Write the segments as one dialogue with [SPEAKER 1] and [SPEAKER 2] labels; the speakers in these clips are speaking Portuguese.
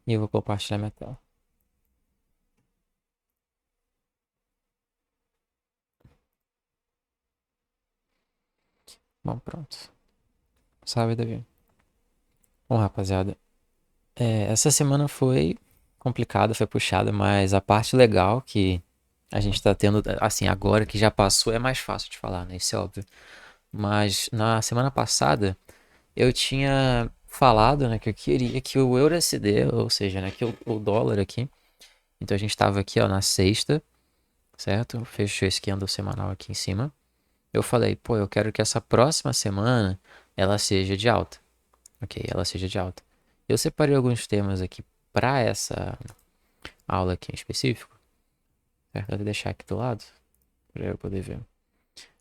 [SPEAKER 1] E eu vou compartilhar minha tela. Bom, pronto. Salve, Davi. Bom, rapaziada, essa semana foi complicada, foi puxada, mas a parte legal que a gente tá tendo, assim, agora que já passou, é mais fácil de falar, né? Isso é óbvio. Mas na semana passada, eu tinha falado, né, que eu queria que o EURUSD, ou seja, né, que o dólar aqui, então a gente tava aqui, ó, na sexta, certo? Fechou esse candle semanal aqui em cima. Eu falei, pô, eu quero que essa próxima semana ela seja de alta. Ok, ela seja de alta. Eu separei alguns temas aqui para essa aula aqui em específico, certo? Vou deixar aqui do lado para eu poder ver.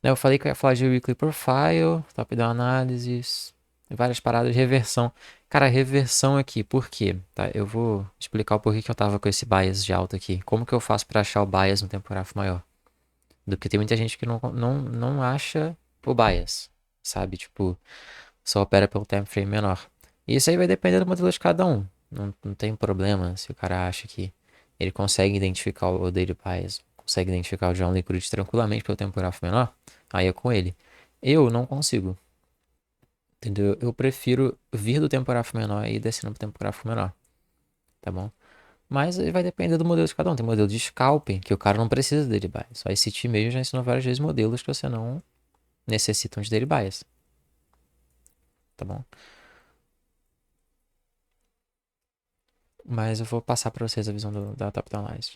[SPEAKER 1] Eu falei que eu ia falar de Weekly Profile, top-down analysis, várias paradas de reversão. Cara, reversão aqui, por quê? Tá, eu vou explicar o porquê que eu tava com esse bias de alta aqui. Como que eu faço para achar o bias no tempo gráfico maior? Porque tem muita gente que não acha o bias, sabe? Tipo, só opera pelo time frame menor. E isso aí vai depender do modelo de cada um. Não tem problema se o cara acha que ele consegue identificar o daily bias, consegue identificar o John Liquid tranquilamente pelo tempo gráfico menor, aí é com ele. Eu não consigo, entendeu? Eu prefiro vir do tempo gráfico menor e ir descendo pro tempo gráfico menor, tá bom? Mas aí vai depender do modelo de cada um. Tem modelo de scalping, que o cara não precisa de daily bias. Só esse time mesmo já ensinou várias vezes modelos que você não necessitam de daily bias, tá bom? Mas eu vou passar pra vocês a visão da top-down análise.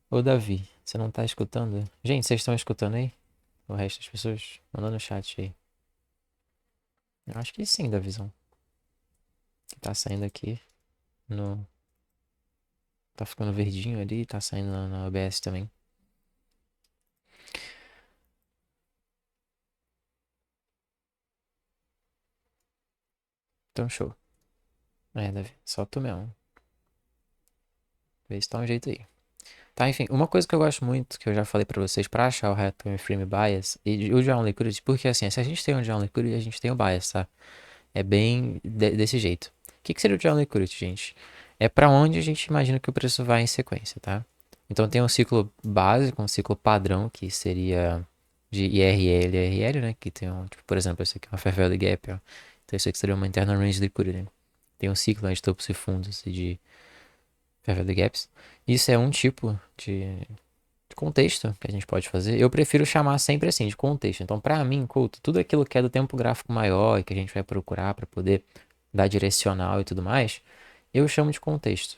[SPEAKER 1] Ô, Davi, você não tá escutando? Gente, vocês estão escutando aí? O resto das pessoas? Manda no chat aí. Eu acho que sim, da visão. Tá saindo aqui no. Tá ficando verdinho ali, tá saindo na OBS também. Então, show. Davi, só tu mesmo. Vê se tá um jeito aí. Tá, enfim, uma coisa que eu gosto muito, que eu já falei pra vocês, pra achar o Reto Frame Bias, e o John Liquidity, porque assim, se a gente tem um John Liquidity, a gente tem o Bias, tá? É bem desse jeito. O que seria o John Liquidity, gente? É para onde a gente imagina que o preço vai em sequência, tá? Então tem um ciclo básico, um ciclo padrão, que seria de IRL e IRL, né? Que tem um, tipo, por exemplo, esse aqui é uma Fair Value Gap, ó. Então isso aqui seria uma Internal Range Liquidity. Tem um ciclo, né, de topos e fundos e de Fair Value Gaps. Isso é um tipo de contexto que a gente pode fazer. Eu prefiro chamar sempre assim, de contexto. Então, para mim, culto, tudo aquilo que é do tempo gráfico maior e que a gente vai procurar para poder dar direcional e tudo mais, eu chamo de contexto.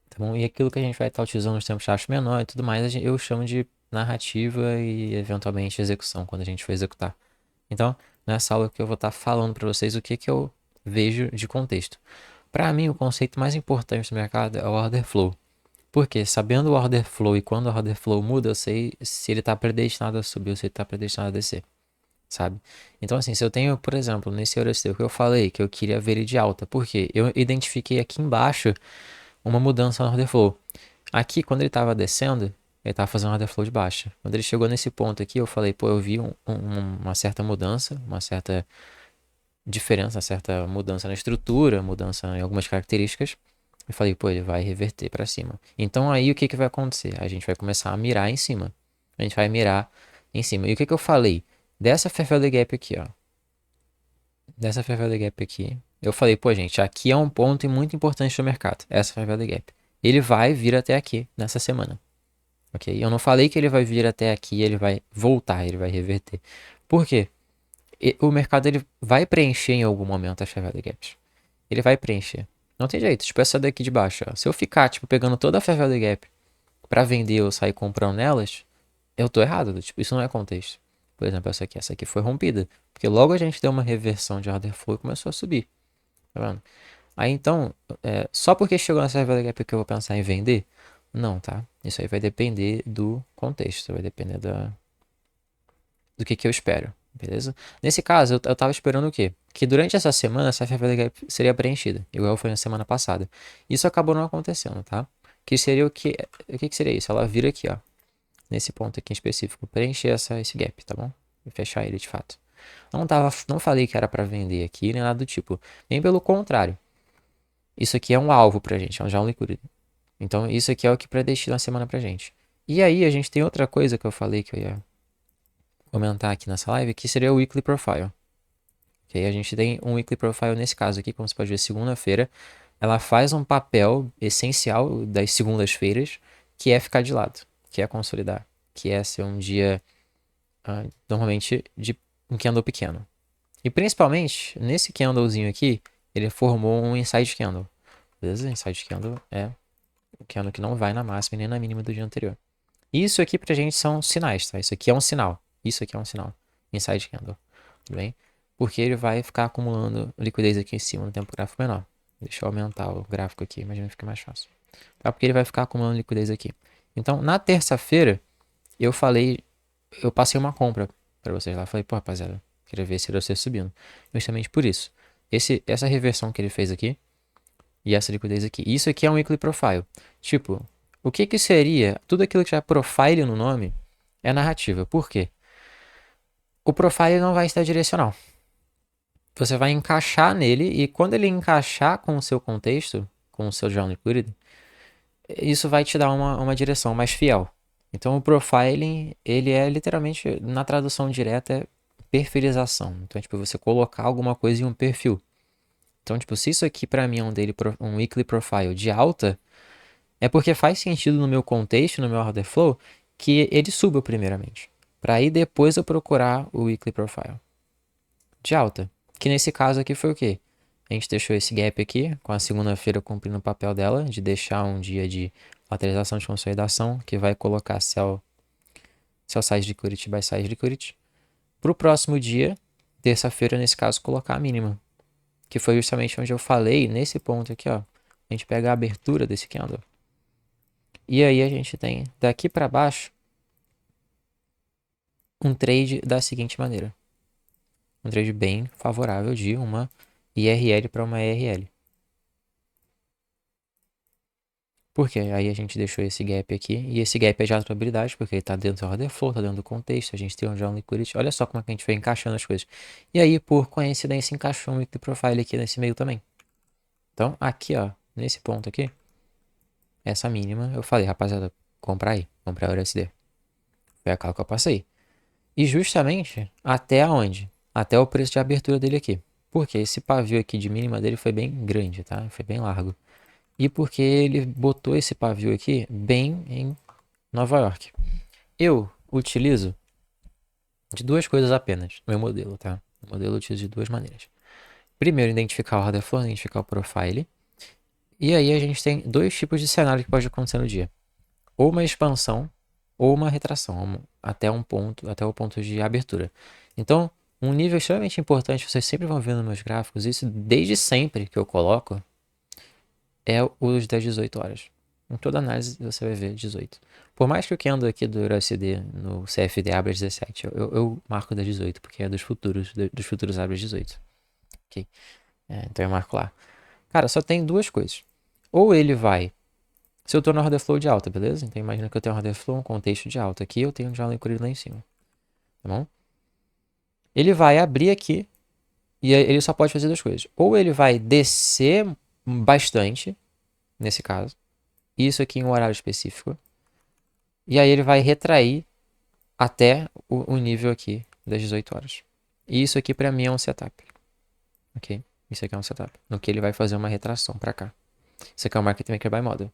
[SPEAKER 1] Tá bom? E aquilo que a gente vai estar utilizando nos tempos gráficos menor e tudo mais, eu chamo de narrativa e eventualmente execução, quando a gente for executar. Então, nessa aula que eu vou estar falando para vocês o que, que eu vejo de contexto. Para mim, o conceito mais importante do mercado é o order flow. Porque sabendo o order flow e quando o order flow muda, eu sei se ele está predestinado a subir ou se ele está predestinado a descer, sabe? Então, assim, se eu tenho, por exemplo, nesse Eurosteu que eu falei que eu queria ver ele de alta, porque eu identifiquei aqui embaixo uma mudança no order flow. Aqui, quando ele estava descendo, ele estava fazendo um order flow de baixa. Quando ele chegou nesse ponto aqui, eu falei, pô, eu vi uma certa mudança, uma certa diferença, uma certa mudança na estrutura, mudança em algumas características. Eu falei, pô, ele vai reverter para cima. Então aí o que que vai acontecer? A gente vai começar a mirar em cima. A gente vai mirar em cima. E o que que eu falei? Dessa Fair Value Gap aqui, ó. Dessa Fair Value Gap aqui. Eu falei, pô, gente, aqui é um ponto muito importante do mercado. Essa Fair Value Gap. Ele vai vir até aqui nessa semana. Ok? Eu não falei que ele vai vir até aqui, ele vai voltar, ele vai reverter. Por quê? O mercado ele vai preencher em algum momento as Fair Value Gaps. Ele vai preencher. Não tem jeito. Tipo, essa daqui de baixo, ó. Se eu ficar, tipo, pegando toda a Fair Value Gap pra vender ou sair comprando nelas, eu tô errado. Tipo, isso não é contexto. Por exemplo, essa aqui foi rompida. Porque logo a gente deu uma reversão de order flow e começou a subir. Tá vendo? Aí então, só porque chegou nessa Fair Value Gap que eu vou pensar em vender? Não, tá? Isso aí vai depender do contexto. Vai depender do que eu espero. Beleza? Nesse caso, eu tava esperando o quê? Que durante essa semana essa Fair Value Gap seria preenchida, igual foi na semana passada. Isso acabou não acontecendo, tá? Que seria o que? O que seria isso? Ela vira aqui, ó, nesse ponto aqui em específico, preencher esse gap, tá bom? E fechar ele de fato. Não falei que era para vender aqui, nem nada do tipo. Nem pelo contrário. Isso aqui é um alvo pra gente, já é um liquidity. Então, isso aqui é o que predestina a semana pra gente. E aí, a gente tem outra coisa que eu falei que eu ia comentar aqui nessa live, que seria o Weekly Profile. Okay? A gente tem um Weekly Profile nesse caso aqui, como você pode ver, segunda-feira. Ela faz um papel essencial das segundas-feiras, que é ficar de lado, que é consolidar, que é ser um dia, normalmente, de um candle pequeno. E principalmente, nesse candlezinho aqui, ele formou um inside candle. Beleza? Inside candle é o candle que não vai na máxima nem na mínima do dia anterior. Isso aqui pra gente são sinais, tá? Isso aqui é um sinal. Isso aqui é um sinal. Inside candle. Tudo bem? Porque ele vai ficar acumulando liquidez aqui em cima no tempo gráfico menor. Deixa eu aumentar o gráfico aqui, imagina que fica mais fácil. Tá? Porque ele vai ficar acumulando liquidez aqui. Então, na terça-feira, eu falei, eu passei uma compra pra vocês lá. Falei, pô, rapaziada, queria ver se você subindo. Justamente por isso. Essa reversão que ele fez aqui e essa liquidez aqui. Isso aqui é um weekly profile. Tipo, o que que seria? Tudo aquilo que já profile no nome é narrativa. Por quê? O profile não vai estar direcional. Você vai encaixar nele e quando ele encaixar com o seu contexto, com o seu John Liquidity, isso vai te dar uma direção mais fiel. Então o profiling, ele é literalmente, na tradução direta, é perfilização. Então, tipo, você colocar alguma coisa em um perfil. Então, tipo, se isso aqui pra mim é um weekly profile de alta, é porque faz sentido no meu contexto, no meu order flow, que ele suba primeiramente. Para aí depois eu procurar o weekly profile de alta. Que nesse caso aqui foi o quê? A gente deixou esse gap aqui, com a segunda-feira cumprindo o papel dela, de deixar um dia de lateralização de consolidação, que vai colocar sell size liquidity by size liquidity. Para o próximo dia, terça-feira, nesse caso, colocar a mínima. Que foi justamente onde eu falei, nesse ponto aqui, ó. A gente pega a abertura desse candle. E aí a gente tem, daqui para baixo, um trade da seguinte maneira. Um trade bem favorável de uma IRL para uma ERL. Porque aí a gente deixou esse gap aqui, e esse gap é de atuabilidade, porque ele está dentro do order flow, está dentro do contexto, a gente tem um John Liquidity. Olha só como é que a gente foi encaixando as coisas. E aí, por coincidência, encaixou um weekly profile aqui nesse meio também. Então, aqui, ó, nesse ponto aqui, essa mínima, eu falei, rapaziada, compra aí, compra a USD. Foi a cala que eu passei. E justamente até aonde? Até o preço de abertura dele aqui. Porque esse pavio aqui de mínima dele foi bem grande, tá? Foi bem largo. E porque ele botou esse pavio aqui bem em Nova York. Eu utilizo de duas coisas apenas no meu modelo, tá? O modelo eu utilizo de duas maneiras. Primeiro, identificar o order flow, identificar o profile. E aí a gente tem dois tipos de cenário que pode acontecer no dia. Ou uma expansão ou uma retração, até um ponto, até o ponto de abertura. Então, um nível extremamente importante, vocês sempre vão ver nos meus gráficos, isso desde sempre que eu coloco, é os das 18 horas. Em toda análise você vai ver 18. Por mais que o candle aqui do EURUSD no CFD abra 17, eu marco das 18, porque é dos futuros abre 18. Ok? Então eu marco lá. Cara, só tem duas coisas. Ou ele vai. Se eu tô no order flow de alta, beleza? Então imagina que eu tenho um order flow, um contexto de alta. Aqui eu tenho já um liquidity lá em cima. Tá bom? Ele vai abrir aqui e ele só pode fazer duas coisas. Ou ele vai descer bastante, nesse caso. Isso aqui em um horário específico. E aí ele vai retrair até o nível aqui das 18 horas. E isso aqui pra mim é um setup. Ok? Isso aqui é um setup. No que ele vai fazer uma retração pra cá. Isso aqui é um Market Maker by Model.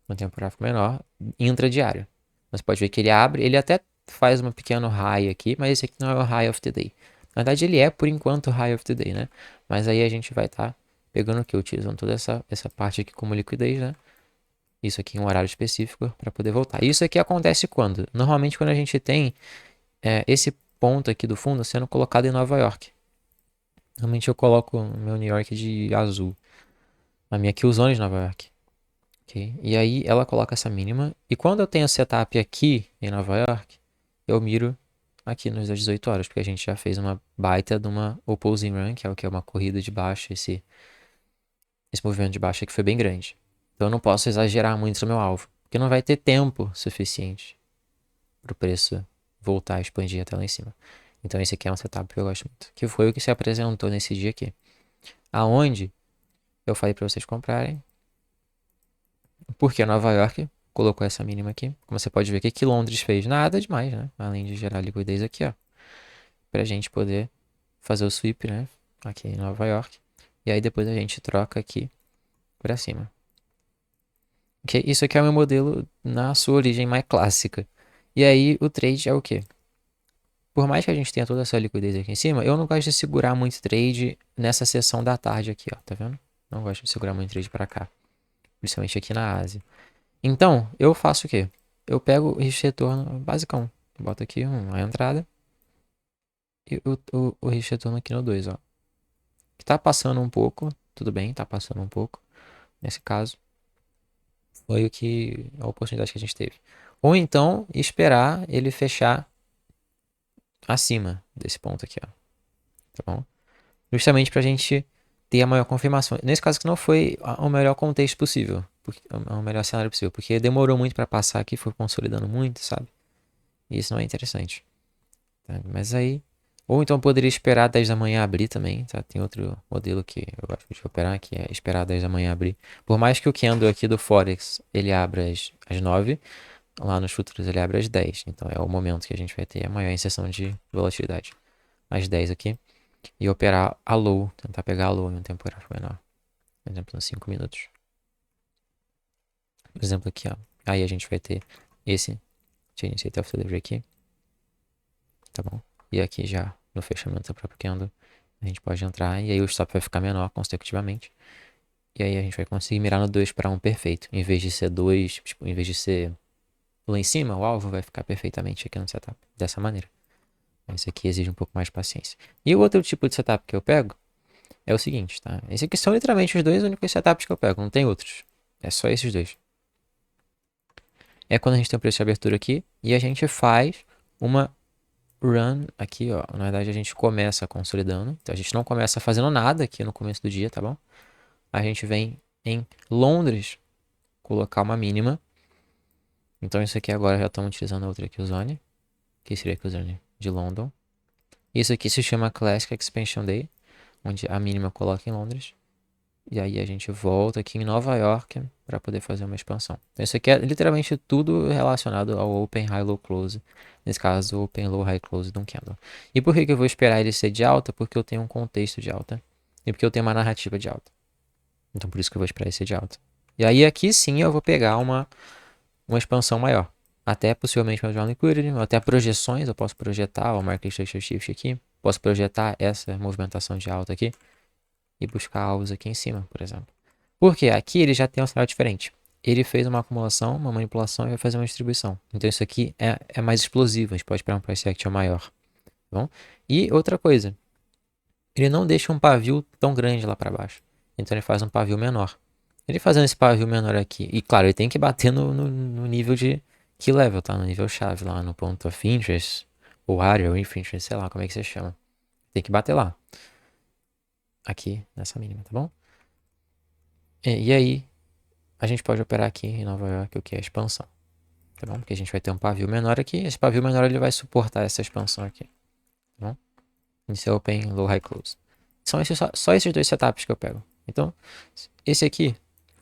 [SPEAKER 1] No tempo gráfico menor, intradiário. Você pode ver que ele abre, ele até faz um pequeno high aqui, mas esse aqui não é o high of the day. Na verdade, ele é, por enquanto, o high of the day, né? Mas aí a gente vai estar pegando o que? Utilizando toda essa parte aqui como liquidez, né? Isso aqui em um horário específico para poder voltar. Isso aqui acontece quando? Normalmente quando a gente tem esse ponto aqui do fundo sendo colocado em Nova York. Normalmente eu coloco o meu New York de azul. A minha Killzone de Nova York. Okay? E aí ela coloca essa mínima. E quando eu tenho setup aqui em Nova York, eu miro aqui nos 18 horas, porque a gente já fez uma baita de uma opposing run, que é o que é uma corrida de baixo, esse movimento de baixo aqui foi bem grande. Então eu não posso exagerar muito no meu alvo, porque não vai ter tempo suficiente para o preço voltar a expandir até lá em cima. Então esse aqui é um setup que eu gosto muito, que foi o que se apresentou nesse dia aqui. Aonde eu falei para vocês comprarem. Porque Nova York colocou essa mínima aqui. Como você pode ver aqui, que Londres fez nada demais, né? Além de gerar liquidez aqui, ó. Pra gente poder fazer o sweep, né? Aqui em Nova York. E aí depois a gente troca aqui pra cima. Okay? Isso aqui é o meu modelo na sua origem mais clássica. E aí o trade é o quê? Por mais que a gente tenha toda essa liquidez aqui em cima, eu não gosto de segurar muito trade nessa sessão da tarde aqui, ó. Tá vendo? Não gosto de segurar muito trade pra cá. Principalmente aqui na Ásia. Então, eu faço o quê? Eu pego o risco retorno basicão. Boto aqui uma entrada. E o risco retorno aqui no 2, ó. Que tá passando um pouco. Tudo bem, tá passando um pouco. Nesse caso, foi a oportunidade que a gente teve. Ou então, esperar ele fechar acima desse ponto aqui, ó. Tá bom? Justamente pra gente ter a maior confirmação. Nesse caso que não foi o melhor contexto possível. O melhor cenário possível. Porque demorou muito pra passar aqui, foi consolidando muito, sabe? E isso não é interessante. Tá? Mas aí... Ou então poderia esperar 10 da manhã abrir também, tá? Tem outro modelo que eu gosto de operar, que é esperar 10 da manhã abrir. Por mais que o candle aqui do Forex, ele abra às 9, lá nos futuros ele abre às 10. Então é o momento que a gente vai ter a maior inserção de volatilidade. Às 10 aqui. E operar a low, tentar pegar a low em um tempo gráfico menor. Por exemplo, nos 5 minutos. Por exemplo, aqui, ó. Aí a gente vai ter esse Chain State of Delivery aqui. Tá bom? E aqui já no fechamento do próprio candle, a gente pode entrar e aí o stop vai ficar menor consecutivamente. E aí a gente vai conseguir mirar no 2 para 1 perfeito. Em vez de ser 2, tipo, em vez de ser lá em cima, o alvo vai ficar perfeitamente aqui no setup. Dessa maneira. Esse aqui exige um pouco mais de paciência. E o outro tipo de setup que eu pego é o seguinte, tá? Esse aqui são literalmente os dois únicos setups que eu pego. Não tem outros. É só esses dois. É quando a gente tem o preço de abertura aqui e a gente faz uma run aqui, ó. Na verdade, a gente começa consolidando. Então, a gente não começa fazendo nada aqui no começo do dia, tá bom? A gente vem em Londres colocar uma mínima. Então, isso aqui agora já estamos utilizando a outra Q-Zone, que seria a Q-Zone de London. Isso aqui se chama Classic Expansion Day, onde a mínima coloca em Londres. E aí a gente volta aqui em Nova York para poder fazer uma expansão. Então, isso aqui é literalmente tudo relacionado ao Open High Low Close. Nesse caso, o Open Low High Close de um candle. E por que eu vou esperar ele ser de alta? Porque eu tenho um contexto de alta. E porque eu tenho uma narrativa de alta. Então por isso que eu vou esperar ele ser de alta. E aí aqui sim eu vou pegar uma expansão maior. Até possivelmente uma Joint Liquidity, até projeções, eu posso projetar o Market Structure Shift aqui. Posso projetar essa movimentação de alta aqui e buscar alvos aqui em cima, por exemplo. Porque aqui ele já tem um cenário diferente. Ele fez uma acumulação, uma manipulação e vai fazer uma distribuição. Então isso aqui é mais explosivo, a gente pode esperar um price action maior. Tá bom? E outra coisa, ele não deixa um pavio tão grande lá para baixo. Então ele faz um pavio menor. Ele fazendo esse pavio menor aqui, e claro, ele tem que bater no nível de key level, tá? No nível chave, lá no ponto of interest, ou area, ou interest, sei lá como é que você chama. Tem que bater lá. Aqui, nessa mínima, tá bom? E aí, a gente pode operar aqui em Nova York, o que é a expansão. Tá bom? Porque a gente vai ter um pavio menor aqui. Esse pavio menor ele vai suportar essa expansão aqui. Tá bom? Esse é Open, Low, High, Close. São só esses dois setups que eu pego. Então, esse aqui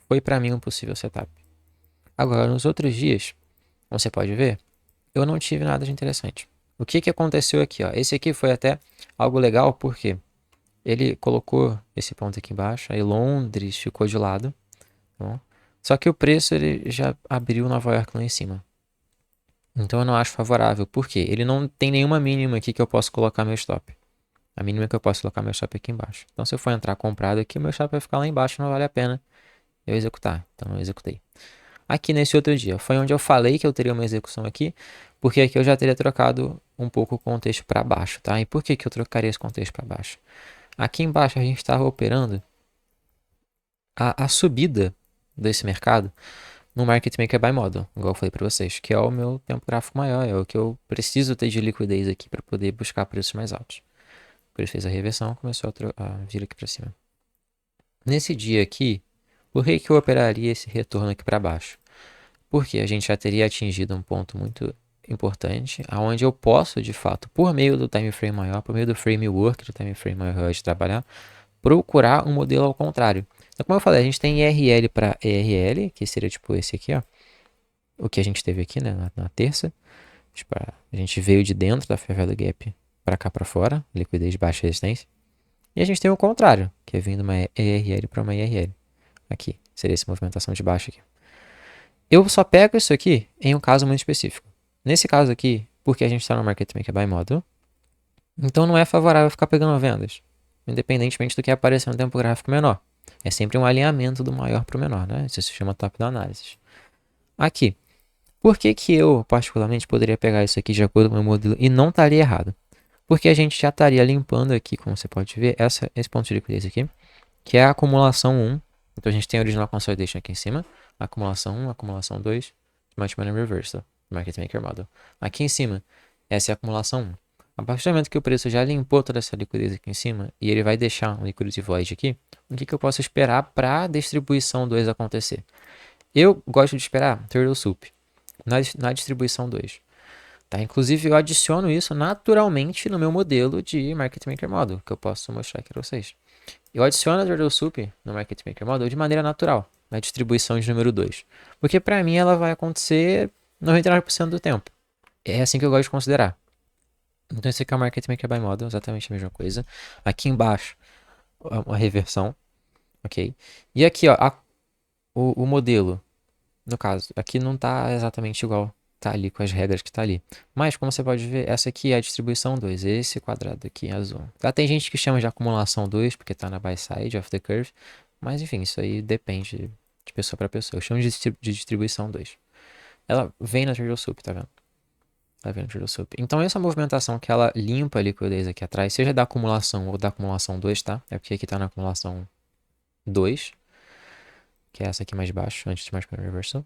[SPEAKER 1] foi para mim um possível setup. Agora, nos outros dias, como você pode ver, eu não tive nada de interessante. O que aconteceu aqui? Ó? Esse aqui foi até algo legal, porque ele colocou esse ponto aqui embaixo, aí Londres ficou de lado. Tá bom? Só que o preço ele já abriu Nova York lá em cima. Então eu não acho favorável. Por quê? Ele não tem nenhuma mínima aqui que eu possa colocar meu stop. A mínima que eu posso colocar meu stop é aqui embaixo. Então se eu for entrar comprado aqui, o meu stop vai ficar lá embaixo, não vale a pena eu executar. Então eu executei. Aqui nesse outro dia, foi onde eu falei que eu teria uma execução aqui, porque aqui eu já teria trocado um pouco o contexto para baixo, tá? E por que eu trocaria esse contexto para baixo? Aqui embaixo a gente estava operando a subida desse mercado no Market Maker Buy Model, igual eu falei para vocês, que é o meu tempo gráfico maior, é o que eu preciso ter de liquidez aqui para poder buscar preços mais altos. Por isso fez a reversão, começou a vir aqui para cima. Nesse dia aqui, por que eu operaria esse retorno aqui para baixo? Porque a gente já teria atingido um ponto muito importante, aonde eu posso, de fato, por meio do time frame maior, por meio do framework do time frame maior de trabalhar, procurar um modelo ao contrário. Então, como eu falei, a gente tem IRL para ERL, que seria tipo esse aqui, ó. O que a gente teve aqui, né, na terça. Tipo, a gente veio de dentro da Fair Value Gap para cá para fora, liquidez de baixa resistência. E a gente tem o contrário, que é vindo uma ERL para uma IRL. Aqui, seria essa movimentação de baixa aqui. Eu só pego isso aqui em um caso muito específico. Nesse caso aqui, porque a gente está no Market Maker Buy Model, então não é favorável ficar pegando vendas, independentemente do que aparecer no tempo gráfico menor. É sempre um alinhamento do maior para o menor, né? Isso se chama top-down analysis. Aqui, por que que eu, particularmente, poderia pegar isso aqui de acordo com o meu modelo e não estaria errado? Porque a gente já estaria limpando aqui, como você pode ver, esse ponto de liquidez aqui, que é a acumulação 1. Então a gente tem a original consolidation aqui em cima, acumulação 1, acumulação 2, Smart Money Reversal, Market Maker Model. Aqui em cima, essa é a acumulação 1. A partir do momento que o preço já limpou toda essa liquidez aqui em cima e ele vai deixar um liquidity void aqui, o que eu posso esperar para a distribuição 2 acontecer? Eu gosto de esperar turtle soup na distribuição 2. Tá? Inclusive, eu adiciono isso naturalmente no meu modelo de Market Maker Model, que eu posso mostrar aqui para vocês. Eu adiciono a Turtle Soup no Market Maker Model de maneira natural, na distribuição de número 2. Porque para mim ela vai acontecer 99% do tempo. É assim que eu gosto de considerar. Então esse aqui é o Market Maker by Model, exatamente a mesma coisa. Aqui embaixo, uma reversão, ok? E aqui, ó, o modelo, no caso, aqui não está exatamente igual, tá ali com as regras que está ali. Mas, como você pode ver, essa aqui é a distribuição 2, esse quadrado aqui em azul. Tá? Tem gente que chama de acumulação 2, porque está na by side of the curve, mas enfim, isso aí depende de pessoa para pessoa. Eu chamo de distribuição 2. Ela vem na Turtle Soup, tá vendo? Tá vendo Turtle Soup. Então, essa movimentação que ela limpa a liquidez aqui atrás, seja da acumulação ou da acumulação 2, tá? É porque aqui está na acumulação 2, que é essa aqui mais baixo, antes de mais para reversal.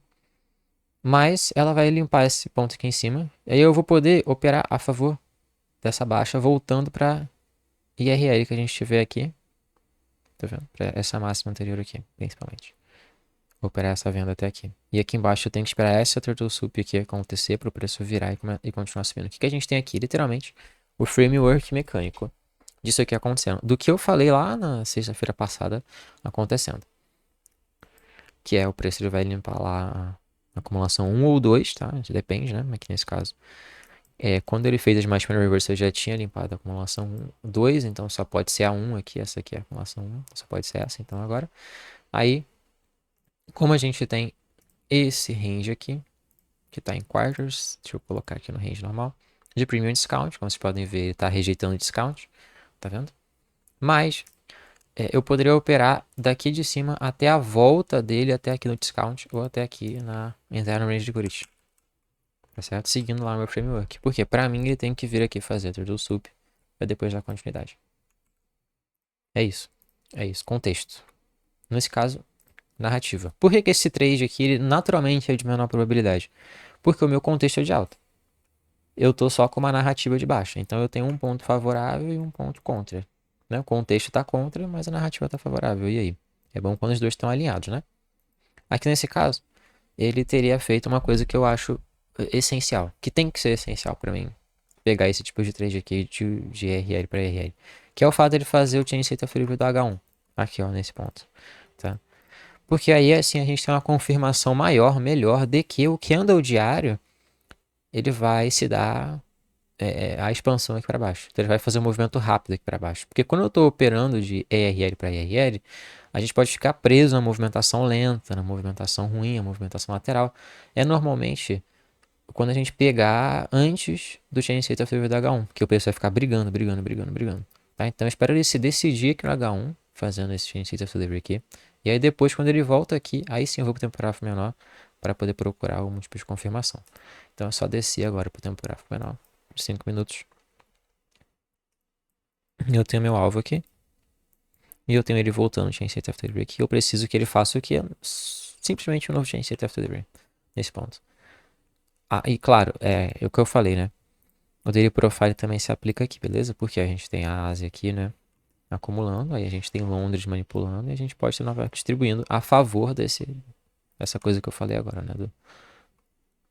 [SPEAKER 1] Mas ela vai limpar esse ponto aqui em cima. E aí eu vou poder operar a favor dessa baixa, voltando para IRL que a gente tiver aqui. Tá vendo? Para essa máxima anterior aqui, principalmente. Vou operar essa venda até aqui. E aqui embaixo eu tenho que esperar essa Turtle Soup aqui acontecer para o preço virar e continuar subindo. O que a gente tem aqui? Literalmente, o framework mecânico disso aqui acontecendo. Do que eu falei lá na sexta-feira passada acontecendo. Que é o preço ele vai limpar lá a acumulação 1 ou 2, tá? Depende, né? Aqui nesse caso. Quando ele fez as Match Reverse, eu já tinha limpado a acumulação 2, então só pode ser a 1 aqui. Essa aqui é a acumulação 1, só pode ser essa, então agora. Aí, como a gente tem esse range aqui, que está em quarters, deixa eu colocar aqui no range normal, de Premium Discount, como vocês podem ver, ele está rejeitando discount, tá vendo? Mas eu poderia operar daqui de cima até a volta dele, até aqui no discount, ou até aqui na interna range de Gurich. Tá certo? Seguindo lá o meu framework. Porque pra mim ele tem que vir aqui fazer a Turtle Soup pra depois dar continuidade. É isso. É isso. Contexto. Nesse caso, narrativa. Por que esse trade aqui ele naturalmente é de menor probabilidade? Porque o meu contexto é de alta. Eu tô só com uma narrativa de baixa. Então eu tenho um ponto favorável e um ponto contra. Né? O contexto tá contra, mas a narrativa tá favorável. E aí? É bom quando os dois estão alinhados, né? Aqui nesse caso, ele teria feito uma coisa que eu acho essencial. Que tem que ser essencial pra mim pegar esse tipo de trade aqui de RL para RL. Que é o fato de ele fazer o chain state of delivery do H1. Aqui, ó, nesse ponto. Tá? Porque aí, assim, a gente tem uma confirmação maior, melhor, de que o candle diário, ele vai se dar a expansão aqui para baixo. Então, ele vai fazer um movimento rápido aqui para baixo. Porque quando eu estou operando de ERL para ERL, a gente pode ficar preso na movimentação lenta, na movimentação ruim, na movimentação lateral. Normalmente quando a gente pegar antes do Chain State of Delivery do H1, que o preço vai ficar brigando, brigando, brigando, brigando. Tá? Então eu espero ele se decidir aqui no H1, fazendo esse Chain State of Delivery aqui. E aí depois, quando ele volta aqui, aí sim eu vou para o tempo gráfico menor para poder procurar o múltiplo de confirmação. Então é só descer agora para o tempo gráfico menor, por 5 minutos. Eu tenho meu alvo aqui. E eu tenho ele voltando no Chain State of Delivery aqui. Eu preciso que ele faça o que? Simplesmente um novo Chain State of Delivery. Nesse ponto. Ah, e claro, é o que eu falei, né? O daily profile também se aplica aqui, beleza? Porque a gente tem a Ásia aqui, né? Acumulando, aí a gente tem Londres manipulando e a gente pode ter Nova York distribuindo a favor dessa coisa que eu falei agora, né?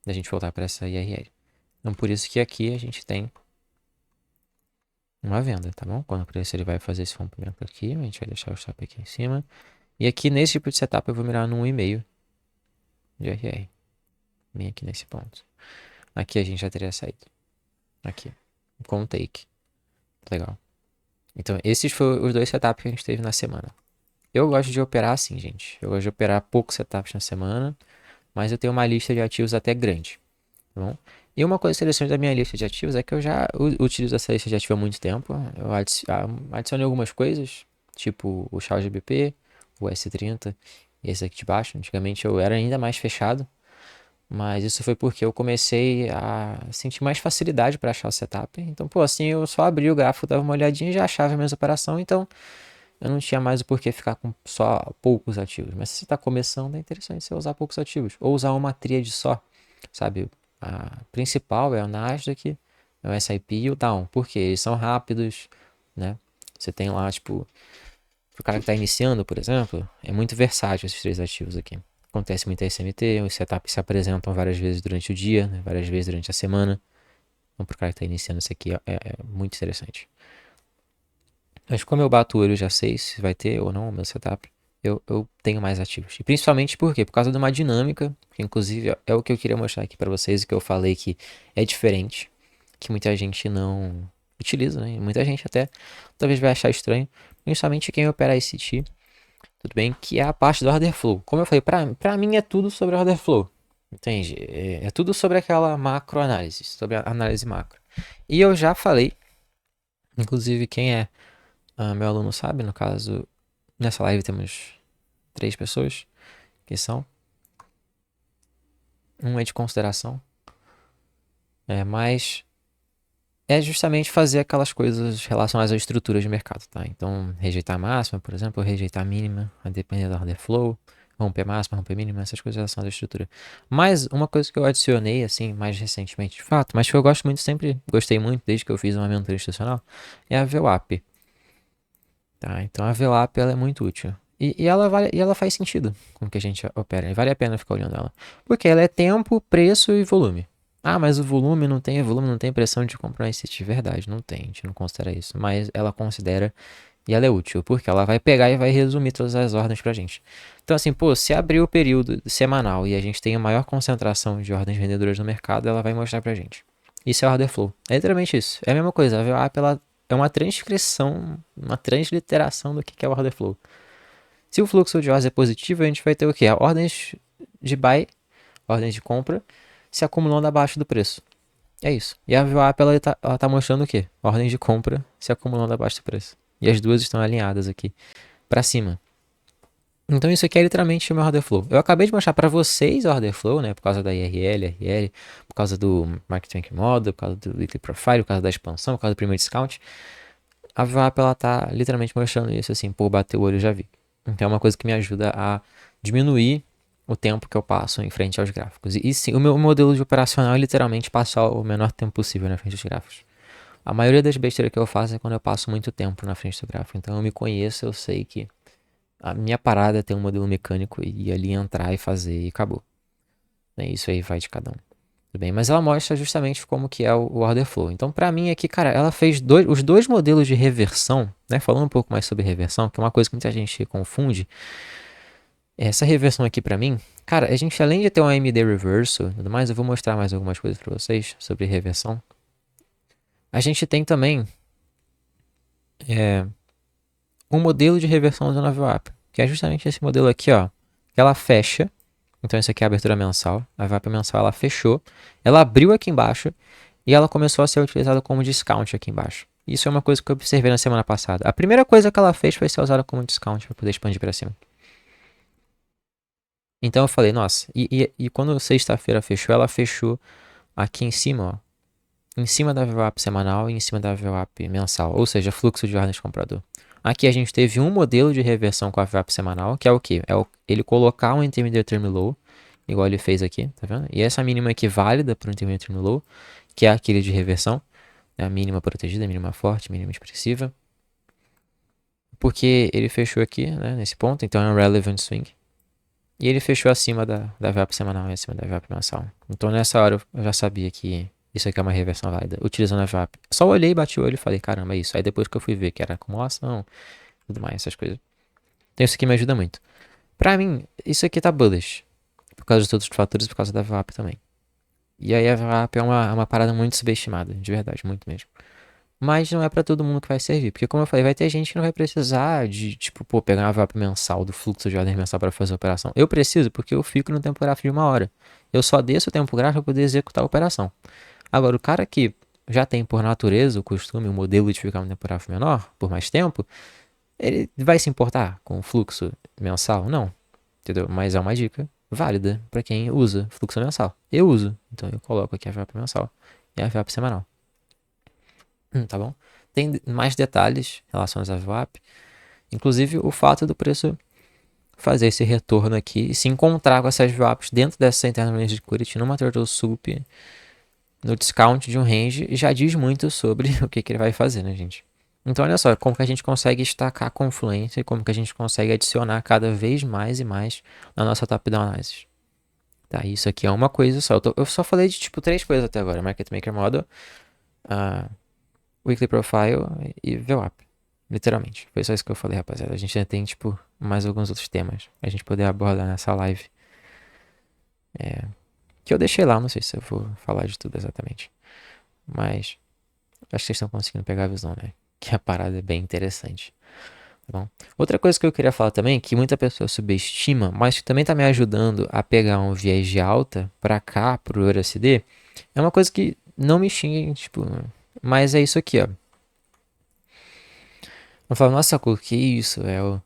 [SPEAKER 1] Da gente voltar para essa IRL. Então por isso que aqui a gente tem uma venda, tá bom? Quando o preço ele vai fazer esse rompimento aqui, a gente vai deixar o stop aqui em cima. E aqui nesse tipo de setup eu vou mirar no 1,5 de RR. Bem aqui nesse ponto. Aqui a gente já teria saído. Aqui. Com o take. Legal. Então, esses foram os dois setups que a gente teve na semana. Eu gosto de operar assim, gente. Eu gosto de operar poucos setups na semana, mas eu tenho uma lista de ativos até grande, tá bom? E uma coisa interessante da minha lista de ativos é que eu já utilizo essa lista de ativos há muito tempo. Eu adicionei algumas coisas, tipo o Charles GBP, o S30 e esse aqui de baixo. Antigamente eu era ainda mais fechado, mas isso foi porque eu comecei a sentir mais facilidade para achar o setup. Então, pô, assim eu só abri o gráfico, dava uma olhadinha e já achava as minhas operações. Então, eu não tinha mais o porquê ficar com só poucos ativos. Mas se você está começando, é interessante você usar poucos ativos. Ou usar uma tríade só, sabe? A principal é o Nasdaq, é o S&P e o Dow. Porque eles são rápidos, né? Você tem lá, tipo... O cara que está iniciando, por exemplo, é muito versátil esses três ativos aqui. Acontece muito SMT, os setups se apresentam várias vezes durante o dia, né? Várias vezes durante a semana. Então, para o cara que está iniciando, isso aqui é muito interessante. Mas como eu bato o olho já sei se vai ter ou não o meu setup, eu tenho mais ativos. E principalmente por quê? Por causa de uma dinâmica, que inclusive é o que eu queria mostrar aqui para vocês, e que eu falei que é diferente, que muita gente não utiliza, né? E muita gente até talvez vai achar estranho, principalmente quem opera ICT, tudo bem, que é a parte do order flow. Como eu falei, pra mim é tudo sobre order flow, entende? É tudo sobre aquela macro análise, sobre a análise macro. E eu já falei, inclusive quem é meu aluno sabe, no caso, nessa live temos 3 pessoas que são. Um é de consideração, mas é justamente fazer aquelas coisas relacionadas às estruturas de mercado, tá? Então, rejeitar a máxima, por exemplo, ou rejeitar a mínima, a depender da order flow, romper máxima, romper mínima, essas coisas relacionadas à estrutura. Mas uma coisa que eu adicionei, assim, mais recentemente, de fato, mas que eu gosto muito, sempre gostei muito, desde que eu fiz uma mentoria institucional, é a VWAP. Tá? Então a VWAP ela é muito útil. E ela faz sentido com o que a gente opera. E vale a pena ficar olhando ela. Porque ela é tempo, preço e volume. Ah, mas o volume não tem pressão de comprar esse tipo. Verdade, não tem. A gente não considera isso. Mas ela considera e ela é útil. Porque ela vai pegar e vai resumir todas as ordens pra gente. Então, assim, pô, se abrir o período semanal e a gente tem a maior concentração de ordens vendedoras no mercado, ela vai mostrar pra gente. Isso é order flow. É literalmente isso. É a mesma coisa. A VWAP ela é uma transcrição, uma transliteração do que é o order flow. Se o fluxo de ordens é positivo, a gente vai ter o quê? Ordens de buy, ordens de compra, se acumulando abaixo do preço. É isso. E a VWAP ela tá mostrando o quê? Ordens de compra se acumulando abaixo do preço. E as duas estão alinhadas aqui para cima. Então isso aqui é literalmente o meu order flow. Eu acabei de mostrar para vocês o order flow, né? Por causa da IRL, RL, por causa do Market Rank Model, por causa do Weekly Profile, por causa da expansão, por causa do primeiro discount. A VWAP ela tá literalmente mostrando isso assim, pô, bateu o olho, já vi. Então é uma coisa que me ajuda a diminuir o tempo que eu passo em frente aos gráficos. E sim, o meu modelo de operacional é literalmente passar o menor tempo possível na frente dos gráficos. A maioria das besteiras que eu faço é quando eu passo muito tempo na frente do gráfico. Então eu me conheço, eu sei que a minha parada é ter um modelo mecânico e ali entrar e fazer e acabou. Isso aí vai de cada um. Tudo bem? Mas ela mostra justamente como que é o order flow. Então, pra mim aqui, cara, ela fez os dois modelos de reversão, né? Falando um pouco mais sobre reversão, que é uma coisa que muita gente confunde. Essa reversão aqui pra mim, cara, a gente além de ter um AMD reversal e tudo mais, eu vou mostrar mais algumas coisas pra vocês sobre reversão. A gente tem também um modelo de reversão da VWAP, que é justamente esse modelo aqui, ó. Que ela fecha. Então, isso aqui é a abertura mensal. A VWAP mensal ela fechou. Ela abriu aqui embaixo. E ela começou a ser utilizada como discount aqui embaixo. Isso é uma coisa que eu observei na semana passada. A primeira coisa que ela fez foi ser usada como discount para poder expandir para cima. Então eu falei, nossa, e quando sexta-feira fechou, ela fechou aqui em cima, ó. Em cima da VWAP semanal e em cima da VWAP mensal, ou seja, fluxo de ordens de comprador. Aqui a gente teve um modelo de reversão com a VWAP semanal, que é o quê? Ele colocar um intermediate term low, igual ele fez aqui, tá vendo? E essa mínima aqui válida para o intermediate term low, que é aquele de reversão. A mínima protegida, a mínima forte, a mínima expressiva. Porque ele fechou aqui, né, nesse ponto, então é um relevant swing. E ele fechou acima da VWAP semanal e acima da VWAP mensal. Então nessa hora eu já sabia que isso aqui é uma reversão válida, utilizando a VWAP. Só olhei, bati o olho e falei, caramba, é isso. Aí depois que eu fui ver que era acumulação, tudo mais, essas coisas. Então isso aqui me ajuda muito. Pra mim, isso aqui tá bullish. Por causa de todos os fatores, por causa da VWAP também. E aí a VWAP é uma parada muito subestimada, de verdade, muito mesmo. Mas não é pra todo mundo que vai servir. Porque, como eu falei, vai ter gente que não vai precisar de, tipo, pô, pegar uma VWAP mensal, do fluxo de ordem mensal pra fazer a operação. Eu preciso porque eu fico no tempo gráfico de 1 hora. Eu só desço o tempo gráfico pra poder executar a operação. Agora, o cara que já tem por natureza o costume, o modelo de ficar no tempo gráfico menor, por mais tempo, ele vai se importar com o fluxo mensal? Não. Entendeu? Mas é uma dica válida pra quem usa fluxo mensal. Eu uso. Então eu coloco aqui a VWAP mensal e a VWAP semanal. Tá bom? Tem mais detalhes relacionados à VWAP. Inclusive o fato do preço fazer esse retorno aqui e se encontrar com essas VWAPs dentro dessa internal range de liquidity numa turtle soup no discount de um range já diz muito sobre o que ele vai fazer, né, gente? Então olha só, como que a gente consegue destacar a confluência e como que a gente consegue adicionar cada vez mais e mais na nossa top-down analysis. Tá, isso aqui é uma coisa só. Eu só falei de tipo 3 coisas até agora: Market Maker Model, Weekly Profile e VWAP. Literalmente. Foi só isso que eu falei, rapaziada. A gente ainda tem, tipo, mais alguns outros temas a gente poder abordar nessa live. Que eu deixei lá, não sei se eu vou falar de tudo exatamente. Mas acho que vocês estão conseguindo pegar a visão, né? Que a parada é bem interessante. Tá bom? Outra coisa que eu queria falar também, que muita pessoa subestima, mas que também tá me ajudando a pegar um viés de alta pra cá, pro EURUSD, é uma coisa que não me xinguem, tipo, mas é isso aqui, ó. Vou falar, nossa, Saku, que isso? É o.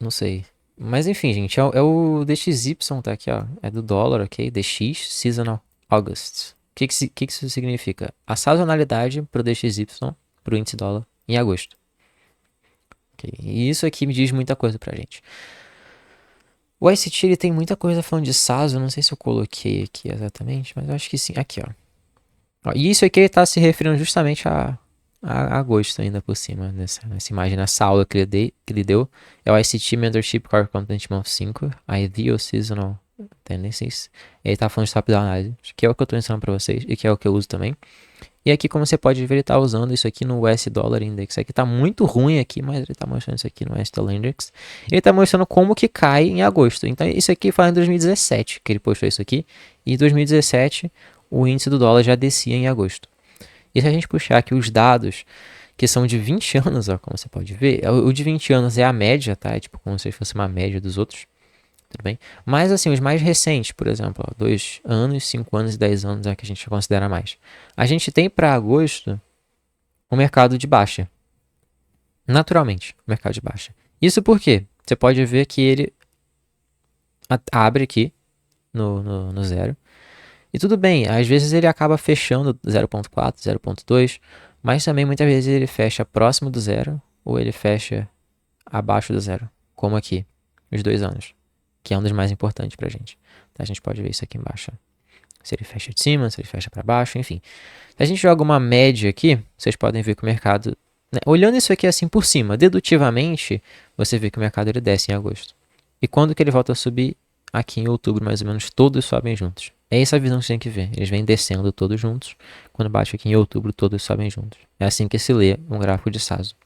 [SPEAKER 1] Não sei. Mas enfim, gente, é o DXY, tá aqui, ó. É do dólar, ok? DX Seasonal August. O que isso significa? A sazonalidade pro DXY, pro índice dólar, em agosto. Okay? E isso aqui me diz muita coisa pra gente. O ICT ele tem muita coisa falando de SASO, não sei se eu coloquei aqui exatamente, mas eu acho que sim. Aqui, ó. E isso aqui está se referindo justamente a agosto ainda por cima, nessa imagem, nessa aula que ele deu. É o ICT Mentorship Core Content Month 5, Ideal Seasonal Tendencies. Ele está falando de top-down análise, que é o que eu estou ensinando para vocês e que é o que eu uso também. E aqui, como você pode ver, ele está usando isso aqui no US Dollar Index. Aqui está muito ruim aqui, mas ele está mostrando isso aqui no US Dollar Index. Ele está mostrando como que cai em agosto. Então, isso aqui foi em 2017 que ele postou isso aqui. E em 2017, o índice do dólar já descia em agosto. E se a gente puxar aqui os dados, que são de 20 anos, ó, como você pode ver, o de 20 anos é a média, tá? É tipo como se fosse uma média dos outros. Tudo bem? Mas assim, os mais recentes, por exemplo, 2 anos, 5 anos e 10 anos é que a gente considera mais. A gente tem para agosto um mercado de baixa. Naturalmente, um mercado de baixa. Isso porque você pode ver que ele abre aqui no zero. E tudo bem, às vezes ele acaba fechando 0.4, 0.2, mas também muitas vezes ele fecha próximo do zero ou ele fecha abaixo do zero, como aqui, os 2 anos, que é um dos mais importantes pra gente. Tá? A gente pode ver isso aqui embaixo. Se ele fecha de cima, se ele fecha para baixo, enfim. Se a gente joga uma média aqui, vocês podem ver que o mercado, né, olhando isso aqui assim por cima, dedutivamente, você vê que o mercado ele desce em agosto. E quando que ele volta a subir? Aqui em outubro, mais ou menos, todos sobem juntos. É essa a visão que você tem que ver. Eles vêm descendo todos juntos. Quando bate aqui em outubro, todos sobem juntos. É assim que se lê um gráfico de SASO.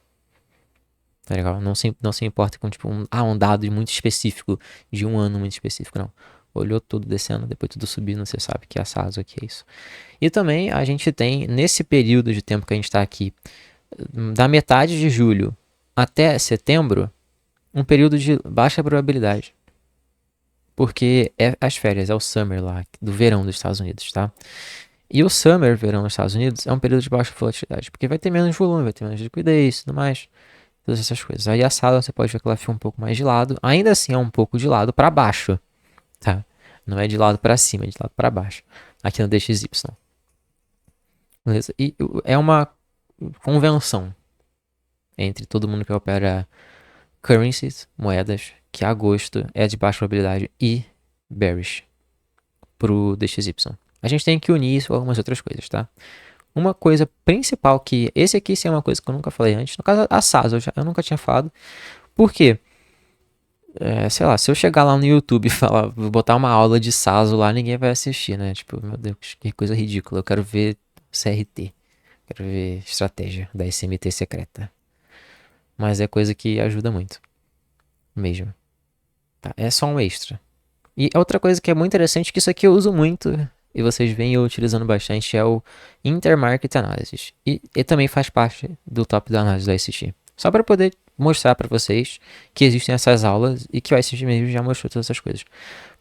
[SPEAKER 1] Tá legal? Não se importa com tipo, um dado muito específico, de um ano muito específico, não. Olhou tudo descendo, depois tudo subindo, você sabe que é a SASO aqui é isso. E também a gente tem, nesse período de tempo que a gente está aqui, da metade de julho até setembro, um período de baixa probabilidade. Porque é as férias, é o summer lá, do verão dos Estados Unidos, tá? E o summer, verão nos Estados Unidos, é um período de baixa volatilidade, porque vai ter menos volume, vai ter menos liquidez e tudo mais, todas essas coisas. Aí a sala você pode ver que ela fica um pouco mais de lado, ainda assim é um pouco de lado para baixo, tá? Não é de lado para cima, é de lado para baixo, aqui no DXY. Beleza? E é uma convenção entre todo mundo que opera currencies, moedas, que agosto é de baixa probabilidade e bearish pro DXY. A gente tem que unir isso com algumas outras coisas, tá? Uma coisa principal que... Esse aqui sim é uma coisa que eu nunca falei antes. No caso, a SAS, eu nunca tinha falado. Por quê? Sei lá, se eu chegar lá no YouTube e falar, vou botar uma aula de SASO lá, ninguém vai assistir, né? Tipo, meu Deus, que coisa ridícula. Eu quero ver CRT. Quero ver estratégia da SMT secreta. mas é coisa que ajuda muito, mesmo. Tá? É só um extra. E outra coisa que é muito interessante, que isso aqui eu uso muito, e vocês veem eu utilizando bastante, é o Intermarket Analysis. E também faz parte do top da análise do ICT. Só para poder mostrar para vocês que existem essas aulas e que o ICT mesmo já mostrou todas essas coisas.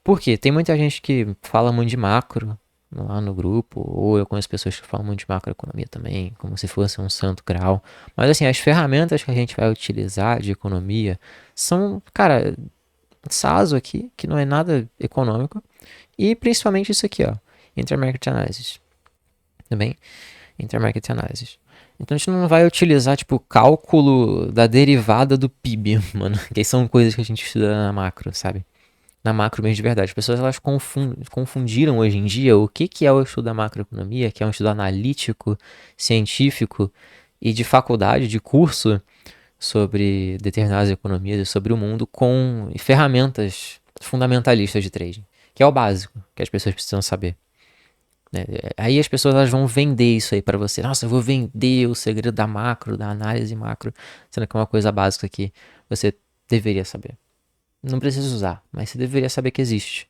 [SPEAKER 1] Por quê? Tem muita gente que fala muito de macro lá no grupo, ou eu conheço pessoas que falam muito de macroeconomia também, como se fosse um santo grau. Mas assim, as ferramentas que a gente vai utilizar de economia são, cara, SASO aqui, que não é nada econômico, e principalmente isso aqui, ó, Intermarket Analysis. Tudo bem? Intermarket Analysis. Então a gente não vai utilizar, tipo, cálculo da derivada do PIB, mano, que são coisas que a gente estuda na macro, sabe? Na macro mesmo de verdade. As pessoas elas confundiram hoje em dia o que é o estudo da macroeconomia, que é um estudo analítico, científico e de faculdade, de curso, sobre determinadas economias e sobre o mundo com ferramentas fundamentalistas de trading, que é o básico que as pessoas precisam saber. Né? Aí as pessoas elas vão vender isso aí para você. Nossa, eu vou vender o segredo da macro, da análise macro, sendo que é uma coisa básica que você deveria saber. Não precisa usar, mas você deveria saber que existe.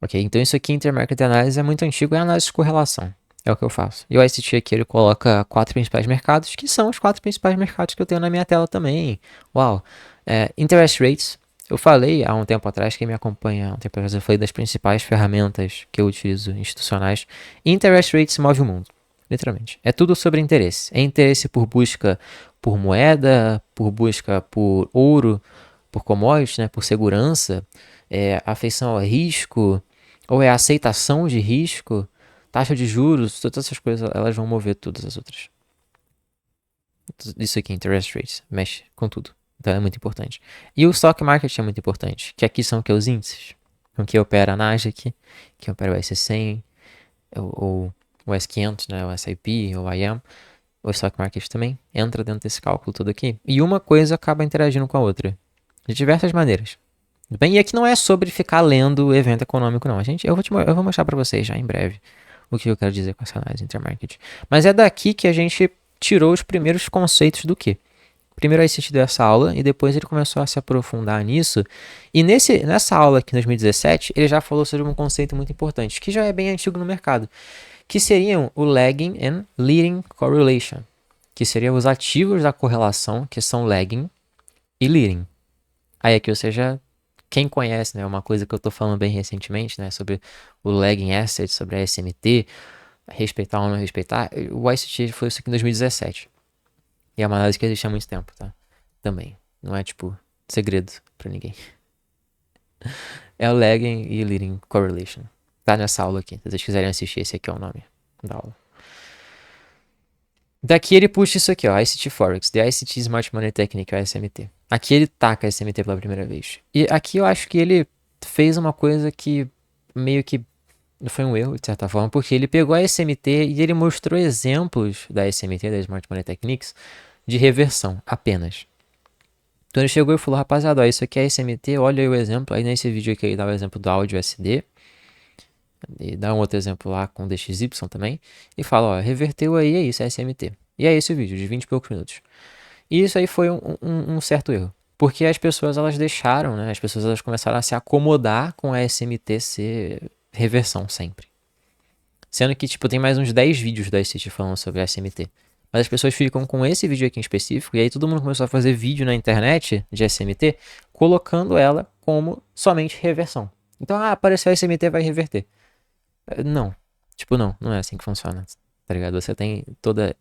[SPEAKER 1] Ok, então isso aqui, Intermarket Analysis, é muito antigo, é análise de correlação. É o que eu faço. E o ICT aqui, ele coloca 4 principais mercados, que são os 4 principais mercados que eu tenho na minha tela também. Uau! Interest rates. Eu falei há um tempo atrás, quem me acompanha há um tempo atrás, eu falei das principais ferramentas que eu utilizo institucionais. Interest rates move o mundo, literalmente. É tudo sobre interesse. É interesse por busca por moeda, por busca por ouro, por commodities, né, por segurança, afeição ao risco, ou é aceitação de risco, taxa de juros, todas essas coisas elas vão mover todas as outras. Isso aqui, interest rates, mexe com tudo. Então é muito importante. E o stock market é muito importante, que aqui são que os índices, com que opera a Nasdaq, que opera o S100, ou o S500, né, o S&P, o IM, o stock market também entra dentro desse cálculo todo aqui. E uma coisa acaba interagindo com a outra, de diversas maneiras. Tudo bem? E aqui não é sobre ficar lendo o evento econômico, não. Eu vou mostrar para vocês já em breve o que eu quero dizer com essa análise intermarket. Mas é daqui que a gente tirou os primeiros conceitos do quê? Primeiro a gente deu essa aula e depois ele começou a se aprofundar nisso. E nessa aula aqui em 2017, ele já falou sobre um conceito muito importante, que já é bem antigo no mercado, que seriam o lagging and leading correlation, que seriam os ativos da correlação, que são lagging e leading. Aí aqui você já quem conhece, né, uma coisa que eu tô falando bem recentemente, né, sobre o lagging asset, sobre a SMT, respeitar ou não respeitar, o ICT foi isso aqui em 2017. E é uma análise que existe há muito tempo, tá? Também. Não é, tipo, segredo pra ninguém. É o lagging e leading correlation. Tá nessa aula aqui. Se vocês quiserem assistir, esse aqui é o nome da aula. Daqui ele puxa isso aqui, ó, ICT Forex, The ICT Smart Money Technique, o SMT. Aqui ele taca a SMT pela primeira vez. E aqui eu acho que ele fez uma coisa que meio que foi um erro, de certa forma, porque ele pegou a SMT e ele mostrou exemplos da SMT, da Smart Money Techniques, de reversão, apenas. Então ele chegou e falou, rapaziada, ó, isso aqui é SMT, olha aí o exemplo. Aí nesse vídeo aqui ele dá o exemplo do áudio SD. E dá um outro exemplo lá com DXY também. E fala, ó, reverteu aí, é isso, é SMT. E é esse o vídeo, de 20 e poucos minutos. E isso aí foi um certo erro. Porque as pessoas, elas deixaram, né? As pessoas, elas começaram a se acomodar com a SMT ser reversão sempre. Sendo que, tipo, tem mais uns 10 vídeos da SMT falando sobre a SMT. Mas as pessoas ficam com esse vídeo aqui em específico. E aí todo mundo começou a fazer vídeo na internet de SMT, colocando ela como somente reversão. Então, apareceu a SMT, vai reverter. Não. Tipo, não é assim que funciona. Tá ligado? Você tem toda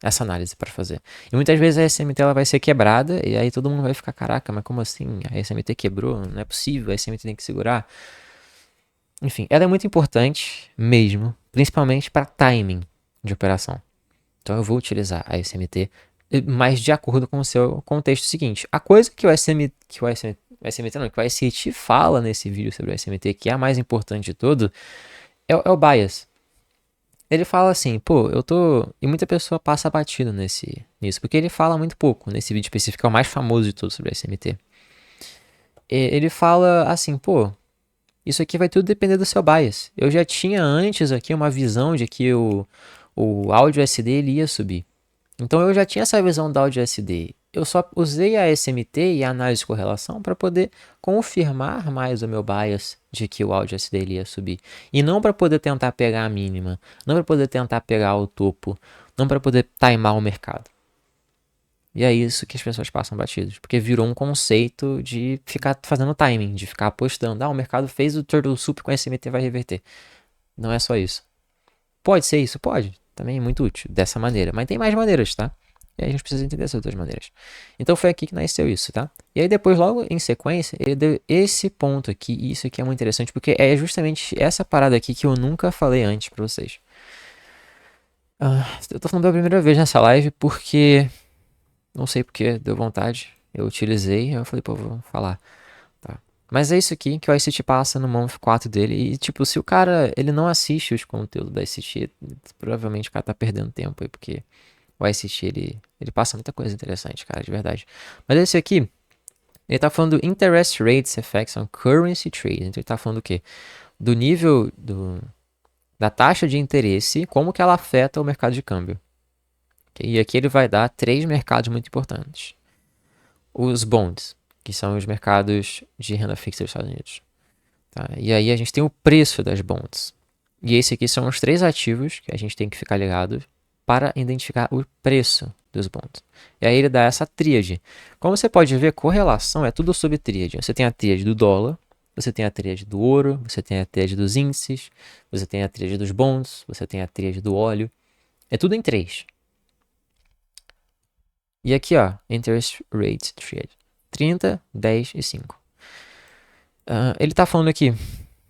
[SPEAKER 1] essa análise pra fazer. E muitas vezes a SMT ela vai ser quebrada e aí todo mundo vai ficar, caraca, mas como assim? A SMT quebrou? Não é possível, a SMT tem que segurar. Enfim, ela é muito importante mesmo, principalmente para timing de operação. Então eu vou utilizar a SMT, mas de acordo com o seu contexto seguinte. A coisa que o SMT não, que o ICT fala nesse vídeo sobre o SMT, que é a mais importante de tudo, é o bias. Ele fala assim, pô, eu tô. E muita pessoa passa batido nisso, porque ele fala muito pouco. Nesse vídeo específico, é o mais famoso de todos sobre SMT. Ele fala assim, pô, isso aqui vai tudo depender do seu bias. Eu já tinha antes aqui uma visão de que o áudio SD ele ia subir. Então eu já tinha essa visão da AudioSD. Eu só usei a SMT e a análise de correlação para poder confirmar mais o meu bias de que o AudioSD ele ia subir. E não para poder tentar pegar a mínima, não para poder tentar pegar o topo, não para poder timar o mercado. E é isso que as pessoas passam batidos, porque virou um conceito de ficar fazendo timing, de ficar apostando. Ah, o mercado fez o Turtle Soup com SMT, vai reverter. Não é só isso. Pode ser isso? Pode. Também é muito útil dessa maneira. Mas tem mais maneiras, tá? E aí a gente precisa entender essas outras maneiras. Então foi aqui que nasceu isso, tá? E aí depois, logo em sequência, ele deu esse ponto aqui. E isso aqui é muito interessante, porque é justamente essa parada aqui que eu nunca falei antes pra vocês. Eu tô falando pela primeira vez nessa live porque... Não sei porque, deu vontade. Eu utilizei, eu falei, pô, vou falar. Tá. Mas é isso aqui que o ICT passa no Month 4 dele. E, tipo, se o cara ele não assiste os conteúdos da ICT, provavelmente o cara tá perdendo tempo aí, porque o ICT ele passa muita coisa interessante, cara, de verdade. Mas esse aqui, ele tá falando do Interest Rates Effects on Currency Trade. Então ele tá falando o quê? Do nível da taxa de interesse, como que ela afeta o mercado de câmbio. Okay? E aqui ele vai dar 3 mercados muito importantes. Os bonds, que são os mercados de renda fixa dos Estados Unidos. Tá? E aí a gente tem o preço das bonds. E esse aqui são os 3 ativos que a gente tem que ficar ligado para identificar o preço dos bonds. E aí ele dá essa tríade. Como você pode ver, correlação é tudo sobre tríade. Você tem a tríade do dólar, você tem a tríade do ouro, você tem a tríade dos índices, você tem a tríade dos bonds, você tem a tríade do óleo. É tudo em 3. E aqui, ó, interest rate triad. 30, 10 e 5. Ele está falando aqui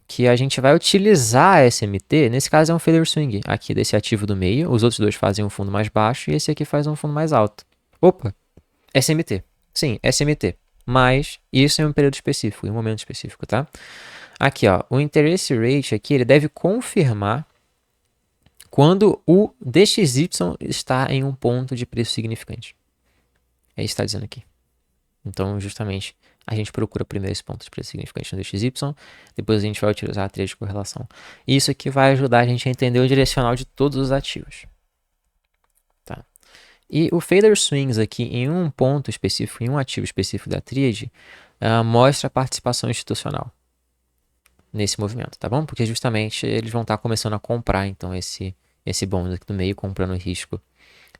[SPEAKER 1] que a gente vai utilizar a SMT, nesse caso é um failure swing, aqui desse ativo do meio, os outros dois fazem um fundo mais baixo e esse aqui faz um fundo mais alto. Opa, SMT. Sim, SMT. Mas isso é um período específico, em um momento específico, tá? Aqui, ó, o interesse rate aqui, ele deve confirmar quando o DXY está em um ponto de preço significante. É isso que está dizendo aqui. Então, justamente, a gente procura primeiro esse ponto de preço significante no DXY, depois a gente vai utilizar a tríade de correlação. E isso aqui vai ajudar a gente a entender o direcional de todos os ativos. Tá? E o fader swings aqui em um ponto específico, em um ativo específico da tríade, mostra a participação institucional nesse movimento, tá bom? Porque justamente eles vão estar começando a comprar, então, esse bônus aqui do meio, comprando risco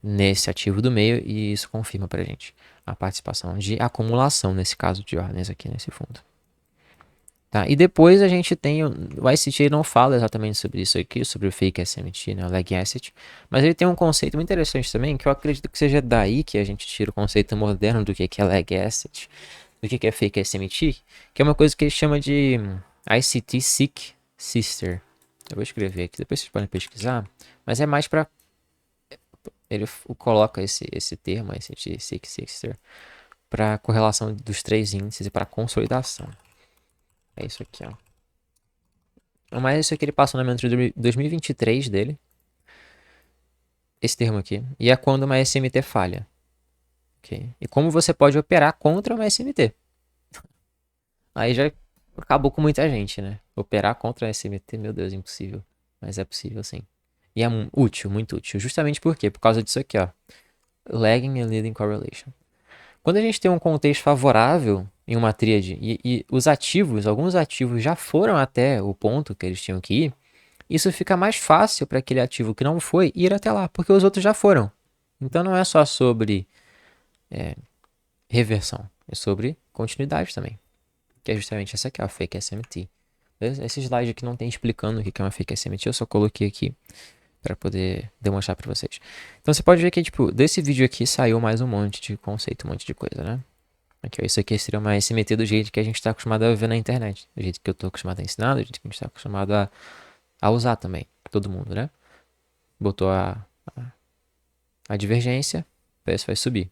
[SPEAKER 1] nesse ativo do meio, e isso confirma para a gente a participação de acumulação, nesse caso de ordens aqui nesse fundo. Tá? E depois a gente tem, o ICT não fala exatamente sobre isso aqui, sobre o Fake SMT, né, o Lag Asset, mas ele tem um conceito muito interessante também, que eu acredito que seja daí que a gente tira o conceito moderno do que é Lag Asset, do que é Fake SMT, que é uma coisa que ele chama de ICT Seek Sister. Eu vou escrever aqui, depois vocês podem pesquisar, mas é mais para ele coloca esse termo, ICT Seek Sister, para correlação dos 3 índices e para consolidação. É isso aqui, ó. Mas isso aqui ele passa no momento de 2023 dele. Esse termo aqui. E é quando uma SMT falha. Okay? E como você pode operar contra uma SMT. Aí já acabou com muita gente, né? Operar contra a SMT, meu Deus, impossível. Mas é possível sim. E é útil, muito útil. Justamente por quê? Por causa disso aqui, ó. Lagging and leading correlation. Quando a gente tem um contexto favorável em uma tríade e os ativos, alguns ativos já foram até o ponto que eles tinham que ir, isso fica mais fácil para aquele ativo que não foi ir até lá, porque os outros já foram. Então não é só sobre reversão, é sobre continuidade também, que é justamente essa aqui, a Fake SMT. Esse slide aqui não tem explicando o que é uma Fake SMT, eu só coloquei aqui para poder demonstrar para vocês. Então você pode ver que tipo, desse vídeo aqui saiu mais um monte de conceito, um monte de coisa, né? Aqui, ó, isso aqui seria uma SMT do jeito que a gente está acostumado a ver na internet, do jeito que eu estou acostumado a ensinar, do jeito que a gente está acostumado a usar também, todo mundo, né? Botou a divergência, o preço vai subir.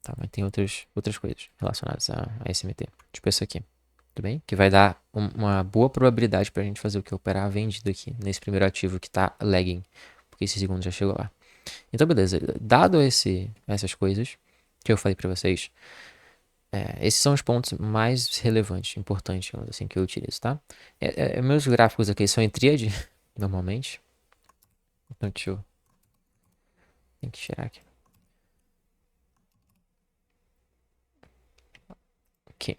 [SPEAKER 1] Tá, mas tem outras coisas relacionadas a SMT, tipo esse aqui, tudo bem? Que vai dar uma boa probabilidade para a gente fazer o que? Operar vendido aqui, nesse primeiro ativo que está lagging, porque esse segundo já chegou lá. Então, beleza, dado essas coisas que eu falei para vocês, esses são os pontos mais relevantes, importantes, assim, que eu utilizo, tá? Meus gráficos aqui são em tríade, normalmente. Então, deixa eu Tem que tirar aqui. Aqui.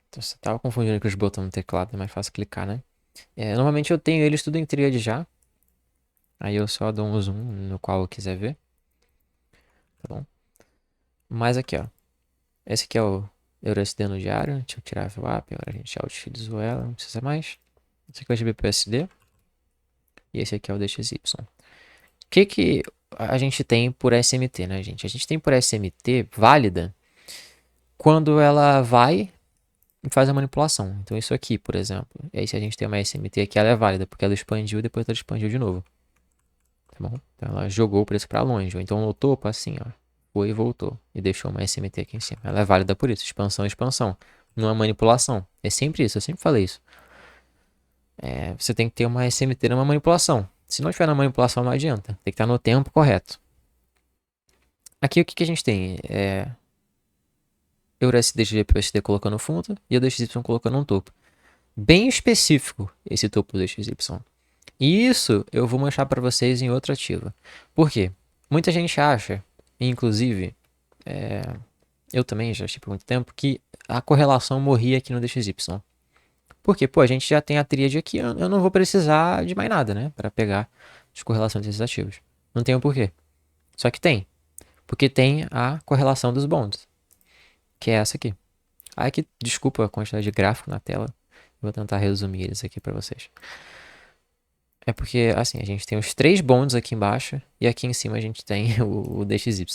[SPEAKER 1] Então, você tava confundindo com os botões no teclado, é mais fácil clicar, né? Normalmente eu tenho eles tudo em tríade já. Aí eu só dou um zoom no qual eu quiser ver. Tá bom? Mas aqui, ó. Esse aqui é o EuroSD no diário. Deixa eu tirar a VWAP. Agora a gente já utilizou ela, não precisa mais. Esse aqui é o GBPSD. E esse aqui é o DXY. O que a gente tem por SMT, né, gente? A gente tem por SMT válida quando ela vai e faz a manipulação. Então isso aqui, por exemplo. E aí se a gente tem uma SMT aqui, ela é válida, porque ela expandiu e depois ela expandiu de novo. Tá bom? Então ela jogou o preço para longe. Ou então no topo, assim, ó. Foi e voltou. E deixou uma SMT aqui em cima. Ela é válida por isso. Expansão, expansão. Não é manipulação. É sempre isso. Eu sempre falei isso. Você tem que ter uma SMT numa manipulação. Se não tiver na manipulação, não adianta. Tem que estar no tempo correto. Aqui o que a gente tem? EuroSD, GPUSD colocando no fundo e o DXY colocando no topo. Bem específico esse topo do DXY. E isso eu vou mostrar para vocês em outra ativa. Por quê? Muita gente acha, inclusive eu também já achei por muito tempo, que a correlação morria aqui no DXY. Porque, pô, a gente já tem a tríade aqui, eu não vou precisar de mais nada, né? Para pegar as correlações desses ativos. Não tem o porquê. Só que tem. Porque tem a correlação dos bonds, que é essa aqui. Ai, que desculpa a quantidade de gráfico na tela. Vou tentar resumir eles aqui para vocês. É porque, assim, a gente tem os três bonds aqui embaixo e aqui em cima a gente tem o DXY.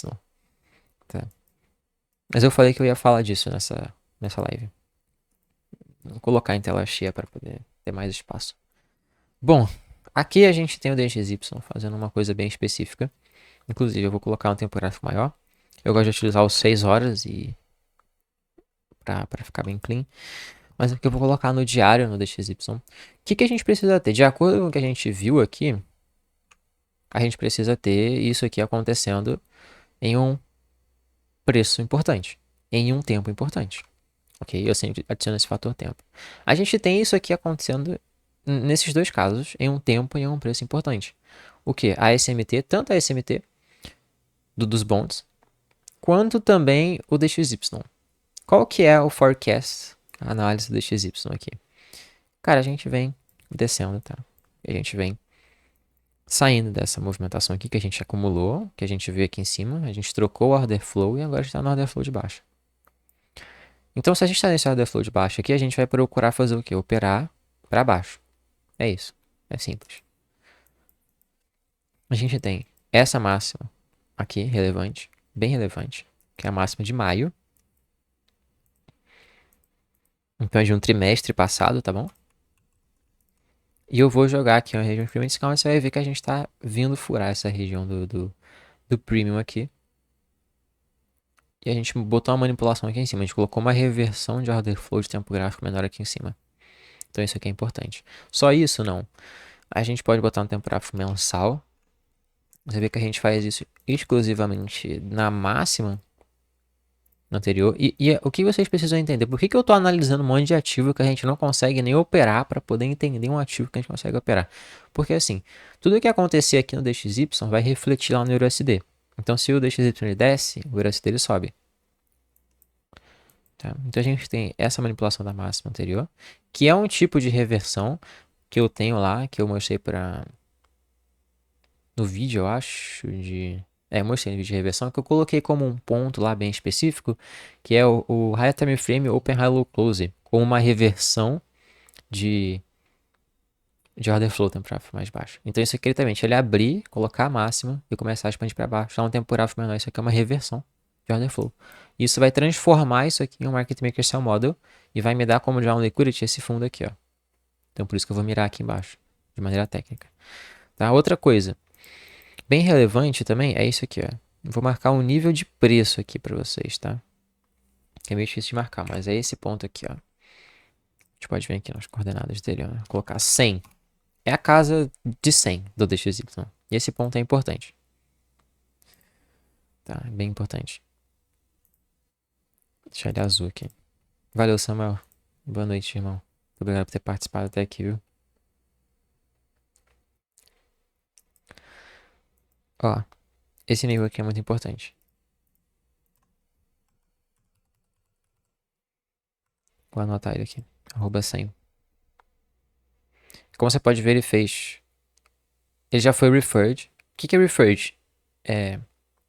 [SPEAKER 1] Tá? Mas eu falei que eu ia falar disso nessa live. Vou colocar em tela cheia para poder ter mais espaço. Bom, aqui a gente tem o DXY fazendo uma coisa bem específica. Inclusive, eu vou colocar um tempo gráfico maior. Eu gosto de utilizar os 6 horas e para ficar bem clean. Mas aqui eu vou colocar no diário, no DXY. O que a gente precisa ter? De acordo com o que a gente viu aqui, a gente precisa ter isso aqui acontecendo em um preço importante, em um tempo importante. Ok? Eu sempre adiciono esse fator tempo. A gente tem isso aqui acontecendo nesses dois casos, em um tempo e em um preço importante. O que? A SMT, tanto a SMT dos bonds, quanto também o DXY. Qual que é o forecast, a análise do DXY aqui? Cara, a gente vem descendo, tá? E a gente vem saindo dessa movimentação aqui que a gente acumulou, que a gente viu aqui em cima. A gente trocou o order flow e agora está no order flow de baixo. Então, se a gente está nesse order flow de baixo aqui, a gente vai procurar fazer o quê? Operar para baixo. É isso. É simples. A gente tem essa máxima aqui, relevante, bem relevante, que é a máxima de maio. Então, é de um trimestre passado, tá bom? E eu vou jogar aqui uma região de premium discount, você vai ver que a gente está vindo furar essa região do premium aqui. E a gente botou uma manipulação aqui em cima. A gente colocou uma reversão de order flow de tempo gráfico menor aqui em cima. Então isso aqui é importante. Só isso não. A gente pode botar um tempo gráfico mensal. Você vê que a gente faz isso exclusivamente na máxima anterior. E o que vocês precisam entender? Por que eu estou analisando um monte de ativo que a gente não consegue nem operar para poder entender um ativo que a gente consegue operar? Porque assim, tudo que acontecer aqui no DXY vai refletir lá no EURUSD. Então se o DXY desce, o EURUSD ele sobe. Tá? Então a gente tem essa manipulação da máxima anterior, que é um tipo de reversão que eu tenho lá, que eu mostrei no vídeo, eu acho, eu mostrei no vídeo de reversão, que eu coloquei como um ponto lá bem específico, que é o High Time Frame Open High Low Close, com uma reversão de, de order flow temporal mais baixo. Então isso aqui ele abrir, colocar a máxima e começar a expandir para baixo, dar um temporal menor, isso aqui é uma reversão de order flow. Isso vai transformar isso aqui em um Market Maker Sell Model e vai me dar como Drawn Liquidity esse fundo aqui, ó. Então por isso que eu vou mirar aqui embaixo, de maneira técnica. Tá? Outra coisa, bem relevante também, é isso aqui, ó. Vou marcar um nível de preço aqui para vocês, tá? Que é meio difícil de marcar, mas é esse ponto aqui, ó. A gente pode ver aqui nas coordenadas dele, ó. Vou colocar 100. É a casa de 100 do DXY. E esse ponto é importante. Tá? É bem importante. Deixa ele azul aqui. Valeu, Samuel. Boa noite, irmão. Muito obrigado por ter participado até aqui, viu? Ó, esse nível aqui é muito importante. Vou anotar ele aqui. @100. Como você pode ver, ele já foi referred. O que é referred? É,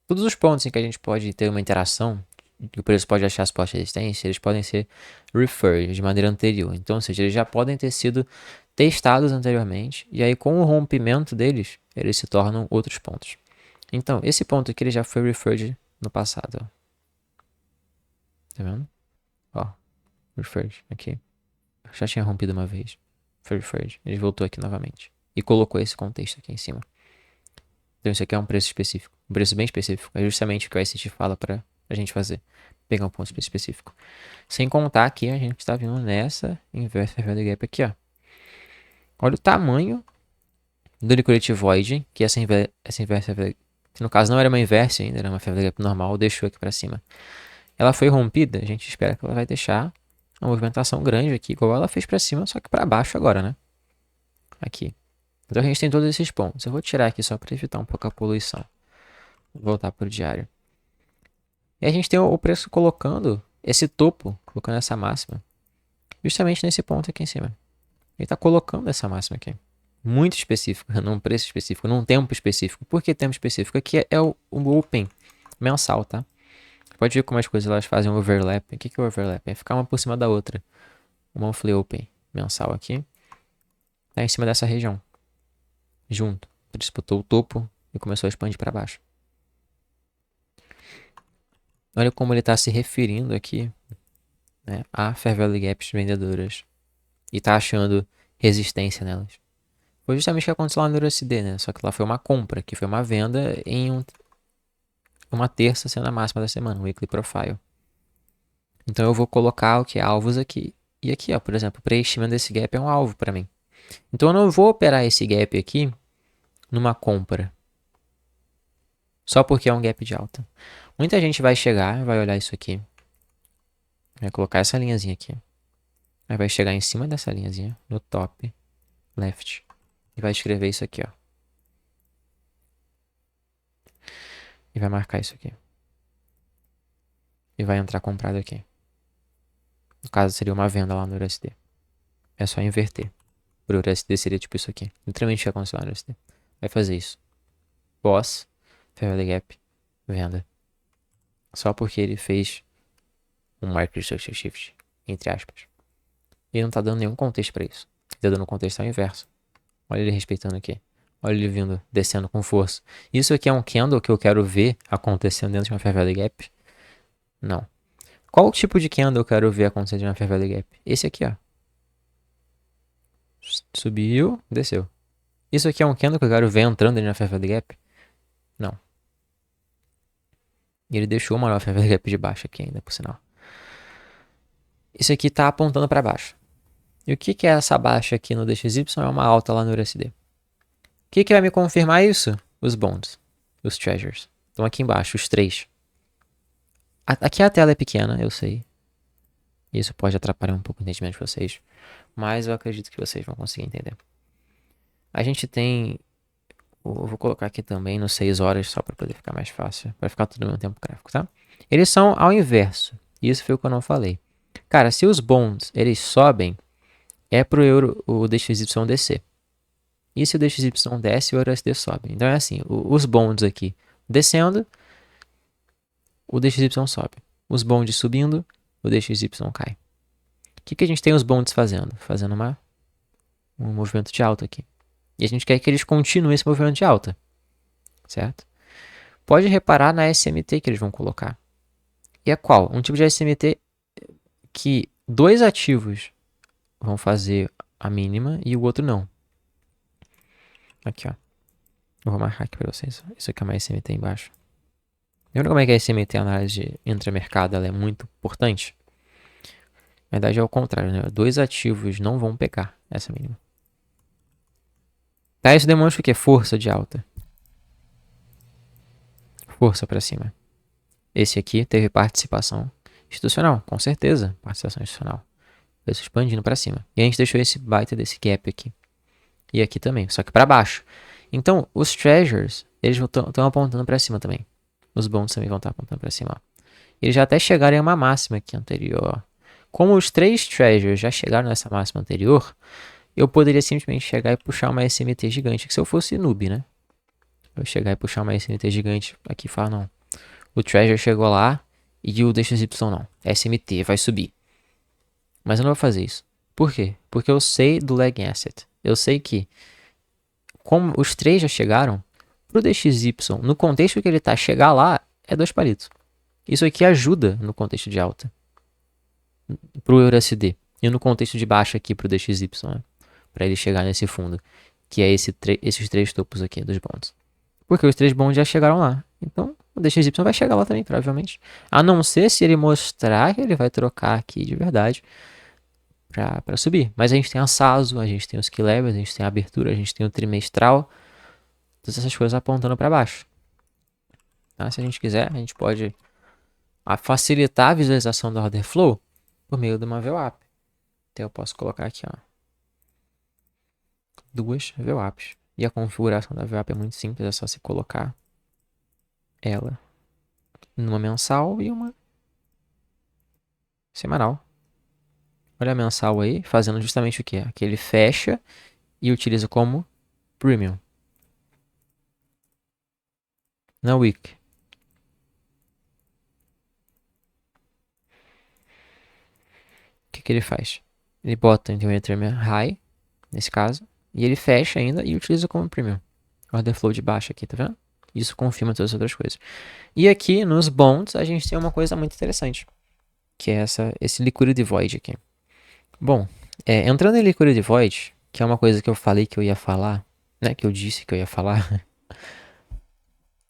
[SPEAKER 1] todos os pontos em que a gente pode ter uma interação, que o preço pode achar suporte e resistência, eles podem ser referred de maneira anterior. Então, ou seja, eles já podem ter sido testados anteriormente, e aí com o rompimento deles, eles se tornam outros pontos. Então, esse ponto aqui ele já foi referred no passado. Ó. Tá vendo? Ó, referred aqui. Já tinha rompido uma vez. Foi referred. Ele voltou aqui novamente. E colocou esse contexto aqui em cima. Então isso aqui é um preço específico. Um preço bem específico. É justamente o que o ICT fala pra a gente fazer. Pegar um ponto específico. Sem contar que a gente está vindo nessa Inverse Value Gap aqui, ó. Olha o tamanho do Liquidity Void, que essa Inverse Value, que no caso não era uma Inverse ainda, era uma Value Gap normal, deixou aqui pra cima. Ela foi rompida, a gente espera que ela vai deixar uma movimentação grande aqui, igual ela fez pra cima, só que pra baixo agora, né? Aqui. Então a gente tem todos esses pontos. Eu vou tirar aqui só para evitar um pouco a poluição. Vou voltar para o diário. E a gente tem o preço colocando esse topo, colocando essa máxima, justamente nesse ponto aqui em cima. Ele está colocando essa máxima aqui. Muito específico, num preço específico, num tempo específico. Por que tempo específico? Aqui é o open mensal, tá? Pode ver como as coisas elas fazem um overlap. O que é o overlap? É ficar uma por cima da outra. O monthly open mensal aqui está em cima dessa região. Junto. Ele disputou o topo e começou a expandir para baixo. Olha como ele está se referindo aqui, né, a Fair Value Gaps vendedoras. E está achando resistência nelas. Foi justamente o que aconteceu lá no USD, né? Só que lá foi uma compra, que foi uma venda em uma terça sendo a máxima da semana, o Weekly Profile. Então eu vou colocar o que? Alvos aqui. E aqui, ó, por exemplo, o preenchimento desse gap é um alvo para mim. Então eu não vou operar esse gap aqui numa compra. Só porque é um gap de alta. Muita gente vai chegar, vai olhar isso aqui. Vai colocar essa linhazinha aqui. Aí vai chegar em cima dessa linhazinha, no top left. E vai escrever isso aqui, ó. E vai marcar isso aqui. E vai entrar comprado aqui. No caso, seria uma venda lá no USD. É só inverter. Pro USD seria tipo isso aqui. Literalmente o que aconteceu lá no USD. Vai fazer isso. Boss, Fair Value Gap, venda. Só porque ele fez um Market Structure Shift, entre aspas. E não tá dando nenhum contexto pra isso. Ele tá dando um contexto ao inverso. Olha ele respeitando aqui. Olha ele vindo, descendo com força. Isso aqui é um candle que eu quero ver acontecendo dentro de uma Fair Value Gap? Não. Qual tipo de candle eu quero ver acontecendo dentro de uma Fair Value Gap? Esse aqui, ó. Subiu, desceu. Isso aqui é um candle que eu quero ver entrando dentro de uma Fair Value Gap? Não. E ele deixou uma nova Fair Value Gap de baixo aqui ainda, por sinal. Isso aqui tá apontando para baixo. E o que é essa baixa aqui no DXY? É uma alta lá no USD. O que vai me confirmar isso? Os bonds, os treasures. Estão aqui embaixo, os três. Aqui a tela é pequena, eu sei. Isso pode atrapalhar um pouco o entendimento de vocês. Mas eu acredito que vocês vão conseguir entender. A gente tem... Eu vou colocar aqui também no 6 horas, só para poder ficar mais fácil. Para ficar tudo no mesmo tempo gráfico, tá? Eles são ao inverso. Isso foi o que eu não falei. Cara, se os bonds, eles sobem, é pro euro, o DXY descer. E se o DXY desce, o USD sobe. Então é assim, os bonds aqui descendo, o DXY sobe. Os bonds subindo, o DXY cai. O que a gente tem os bonds fazendo? Fazendo um movimento de alta aqui. E a gente quer que eles continuem esse movimento de alta. Certo? Pode reparar na SMT que eles vão colocar. E é qual? Um tipo de SMT que dois ativos vão fazer a mínima e o outro não. Aqui, ó. Eu vou marcar aqui para vocês. Isso aqui é uma SMT embaixo. Lembra como é que a SMT, a análise intramercado, ela é muito importante? Na verdade é o contrário, né? Dois ativos não vão pegar essa mínima. Tá, isso demonstra o que? Força de alta. Força para cima. Esse aqui teve participação institucional, com certeza. Participação institucional. Preço expandindo para cima. E a gente deixou esse baita desse gap aqui. E aqui também, só que para baixo. Então, os treasures, eles estão apontando para cima também. Os bonds também vão estar apontando para cima, ó. Eles já até chegaram em uma máxima aqui anterior, ó. Como os 3 treasures já chegaram nessa máxima anterior, eu poderia simplesmente chegar e puxar uma SMT gigante, que se eu fosse noob, né? Eu chegar e puxar uma SMT gigante aqui e falar, não. O treasure chegou lá e o DXY não. SMT, vai subir. Mas eu não vou fazer isso. Por quê? Porque eu sei do lagging asset. Eu sei que, como os 3 já chegaram, pro DXY, no contexto que ele tá, chegar lá é 2 palitos. Isso aqui ajuda no contexto de alta. Pro EURUSD. E no contexto de baixa aqui pro DXY, né? Para ele chegar nesse fundo. Que é esses 3 topos aqui dos bonds. Porque os 3 bonds já chegaram lá. Então, o DXY vai chegar lá também, provavelmente. A não ser se ele mostrar que ele vai trocar aqui de verdade para subir. Mas a gente tem a SASO, a gente tem os key levels, a gente tem a abertura, a gente tem o trimestral. Todas essas coisas apontando para baixo. Tá? Se a gente quiser, a gente pode facilitar a visualização do order flow por meio de uma VWAP. Então eu posso colocar aqui, ó, 2 VWAPs. E a configuração da VWAP é muito simples, é só se colocar ela numa mensal e uma semanal. Olha a mensal aí, fazendo justamente o que? Que ele fecha e utiliza como premium. Na week. O que ele faz? Ele bota então o termo high, nesse caso, e ele fecha ainda e utiliza como premium. Order flow de baixo aqui, tá vendo? Isso confirma todas as outras coisas. E aqui nos bonds a gente tem uma coisa muito interessante, que é esse liquidity void aqui. Bom, entrando em liquidity void, que é uma coisa que eu falei que eu ia falar, né, que eu disse que eu ia falar,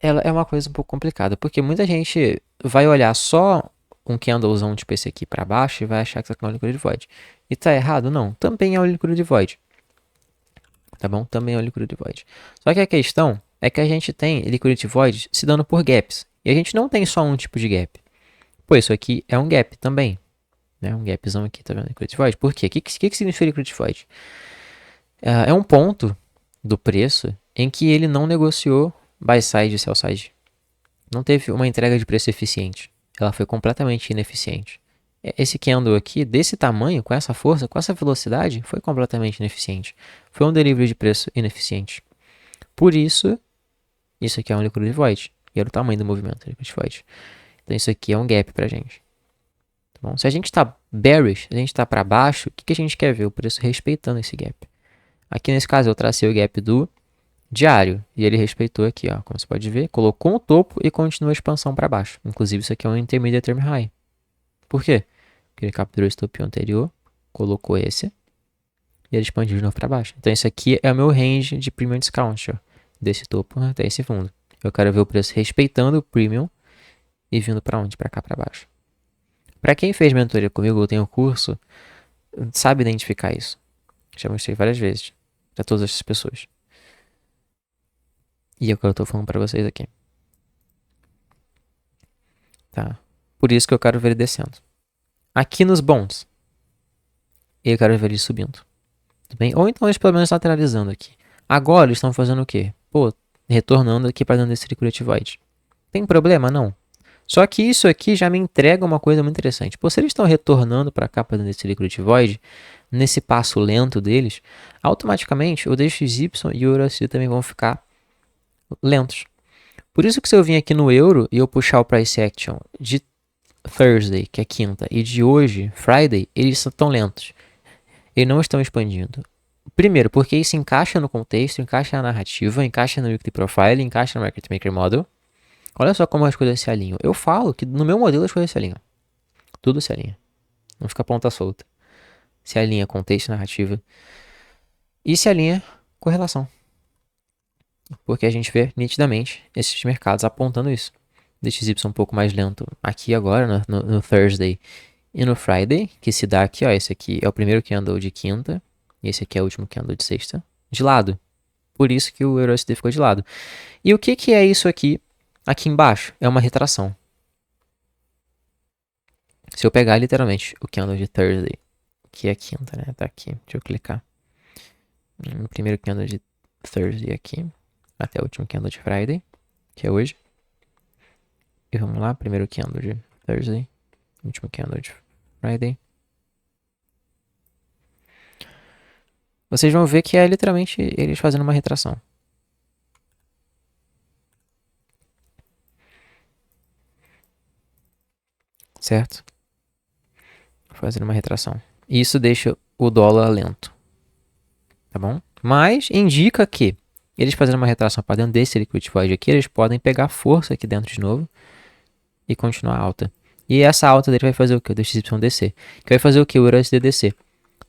[SPEAKER 1] ela é uma coisa um pouco complicada, porque muita gente vai olhar só um candlezão tipo esse aqui para baixo e vai achar que isso aqui é um liquidity void. E tá errado? Não, também é um liquidity void. Tá bom? Também é um liquidity void. Só que a questão é que a gente tem liquidity void se dando por gaps. E a gente não tem só um tipo de gap. Pô, isso aqui é um gap também. Né? Um gapzão aqui, tá vendo? Liquidity void. Por quê? O que significa liquidity void? É um ponto do preço em que ele não negociou buy side e sell side. Não teve uma entrega de preço eficiente. Ela foi completamente ineficiente. Esse candle aqui, desse tamanho, com essa força, com essa velocidade, foi completamente ineficiente. Foi um delivery de preço ineficiente. Por isso, isso aqui é um liquidity void. E era o tamanho do movimento, liquidity void. Então isso aqui é um gap pra gente. Tá bom? Se a gente está bearish, se a gente está para baixo, o que a gente quer ver? O preço respeitando esse gap. Aqui nesse caso eu tracei o gap do diário. E ele respeitou aqui, ó, como você pode ver, colocou um topo e continua a expansão para baixo. Inclusive isso aqui é um intermediate term high. Por quê? Porque ele capturou esse topinho anterior, colocou esse e ele expandiu de novo para baixo. Então esse aqui é o meu range de premium discount, ó, desse topo até esse fundo. Eu quero ver o preço respeitando o premium e vindo para onde? Para cá para baixo. Para quem fez mentoria comigo, eu tenho curso, sabe identificar isso. Já mostrei várias vezes para todas essas pessoas. E é o que eu tô falando para vocês aqui. Tá? Por isso que eu quero ver ele descendo. Aqui nos bonds, eu quero ver ele subindo. Tudo bem? Ou então eles pelo menos lateralizando aqui. Agora eles estão fazendo o quê? Pô, retornando aqui para dentro desse liquidity void. Tem problema? Não. Só que isso aqui já me entrega uma coisa muito interessante. Pô, se eles estão retornando para cá, para dentro desse liquidity void, nesse passo lento deles, automaticamente o DXY e o EURUSD também vão ficar lentos. Por isso que se eu vim aqui no euro e eu puxar o price action de Thursday, que é quinta, e de hoje, Friday, eles estão lentos. Eles não estão expandindo. Primeiro, porque isso encaixa no contexto, encaixa na narrativa, encaixa no weekly profile, encaixa no market maker model. Olha só como as coisas se alinham. Eu falo que no meu modelo as coisas se alinham. Tudo se alinha. Não fica ponta solta. Se alinha contexto, narrativa. E se alinha correlação. Porque a gente vê nitidamente esses mercados apontando isso. DXY um pouco mais lento aqui agora, no Thursday e no Friday, que se dá aqui, ó. Esse aqui é o primeiro candle de quinta. E esse aqui é o último candle de sexta. De lado. Por isso que o EURUSD ficou de lado. E o que é isso aqui? Aqui embaixo é uma retração. Se eu pegar literalmente o candle de Thursday, que é quinta, né? Tá aqui. Deixa eu clicar. No primeiro candle de Thursday aqui. até o último candle de Friday, que é hoje. E vamos lá, primeiro candle de Thursday, último candle de Friday. Vocês vão ver que é literalmente eles fazendo uma retração. Certo? Fazendo uma retração. Isso deixa o dólar lento. Tá bom? Mas indica que eles fazendo uma retração para dentro desse liquid void aqui, eles podem pegar força aqui dentro de novo e continuar alta. E essa alta dele vai fazer o que? O DXY descer. Que vai fazer o que? O USD descer.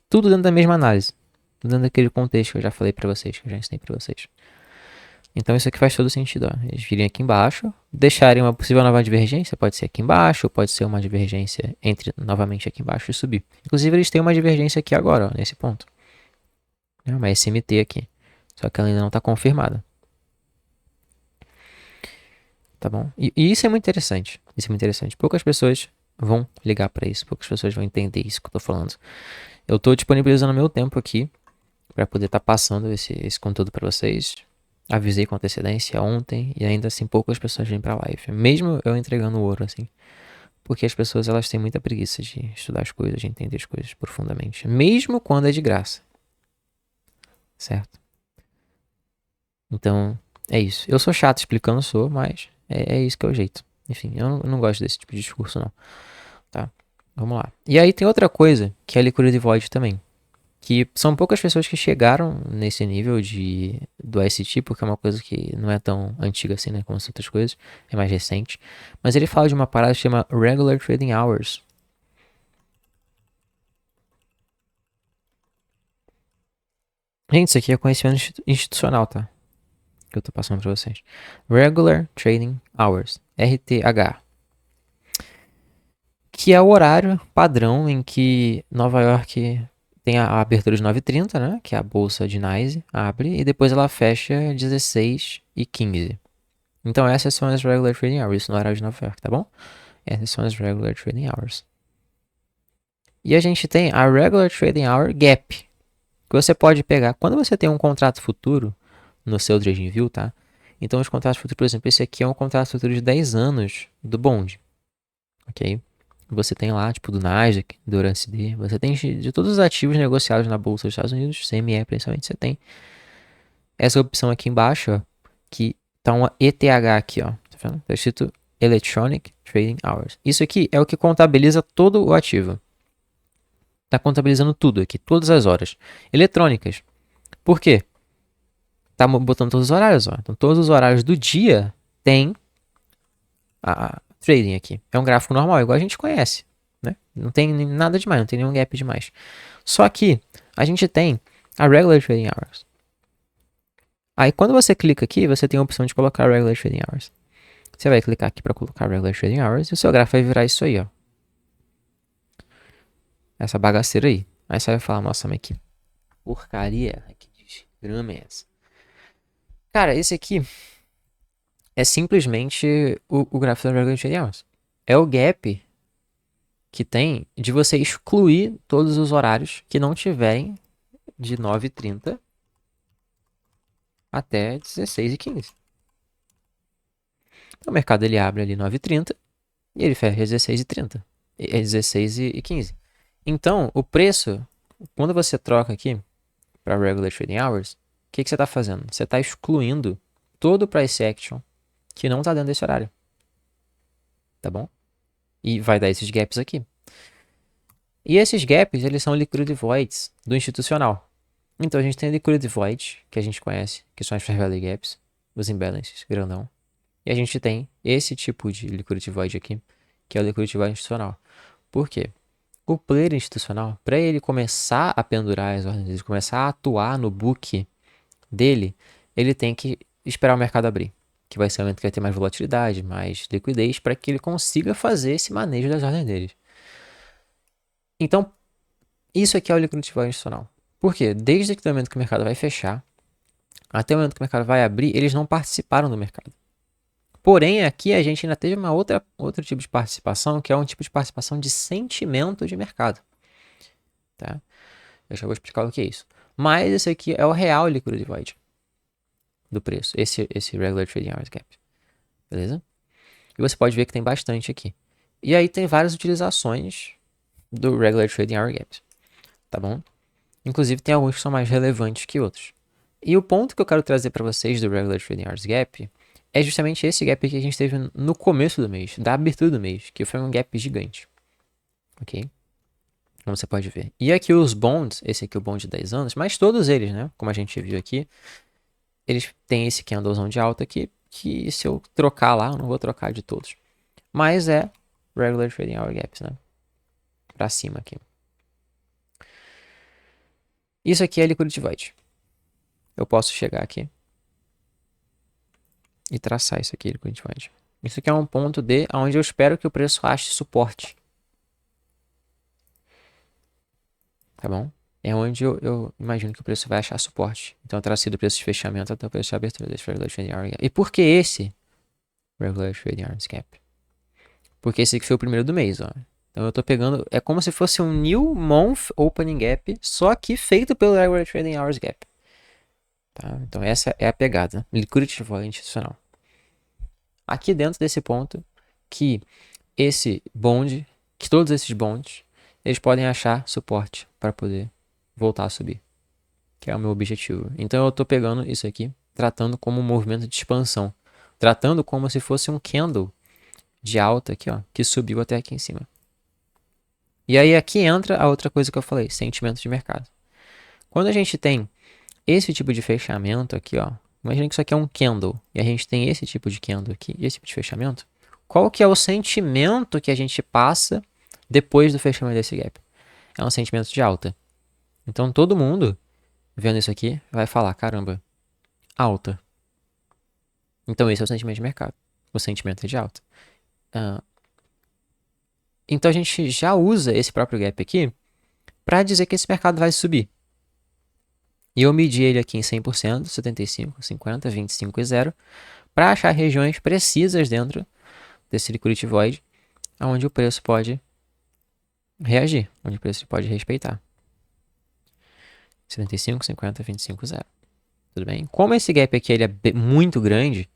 [SPEAKER 1] Tudo dentro da mesma análise. Tudo dentro daquele contexto que eu já falei para vocês, que eu já ensinei para vocês. Então isso aqui faz todo sentido. Ó. Eles virem aqui embaixo, deixarem uma possível nova divergência, pode ser aqui embaixo, pode ser uma divergência entre novamente aqui embaixo e subir. Inclusive eles têm uma divergência aqui agora, ó, nesse ponto. É uma SMT aqui. Só que ela ainda não está confirmada. Tá bom? E isso é muito interessante. Isso é muito interessante. Poucas pessoas vão ligar para isso. Poucas pessoas vão entender isso que eu tô falando. Eu tô disponibilizando meu tempo aqui para poder estar passando esse conteúdo para vocês. Avisei com antecedência ontem e ainda assim poucas pessoas vêm para live. Mesmo eu entregando ouro assim. Porque as pessoas elas têm muita preguiça de estudar as coisas, de entender as coisas profundamente. Mesmo quando é de graça. Certo? Então, é isso. Eu sou chato explicando, mas é isso que é o jeito. Enfim, eu não gosto desse tipo de discurso, não. Tá? Vamos lá. E aí tem outra coisa, que é a Liquidity Void também. Que são poucas pessoas que chegaram nesse nível do ST, porque é uma coisa que não é tão antiga assim, né? Como as outras coisas. É mais recente. Mas ele fala de uma parada que chama Regular Trading Hours. Gente, isso aqui é conhecimento institucional, tá? Que eu tô passando pra vocês. Regular Trading Hours. RTH. Que é o horário padrão em que Nova York tem a abertura de 9h30, né? Que é a bolsa de NYSE abre e depois ela fecha 16h15. Então essas são as regular trading hours no horário de Nova York, tá bom? Essas são as regular trading hours. E a gente tem a regular trading hour gap, que você pode pegar quando você tem um contrato futuro no seu TradingView, tá? Então os contratos futuros, por exemplo, esse aqui é um contrato futuro de 10 anos do bond, ok? Você tem lá, tipo, do Nasdaq, do USD, você tem de todos os ativos negociados na Bolsa dos Estados Unidos, CME principalmente, você tem essa opção aqui embaixo, ó, que tá uma ETH aqui, ó, tá vendo? Tá escrito Electronic Trading Hours. Isso aqui é o que contabiliza todo o ativo. Tá contabilizando tudo aqui, todas as horas eletrônicas. Por quê? Tá botando todos os horários, ó. Então todos os horários do dia tem a trading aqui. É um gráfico normal, igual a gente conhece, né? Não tem nada demais, não tem nenhum gap demais. Só que a gente tem a Regular Trading Hours. Aí quando você clica aqui, você tem a opção de colocar Regular Trading Hours. Você vai clicar aqui para colocar Regular Trading Hours e o seu gráfico vai virar isso aí, ó. Essa bagaceira aí. Aí você vai falar, nossa, mas que porcaria, que desgrama é essa? Cara, esse aqui é simplesmente o gráfico da Regular Trading Hours. É o gap que tem de você excluir todos os horários que não tiverem de 9h30 até 16h15. Então o mercado ele abre ali 9h30 e ele fecha às 16h30. 16h15. Então, o preço, quando você troca aqui para Regular Trading Hours, o que você está fazendo? Você está excluindo todo o price action que não está dentro desse horário. Tá bom? E vai dar esses gaps aqui. E esses gaps, eles são liquidity voids do institucional. Então a gente tem a liquidity void, que a gente conhece, que são as fair value gaps, os imbalances, grandão. E a gente tem esse tipo de liquidity void aqui, que é o liquidity void institucional. Por quê? O player institucional, para ele começar a pendurar as ordens, ele começar a atuar no book dele, ele tem que esperar o mercado abrir, que vai ser o momento que vai ter mais volatilidade, mais liquidez, para que ele consiga fazer esse manejo das ordens dele. Então, isso aqui é o liquidity void institucional. Por quê? Desde o momento que o mercado vai fechar, até o momento que o mercado vai abrir, eles não participaram do mercado. Porém, aqui a gente ainda teve outro tipo de participação, que é um tipo de participação de sentimento de mercado. Tá? Eu já vou explicar o que é isso. Mas esse aqui é o real liquidity void. do preço, esse Regular Trading Hours Gap, beleza? E você pode ver que tem bastante aqui. E aí tem várias utilizações do Regular Trading Hour Gap, tá bom? Inclusive tem alguns que são mais relevantes que outros. E o ponto que eu quero trazer para vocês do Regular Trading Hours Gap é justamente esse gap que a gente teve no começo do mês, da abertura do mês, que foi um gap gigante, ok? Como você pode ver. E aqui os bonds, esse aqui é o bond de 10 anos, mas todos eles, né? Como a gente viu aqui, eles têm esse candlezão de alta aqui, que se eu trocar lá, eu não vou trocar de todos. Mas é Regular Trading Hour Gaps, né? Pra cima aqui. Isso aqui é Liquidity Void. Eu posso chegar aqui e traçar isso aqui, Liquidity Void. Isso aqui é um ponto D onde eu espero que o preço ache suporte. Tá bom? É onde eu imagino que o preço vai achar suporte. Então eu tracei do preço de fechamento até o preço de abertura desse Regular Trading Hour Gap. E por que esse Regular Trading Hour Gap? Porque esse aqui foi o primeiro do mês, ó. Então eu tô pegando, é como se fosse um New Month Opening Gap, só que feito pelo Regular Trading Hours Gap. Tá? Então essa é a pegada, Liquidity Void institucional. Aqui dentro desse ponto, que esse bond, que todos esses bonds, eles podem achar suporte para poder voltar a subir, que é o meu objetivo. Então eu tô pegando isso aqui, tratando como um movimento de expansão, tratando como se fosse um candle de alta aqui, ó, que subiu até aqui em cima. E aí aqui entra a outra coisa que eu falei, sentimento de mercado. Quando a gente tem esse tipo de fechamento aqui, ó, imagina que isso aqui é um candle e a gente tem esse tipo de candle aqui, esse tipo de fechamento. Qual que é o sentimento que a gente passa depois do fechamento desse gap? É um sentimento de alta. Então todo mundo vendo isso aqui vai falar, caramba, alta. Então esse é o sentimento de mercado. O sentimento é de alta. Então a gente já usa esse próprio gap aqui para dizer que esse mercado vai subir. E eu medi ele aqui em 100%, 75, 50, 25 e 0, para achar regiões precisas dentro desse Liquidity Void, onde o preço pode reagir, onde o preço pode respeitar. 75, 50, 25 e 0. Tudo bem? Como esse gap aqui ele é muito grande,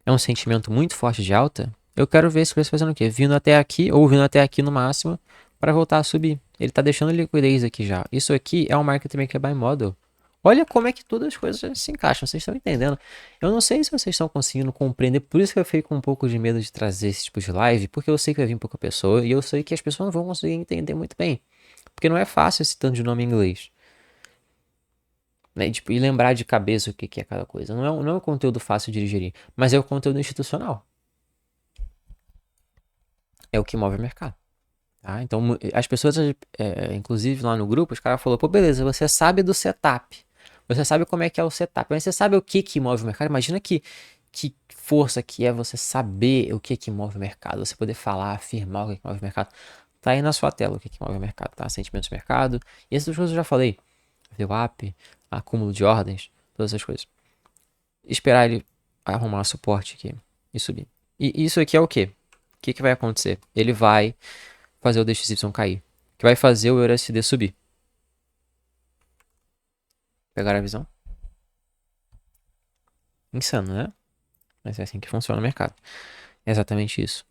[SPEAKER 1] é um sentimento muito forte de alta, eu quero ver esse preço fazendo o quê? Vindo até aqui, ou vindo até aqui no máximo, para voltar a subir. Ele está deixando liquidez aqui já. Isso aqui é um Market Maker Buy Model. Olha como é que todas as coisas se encaixam, vocês estão entendendo. Eu não sei se vocês estão conseguindo compreender, por isso que eu fiquei com um pouco de medo de trazer esse tipo de live, porque eu sei que vai vir pouca pessoa e eu sei que as pessoas não vão conseguir entender muito bem. Porque não é fácil esse tanto de nome em inglês. Né? Tipo, e lembrar de cabeça o que é cada coisa. Não é um conteúdo fácil de digerir, mas é o conteúdo institucional. É o que move o mercado. Tá? Então, as pessoas, inclusive lá no grupo, os caras falaram, pô, beleza, você sabe do setup. Você sabe como é que é o setup. Mas você sabe o que move o mercado? Imagina que força que é você saber o que move o mercado. Você poder falar, afirmar o que move o mercado. Tá aí na sua tela o que move o mercado, tá? Sentimentos de mercado. E essas coisas eu já falei. VWAP, acúmulo de ordens, todas essas coisas. Esperar ele arrumar suporte aqui e subir. E isso aqui é o quê? O que vai acontecer? Ele vai fazer o DXY cair. Que vai fazer o EURUSD subir. Pegaram a visão? Insano, né? Mas é assim que funciona o mercado. É exatamente isso.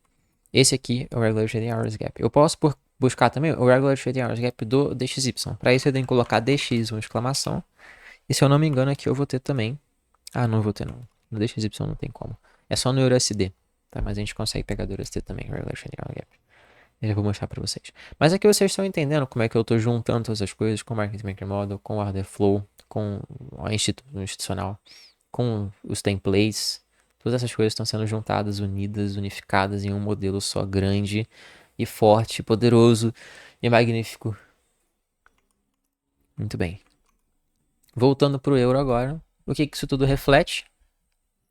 [SPEAKER 1] Esse aqui é o Regular Trading Hours Gap. Eu posso buscar também o Regular Trading Hours Gap do DXY. Para isso eu tenho que colocar DX, uma exclamação. E se eu não me engano aqui eu vou ter também. Ah, não vou ter não. No DXY não tem como. É só no EURUSD. Tá? Mas a gente consegue pegar do EURUSD também, o Regular Trading Hours Gap. Eu vou mostrar para vocês. Mas aqui vocês estão entendendo como é que eu estou juntando todas as coisas com o Market Maker Model, com o Order Flow, com o institucional, com os templates. Todas essas coisas estão sendo juntadas, unidas, unificadas em um modelo só grande e forte, poderoso e magnífico. Muito bem. Voltando para o euro agora, o que isso tudo reflete?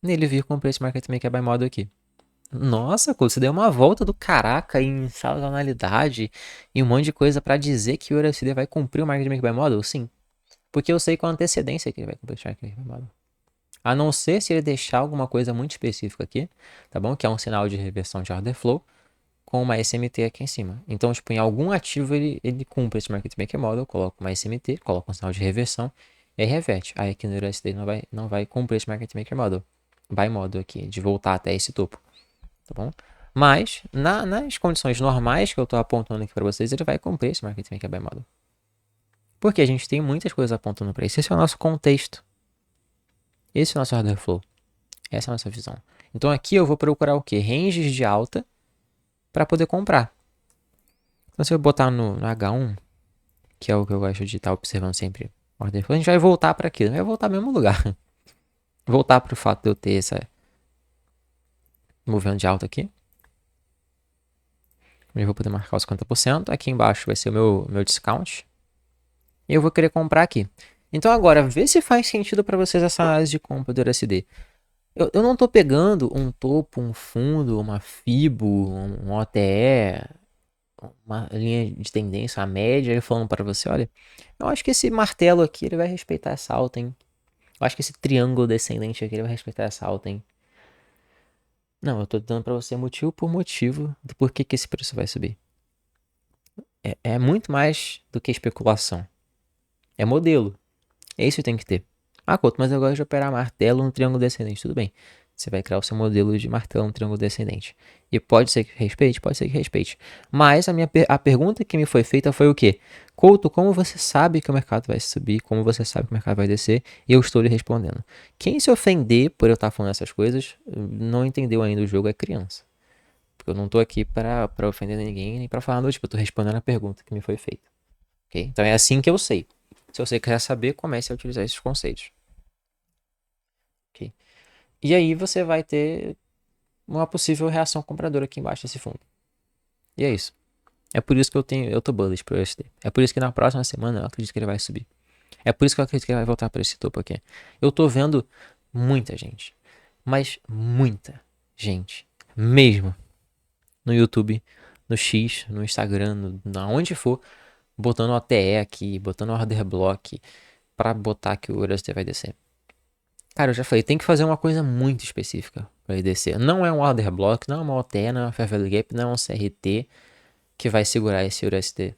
[SPEAKER 1] Nele vir com o preço Market Maker by Model aqui. Nossa, você deu uma volta do caraca em sazonalidade e um monte de coisa pra dizer que o EURUSD vai cumprir o Market Maker by Model? Sim. Porque eu sei com antecedência que ele vai cumprir o Market Maker by Model. A não ser se ele deixar alguma coisa muito específica aqui, tá bom? Que é um sinal de reversão de order flow com uma SMT aqui em cima. Então, tipo, em algum ativo ele cumpre esse Market Maker Model, coloca uma SMT, coloca um sinal de reversão E aí reverte. Aí aqui no USD não vai cumprir esse Market Maker Model. Buy Model aqui, de voltar até esse topo. Tá bom? Mas, nas condições normais que eu tô apontando aqui para vocês, ele vai cumprir esse Market Maker Buy Model. Porque a gente tem muitas coisas apontando para isso. Esse é o nosso contexto. Esse é o nosso order flow. Essa é a nossa visão. Então aqui eu vou procurar o quê? Ranges de alta para poder comprar. Então se eu botar no H1, que é o que eu gosto de estar observando sempre, order flow, a gente vai voltar para aquilo. Vai voltar ao mesmo lugar. Voltar para o fato de eu ter essa movimento de alta aqui. Eu vou poder marcar os 50%. Aqui embaixo vai ser o meu discount. E eu vou querer comprar aqui. Então agora, vê se faz sentido para vocês essa análise de compra do USD. Eu não estou pegando um topo, um fundo, uma FIBO, um OTE, uma linha de tendência, a média, e falando para você, olha, eu acho que esse martelo aqui ele vai respeitar essa alta, hein? Eu acho que esse triângulo descendente aqui ele vai respeitar essa alta, hein? Não, eu tô dando para você motivo por motivo do porquê que esse preço vai subir. É muito mais do que especulação. É modelo. É isso que tem que ter. Ah, Couto, mas eu gosto de operar martelo no triângulo descendente. Tudo bem. Você vai criar o seu modelo de martelo no triângulo descendente. E pode ser que respeite, pode ser que respeite. Mas a pergunta que me foi feita foi o quê? Couto, como você sabe que o mercado vai subir? Como você sabe que o mercado vai descer? E eu estou lhe respondendo. Quem se ofender por eu estar falando essas coisas, não entendeu ainda o jogo, é criança. Porque eu não estou aqui para ofender ninguém, nem para falar, não, tipo, eu estou respondendo a pergunta que me foi feita. Okay? Então é assim que eu sei. Se você quiser saber, comece a utilizar esses conceitos. Okay? E aí você vai ter uma possível reação compradora aqui embaixo desse fundo. E é isso. É por isso que eu tô bullish pro USD. É por isso que na próxima semana eu acredito que ele vai subir. É por isso que eu acredito que ele vai voltar para esse topo aqui. Eu tô vendo muita gente, mas muita gente mesmo no YouTube, no X, no Instagram, aonde for, botando OTE aqui, botando order block para botar que o USD vai descer. Cara, eu já falei, tem que fazer uma coisa muito específica para ele descer. Não é um order block, não é uma OTE, não é uma fair value gap, não é um CRT que vai segurar esse USD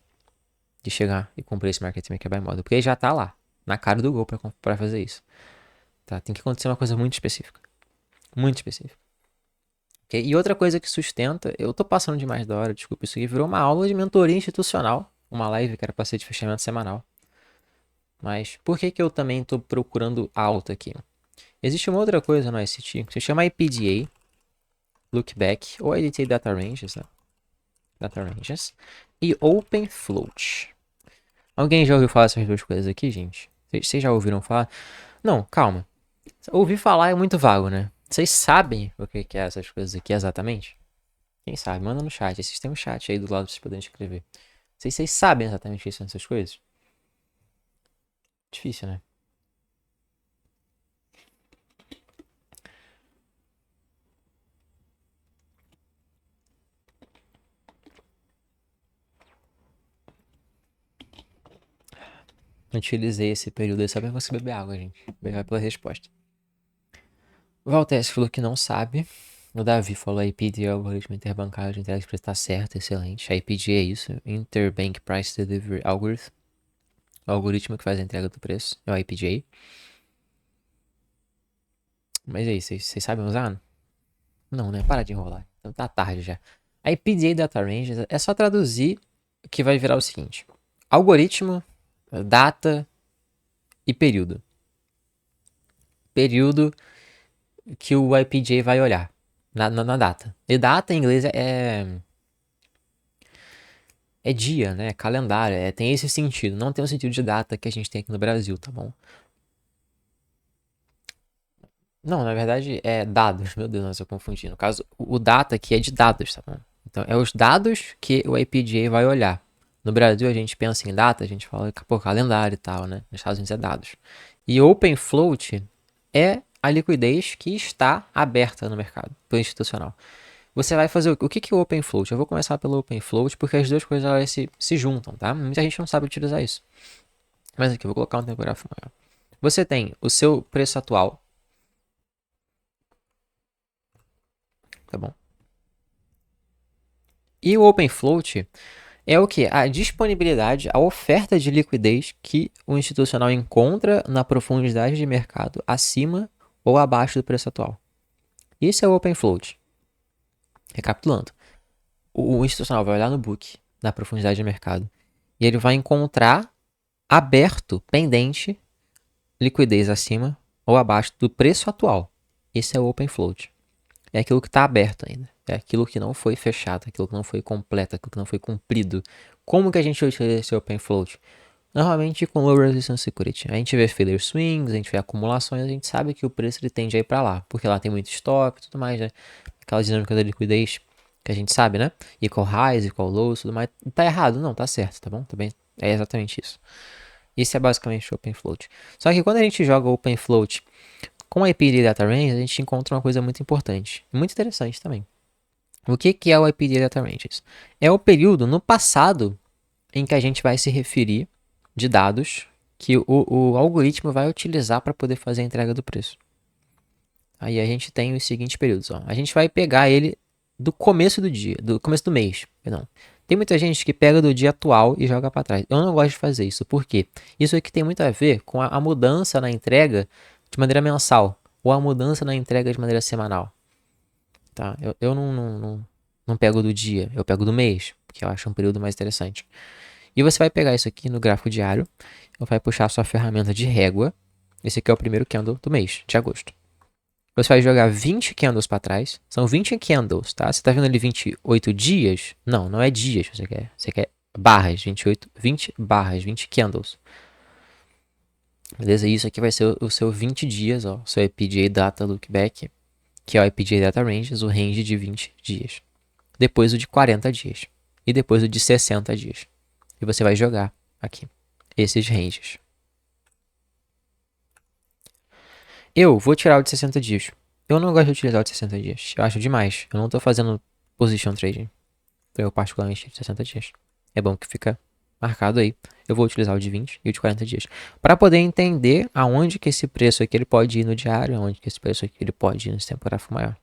[SPEAKER 1] de chegar e cumprir esse market maker buy model, porque ele já tá lá, na cara do gol para fazer isso. Tá? Tem que acontecer uma coisa muito específica. Muito específica. Okay? E outra coisa que sustenta, eu tô passando demais da hora, desculpa, isso aqui virou uma aula de mentoria institucional, uma live que era para ser de fechamento semanal. Mas por que eu também tô procurando alta aqui? Existe uma outra coisa no ICT que se chama IPDA, Look Back, ou IDT Data Ranges, né? Data Ranges, e Open Float. Alguém já ouviu falar essas duas coisas aqui, gente? Vocês já ouviram falar? Não, calma. Ouvir falar é muito vago, né? Vocês sabem o que é essas coisas aqui exatamente? Quem sabe? Manda no chat. Vocês têm um chat aí do lado pra vocês poderem escrever. Vocês sabem exatamente o que são essas coisas? Difícil, né? Utilizei esse período aí só pra você beber água, gente. Obrigado pela resposta. O Valtes falou que não sabe. O Davi falou a IPD é o algoritmo interbancário de entrega de preço. Tá certo, excelente. A IPD é isso, Interbank Price Delivery Algorithm. O algoritmo que faz a entrega do preço é o IPJ. Mas é isso, vocês sabem usar? Não, né? Para de enrolar. Então tá tarde já. A IPDA Data Range é só traduzir que vai virar o seguinte: algoritmo, data e período. Período que o IPJ vai olhar na data. E data em inglês é dia, né? É calendário. Tem esse sentido. Não tem o sentido de data que a gente tem aqui no Brasil, tá bom? Não, na verdade é dados. Meu Deus, eu confundi. No caso, o data aqui é de dados, tá bom? Então, é os dados que o APJ vai olhar. No Brasil, a gente pensa em data, a gente fala por calendário e tal, né? Nos Estados Unidos é dados. E Open Float é a liquidez que está aberta no mercado, pelo institucional. Você vai fazer o que é o Open Float? Eu vou começar pelo Open Float porque as duas coisas elas se juntam, tá? Muita gente não sabe utilizar isso. Mas aqui, eu vou colocar um tempo gráfico maior. Você tem o seu preço atual, tá bom? E o Open Float É o que? A disponibilidade, a oferta de liquidez que o institucional encontra na profundidade de mercado acima ou abaixo do preço atual. Isso é o Open Float. Recapitulando, o institucional vai olhar no book, na profundidade de mercado, e ele vai encontrar aberto, pendente, liquidez acima ou abaixo do preço atual. Esse é o Open Float. É aquilo que está aberto ainda. É aquilo que não foi fechado, aquilo que não foi completo, aquilo que não foi cumprido. Como que a gente utiliza esse Open Float? Normalmente com Low Resistance Security. A gente vê failure swings, a gente vê acumulações, a gente sabe que o preço ele tende a ir para lá, porque lá tem muito estoque e tudo mais, né? Aquela dinâmica da liquidez que a gente sabe, né? Equal highs, equal lows, tudo mais. Tá errado? Não, tá certo, tá bom? Também é exatamente isso. Isso é basicamente o Open Float. Só que quando a gente joga o Open Float com a IPD Data Range, a gente encontra uma coisa muito importante, muito interessante também. O que é o IPD Data Ranges? É o período no passado em que a gente vai se referir de dados que o algoritmo vai utilizar para poder fazer a entrega do preço. Aí a gente tem os seguintes períodos. Ó. A gente vai pegar ele do começo do dia, do começo do mês, perdão. Tem muita gente que pega do dia atual e joga para trás. Eu não gosto de fazer isso. Por quê? Isso aqui tem muito a ver com a mudança na entrega de maneira mensal ou a mudança na entrega de maneira semanal. Tá? Eu não pego do dia, eu pego do mês, porque eu acho um período mais interessante. E você vai pegar isso aqui no gráfico diário, vai puxar a sua ferramenta de régua. Esse aqui é o primeiro candle do mês, de agosto. Você vai jogar 20 candles para trás. São 20 candles, tá? Você tá vendo ali 28 dias? Não, não é dias. Você quer barras, 28, 20 barras, 20 candles. Beleza? Isso aqui vai ser o seu 20 dias, ó. O seu IPJ Data Lookback, que é o IPJ Data Ranges, o range de 20 dias. Depois o de 40 dias. E depois o de 60 dias. E você vai jogar aqui esses ranges. Eu vou tirar o de 60 dias. Eu não gosto de utilizar o de 60 dias. Eu acho demais. Eu não tô fazendo position trading. Eu particularmente de 60 dias. É bom que fica marcado aí. Eu vou utilizar o de 20 e o de 40 dias. Para poder entender aonde que esse preço aqui ele pode ir no diário. Aonde que esse preço aqui ele pode ir nesse tempo gráfico maior.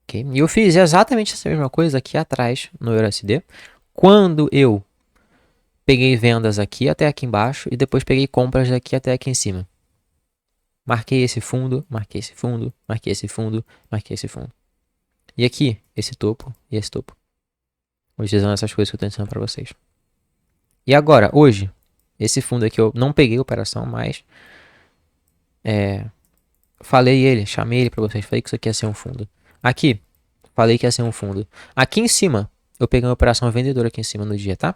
[SPEAKER 1] Okay? E eu fiz exatamente essa mesma coisa aqui atrás no EURUSD. Quando eu peguei vendas aqui até aqui embaixo e depois peguei compras daqui até aqui em cima. Marquei esse fundo, marquei esse fundo, marquei esse fundo, marquei esse fundo. E aqui, esse topo e esse topo. Utilizando essas coisas que eu estou ensinando para vocês. E agora, hoje, esse fundo aqui eu não peguei a operação, mas falei ele, chamei ele para vocês, falei que isso aqui ia ser um fundo. Aqui, falei que ia ser um fundo. Aqui em cima, eu peguei uma operação vendedora aqui em cima no dia, tá?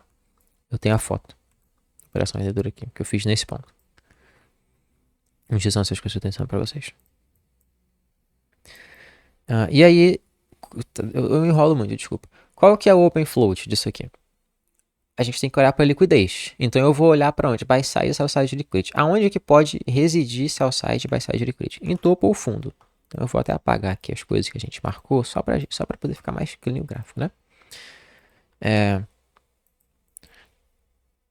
[SPEAKER 1] Eu tenho a foto. Operação vendedora aqui, que eu fiz nesse ponto. Utilizando essas coisas que eu estou ensinando para vocês. E aí, eu enrolo muito, desculpa. Qual que é o open float disso aqui? A gente tem que olhar para a liquidez. Então eu vou olhar para onde? Buy side e sell side liquidity. Aonde que pode residir sell side e buy side liquidity? Em topo ou fundo. Então eu vou até apagar aqui as coisas que a gente marcou, só para poder ficar mais clean o gráfico, né?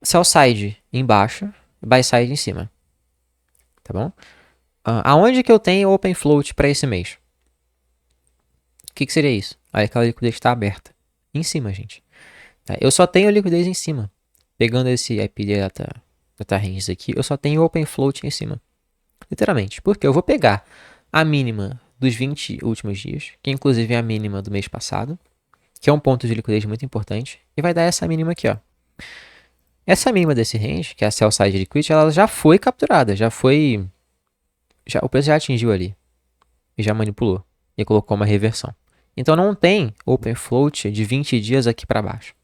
[SPEAKER 1] Sell side embaixo, buy side em cima. Tá bom? Aonde que eu tenho open float para esse mês? O que seria isso? Aí aquela liquidez está aberta. Em cima, gente. Tá? Eu só tenho liquidez em cima. Pegando esse IP data range aqui, eu só tenho open float em cima. Literalmente. Porque eu vou pegar a mínima dos 20 últimos dias, que inclusive é a mínima do mês passado, que é um ponto de liquidez muito importante, e vai dar essa mínima aqui, ó. Essa mínima desse range, que é a sell side liquidity, ela já foi capturada, o preço já atingiu ali e já manipulou e colocou uma reversão. Então não tem open float de 20 dias aqui para baixo.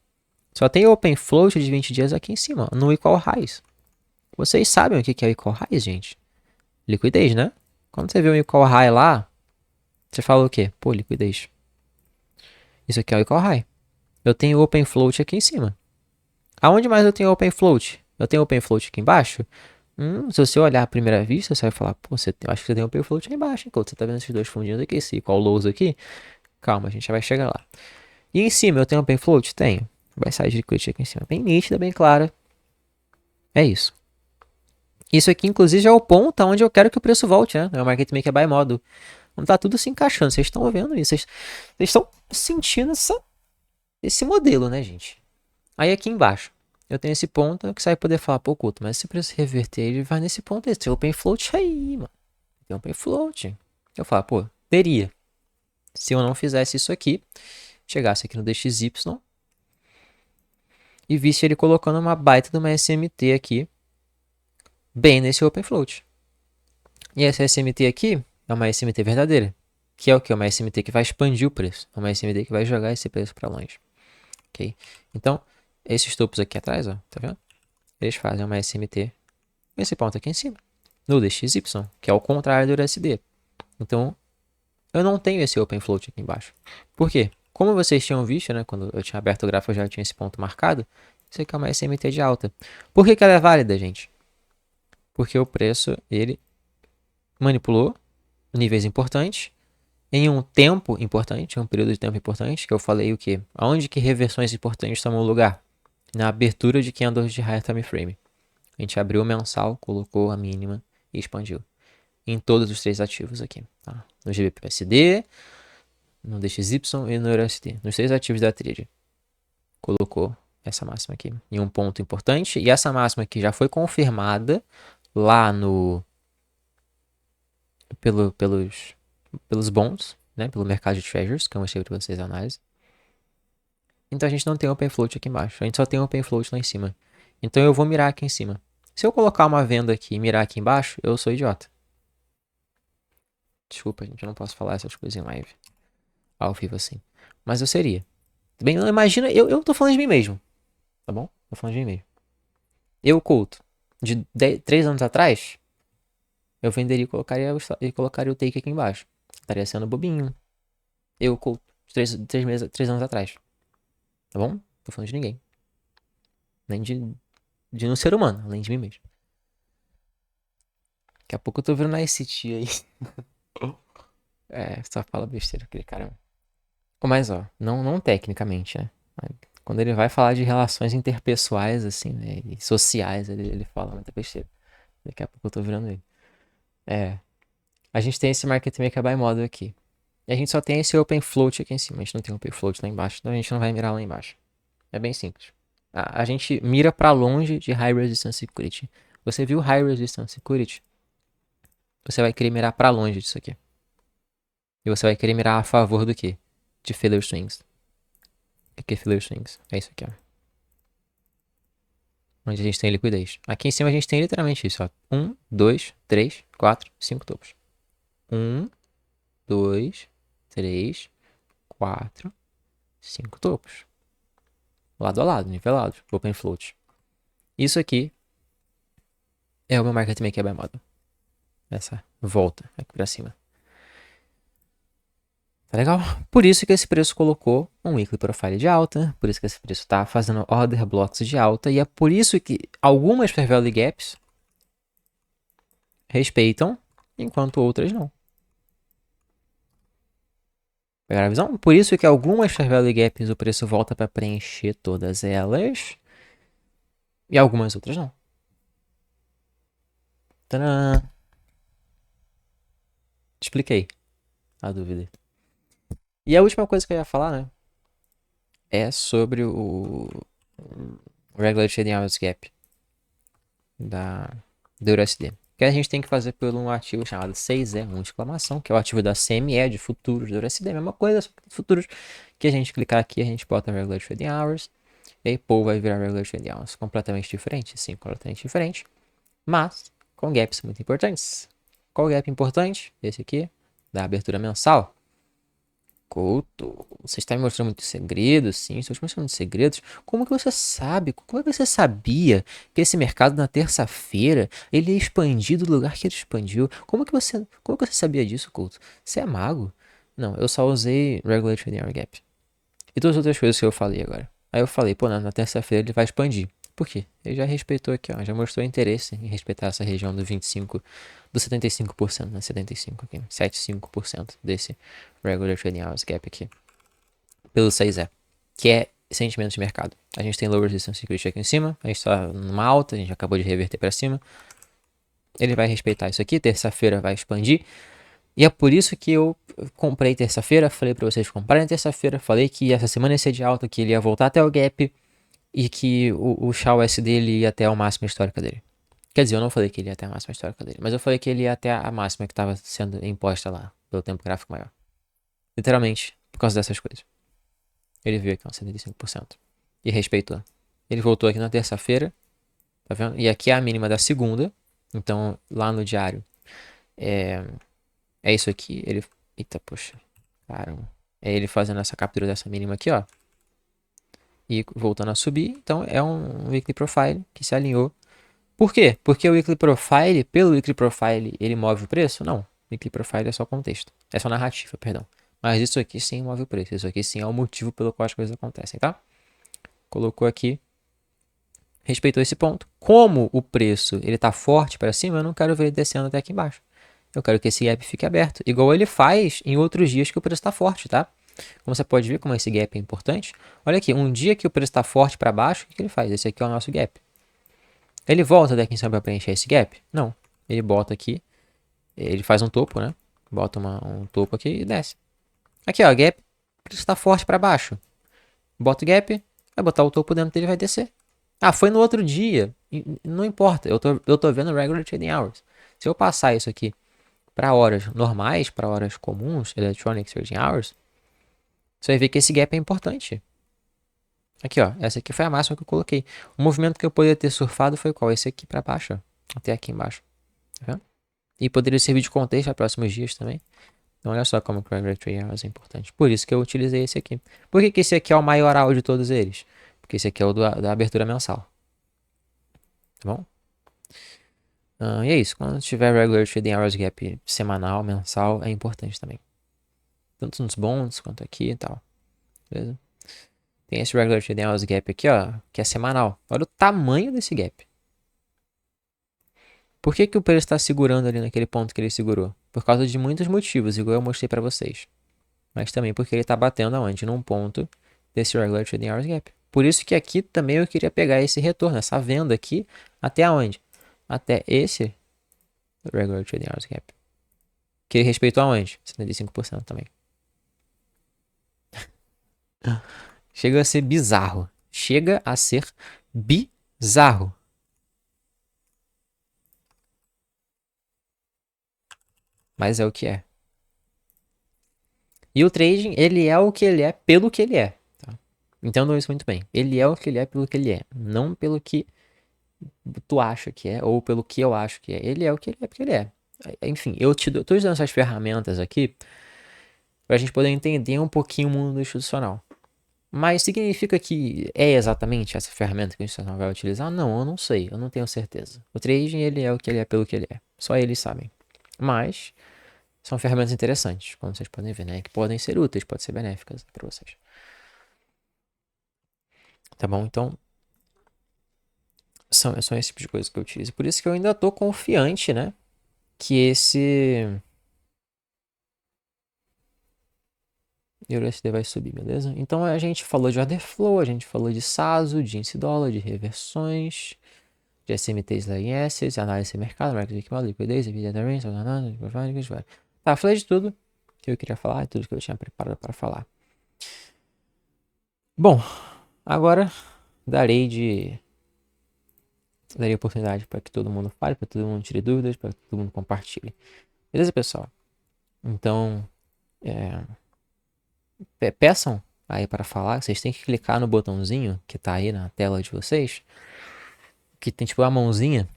[SPEAKER 1] Só tem open float de 20 dias aqui em cima, no equal highs. Vocês sabem o que é o equal highs, gente? Liquidez, né? Quando você vê um equal high lá, você fala o quê? Pô, liquidez. Isso aqui é o equal high. Eu tenho open float aqui em cima. Aonde mais eu tenho open float? Eu tenho open float aqui embaixo? Se você olhar à primeira vista, você vai falar, pô, acho que você tem open float aí embaixo, enquanto você tá vendo esses dois fundinhos aqui, esse equal lows aqui. Calma, a gente já vai chegar lá. E em cima eu tenho open float? Tenho. Vai sair de liquidity aqui em cima. Bem nítida, bem clara. É isso. Isso aqui, inclusive, é o ponto onde eu quero que o preço volte, né? É o Market Maker Buy Model. Não tá tudo se encaixando. Vocês estão vendo isso. Vocês estão sentindo esse modelo, né, gente? Aí aqui embaixo, eu tenho esse ponto que você vai poder falar, pô, Couto, mas se preço reverter, ele vai nesse ponto aí. Tem open float aí, mano. Tem open float. Eu falo, pô, teria. Se eu não fizesse isso aqui, chegasse aqui no DXY e visse ele colocando uma baita de uma SMT aqui, bem nesse open float. E essa SMT aqui é uma SMT verdadeira. Que é o que? É uma SMT que vai expandir o preço. É uma SMT que vai jogar esse preço para longe. Ok? Então, esses topos aqui atrás, ó, tá vendo? Eles fazem uma SMT esse ponto aqui em cima, no DXY, que é o contrário do USD. Então, eu não tenho esse open float aqui embaixo. Por quê? Como vocês tinham visto, né, quando eu tinha aberto o gráfico, eu já tinha esse ponto marcado. Isso aqui é uma SMT de alta. Por que ela é válida, gente? Porque o preço, ele manipulou níveis importantes em um tempo importante, um período de tempo importante, que eu falei o quê? Aonde que reversões importantes tomam lugar? Na abertura de candles de higher time frame. A gente abriu o mensal, colocou a mínima e expandiu. Em todos os três ativos aqui. Tá? No GBP/USD, no DXY e no EURUSD. Nos três ativos da trade. Colocou essa máxima aqui em um ponto importante. E essa máxima aqui já foi confirmada lá no pelos bonds, né? Pelo mercado de treasures, que eu mostrei para vocês a análise. Então a gente não tem open float aqui embaixo. A gente só tem open float lá em cima. Então eu vou mirar aqui em cima. Se eu colocar uma venda aqui e mirar aqui embaixo, eu sou idiota. Desculpa, gente, eu não posso falar essas coisas em live. Ao vivo assim. Mas eu seria. Bem, imagina, eu tô falando de mim mesmo. Tá bom? Tô falando de mim mesmo. Eu, Couto, de 3 anos atrás, eu venderia e colocaria o take aqui embaixo. Estaria sendo bobinho. Eu, Couto, 3 anos atrás. Tá bom? Tô falando de ninguém. Nem de um ser humano, além de mim mesmo. Daqui a pouco eu tô vendo na ICT aí. Só fala besteira aquele cara. Mas, ó, não tecnicamente, né? Quando ele vai falar de relações interpessoais, assim, né? E sociais, ele fala muita besteira. Daqui a pouco eu tô virando ele. A gente tem esse market maker buy model aqui. E a gente só tem esse open float aqui em cima. A gente não tem open float lá embaixo, então a gente não vai mirar lá embaixo. É bem simples. A gente mira pra longe de high resistance security. Você viu high resistance security? Você vai querer mirar pra longe disso aqui. E você vai querer mirar a favor do quê? De failure swings. O que é failure swings? É isso aqui, ó. Onde a gente tem liquidez. Aqui em cima a gente tem literalmente isso, ó. 1, 2, 3, 4, 5 topos. 1, 2, 3, 4, 5 topos. Lado a lado, nivelado. Open float. Isso aqui é o meu market maker buy model. Essa volta aqui pra cima. Tá legal? Por isso que esse preço colocou um weekly profile de alta. Por isso que esse preço tá fazendo order blocks de alta. E é por isso que algumas fair value gaps respeitam, enquanto outras não. Pegaram a visão? Por isso que algumas fair value gaps o preço volta para preencher todas elas. E algumas outras não. Tadã! Expliquei a dúvida. E a última coisa que eu ia falar, né? É sobre o Regular Trading Hours Gap do USD. Que a gente tem que fazer por um ativo chamado 6E1 exclamação, que é o ativo da CME de futuros do USD. Mesma coisa, só que futuros. Que a gente clicar aqui, a gente bota Regular Trading Hours. E aí, pô, vai virar Regular Trading Hours. Completamente diferente, sim, completamente diferente. Mas com gaps muito importantes. Qual gap importante? Esse aqui, da abertura mensal. Couto, você está me mostrando muitos segredos, sim, estou te mostrando muitos segredos. Como que você sabe? Como é que você sabia que esse mercado na terça-feira ele ia expandir do lugar que ele expandiu? Como que você sabia disso, Couto? Você é mago? Não, eu só usei Regular Trading Hour Gap. E todas as outras coisas que eu falei agora. Aí eu falei, pô, na terça-feira ele vai expandir. Por quê? Ele já respeitou aqui, ó, já mostrou interesse em respeitar essa região do 25, do 75%, né? 75 aqui, 75% desse Regular Trading Hours Gap aqui. Pelo 6E, que é sentimento de mercado. A gente tem Lower Resistance Security aqui em cima, a gente está numa alta, a gente acabou de reverter para cima. Ele vai respeitar isso aqui, terça-feira vai expandir. E é por isso que eu comprei terça-feira, falei para vocês comprarem terça-feira, falei que essa semana ia ser de alta, que ele ia voltar até o gap. e que o XAUSD dele ia até a máxima histórica dele. Quer dizer, eu não falei que ele ia até a máxima histórica dele, mas eu falei que ele ia até a máxima que estava sendo imposta lá, pelo tempo gráfico maior. Literalmente, por causa dessas coisas. Ele viu aqui, 75%. E respeitou. Ele voltou aqui na terça-feira, tá vendo? E aqui é a mínima da segunda. Então, lá no diário, é, é isso aqui. Ele. Eita, poxa. Caramba. É ele fazendo essa captura dessa mínima aqui, ó. E voltando a subir. Então, é um weekly profile que se alinhou. Por quê? Porque o weekly profile, pelo weekly profile, ele move o preço? Não. Weekly profile é só contexto. É só narrativa, perdão. Mas isso aqui sim move o preço. Isso aqui sim é o motivo pelo qual as coisas acontecem, tá? Colocou aqui, respeitou esse ponto. Como o preço ele tá forte para cima, eu não quero ver ele descendo até aqui embaixo. Eu quero que esse gap fique aberto, igual ele faz em outros dias que o preço está forte, tá? Como você pode ver como esse gap é importante. Olha aqui, um dia que o preço está forte para baixo, o que ele faz? Esse aqui é o nosso gap. Ele volta daqui em cima para preencher esse gap? Não. Ele bota aqui, ele faz um topo, né? Bota um topo aqui e desce. Aqui, ó, gap, o preço está forte para baixo. Bota o gap, vai botar o topo dentro dele e vai descer. Ah, foi no outro dia. Não importa, eu tô vendo regular trading hours. Se eu passar isso aqui para horas normais, para horas comuns, electronic trading hours, você vai ver que esse gap é importante. Aqui, ó, essa aqui foi a máxima que eu coloquei. O movimento que eu poderia ter surfado foi qual? Esse aqui para baixo, ó, até aqui embaixo. Tá vendo? E poderia servir de contexto para próximos dias também. Então, olha só como o regular trading hours é importante. Por isso que eu utilizei esse aqui. Por que esse aqui é o maioral de todos eles? Porque esse aqui é o da abertura mensal. Tá bom? E é isso. Quando tiver regular trading hours gap semanal, mensal, é importante também. Tanto nos bonds quanto aqui e tal. Beleza? Tem esse regular trading hours gap aqui, ó, que é semanal. Olha o tamanho desse gap. Por que, que o preço está segurando ali naquele ponto que ele segurou? Por causa de muitos motivos, igual eu mostrei para vocês. Mas também porque ele está batendo aonde? Num ponto desse regular trading hours gap. Por isso que aqui também eu queria pegar esse retorno, essa venda aqui, até aonde? Até esse regular trading hours gap. Que ele respeitou aonde? 75% também. Chega a ser bizarro. Chega a ser bizarro. Mas é o que é. E o trading, ele é o que ele é pelo que ele é. Tá? Entendam isso muito bem. Ele é o que ele é pelo que ele é. Não pelo que tu acha que é ou pelo que eu acho que é. Ele é o que ele é porque ele é. Enfim, eu tô te dando essas ferramentas aqui pra gente poder entender um pouquinho o mundo institucional. Mas significa que é exatamente essa ferramenta que o institucional vai utilizar? Não, eu não sei, eu não tenho certeza. O trading, ele é o que ele é pelo que ele é. Só eles sabem. Mas são ferramentas interessantes, como vocês podem ver, né? Que podem ser úteis, podem ser benéficas para vocês. Tá bom? Então, são esse tipo de coisa que eu utilizo. Por isso que eu ainda tô confiante, né? Que esse USD vai subir, beleza? Então a gente falou de order flow, a gente falou de SASO, de índice dólar, de reversões, de SMTs lá em Assets, análise de mercado, market equilibrium, liquidez, evidentemente, tá, falei de tudo que eu queria falar, tudo que eu tinha preparado para falar. Bom, agora darei oportunidade para que todo mundo fale, para todo mundo tire dúvidas, para que todo mundo compartilhe. Beleza, pessoal? Então, peçam aí para falar. Vocês têm que clicar no botãozinho que tá aí na tela de vocês, que tem tipo uma mãozinha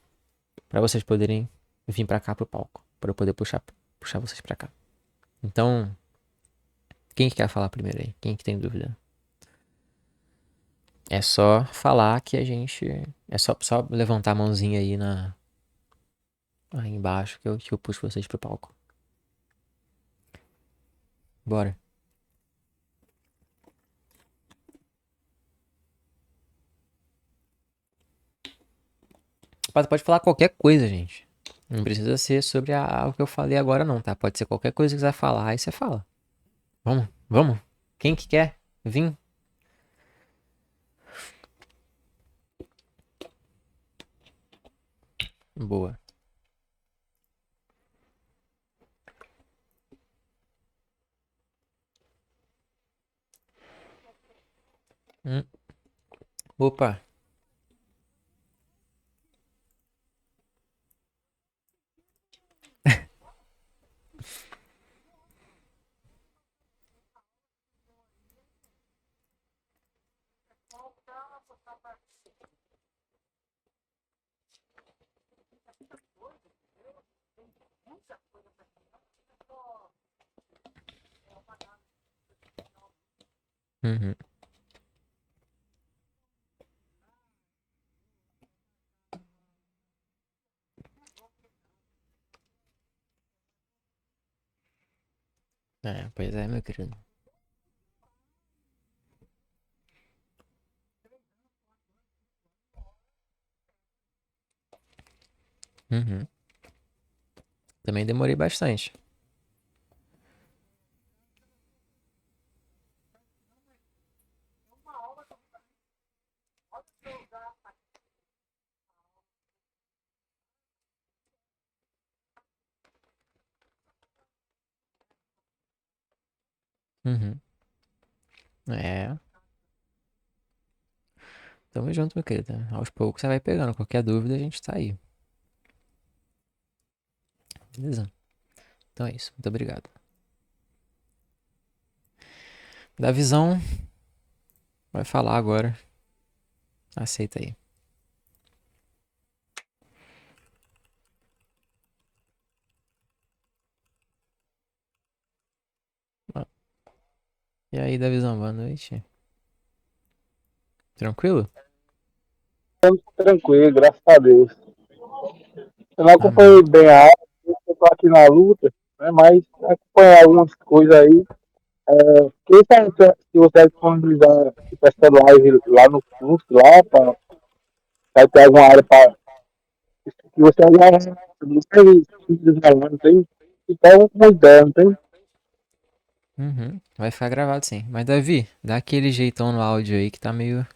[SPEAKER 1] para vocês poderem vir para cá pro palco, para eu poder puxar vocês para cá. Então, quem que quer falar primeiro aí? Quem que tem dúvida? É só falar que a gente. É só levantar a mãozinha aí embaixo que eu puxo vocês pro palco. Bora. Pode falar qualquer coisa, gente. Não precisa ser sobre o que eu falei agora, não, tá? Pode ser qualquer coisa que você quiser falar, aí você fala. Vamos, vamos. Quem que quer vir? Boa. Hum, Opa. Uhum. É, pois é, meu querido. Uhum. Também demorei bastante. Uhum. É. Tamo junto, meu querido. Aos poucos você vai pegando. Qualquer dúvida, a gente tá aí. Beleza? Então é isso. Muito obrigado. Da visão, vai falar agora. Aceita aí. Ah, e aí, da visão, boa noite. Tranquilo?
[SPEAKER 2] Tranquilo, graças a Deus. Eu não
[SPEAKER 1] Amém.
[SPEAKER 2] acompanhei bem a aula, eu tô aqui na luta, né, mas acompanhar algumas coisas aí. Quem sabe se você vai disponibilizar tipo, essa live lá no curso, lá, vai ter alguma área para que você olhar não tem simples não tem? Então, uma ideia, não tem?
[SPEAKER 1] Uhum. Vai ficar gravado sim. Mas, Davi, dá aquele jeitão no áudio aí que tá meio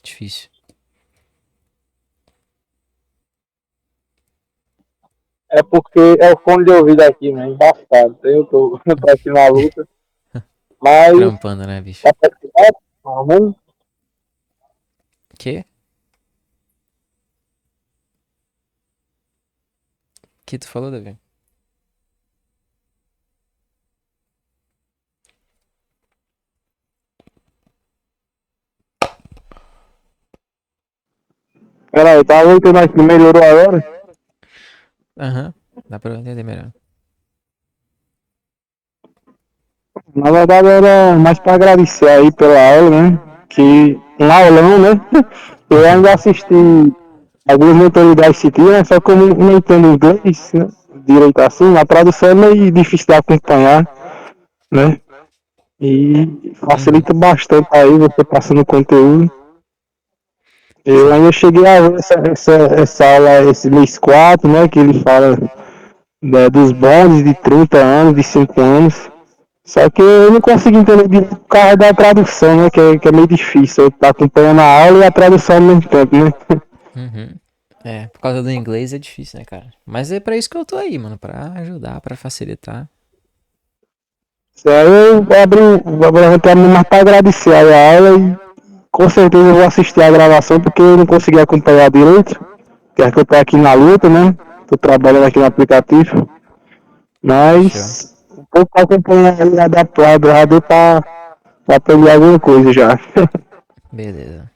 [SPEAKER 1] difícil.
[SPEAKER 2] É porque é o fone de ouvido aqui, né? Embaçado. Eu tô aqui na luta, mas
[SPEAKER 1] Trampando, né, bicho?
[SPEAKER 2] tá participando? Vamos.
[SPEAKER 1] Que? Que tu falou, Davi?
[SPEAKER 2] Peraí, tá voltando aqui, melhorou agora?
[SPEAKER 1] Aham. Dá pra eu entender melhor.
[SPEAKER 2] Na verdade era mais para agradecer aí pela aula, né? Que um aulão, né? Eu ainda assisti algumas mentorias da ICT, né? Só que eu não entendo inglês, né? Direito assim, a tradução é meio difícil de acompanhar, né? E
[SPEAKER 1] Uhum.
[SPEAKER 2] facilita bastante aí você passando o conteúdo. Eu
[SPEAKER 1] Sim.
[SPEAKER 2] ainda cheguei a ver essa aula esse mês 4, né? Que ele fala dos bondes de 30 anos, de 5 anos. Só que eu não consigo entender direito por causa da tradução, né? Que é meio difícil. Eu estar acompanhando a aula e a tradução ao mesmo tempo, né?
[SPEAKER 1] Uhum. É, por causa do inglês é difícil, né, cara? Mas é pra isso que eu tô aí, mano. Pra ajudar, pra facilitar.
[SPEAKER 2] Isso aí eu vou levantar a mão mais para agradecer a aula e com certeza eu vou assistir a gravação porque eu não consegui acompanhar direito. Quer que eu tô aqui na luta, né? Tô trabalhando aqui no aplicativo.
[SPEAKER 1] Fechou.
[SPEAKER 2] Mas um pouco para acompanhar aí adaptado, já deu para aprender alguma coisa já.
[SPEAKER 1] Beleza.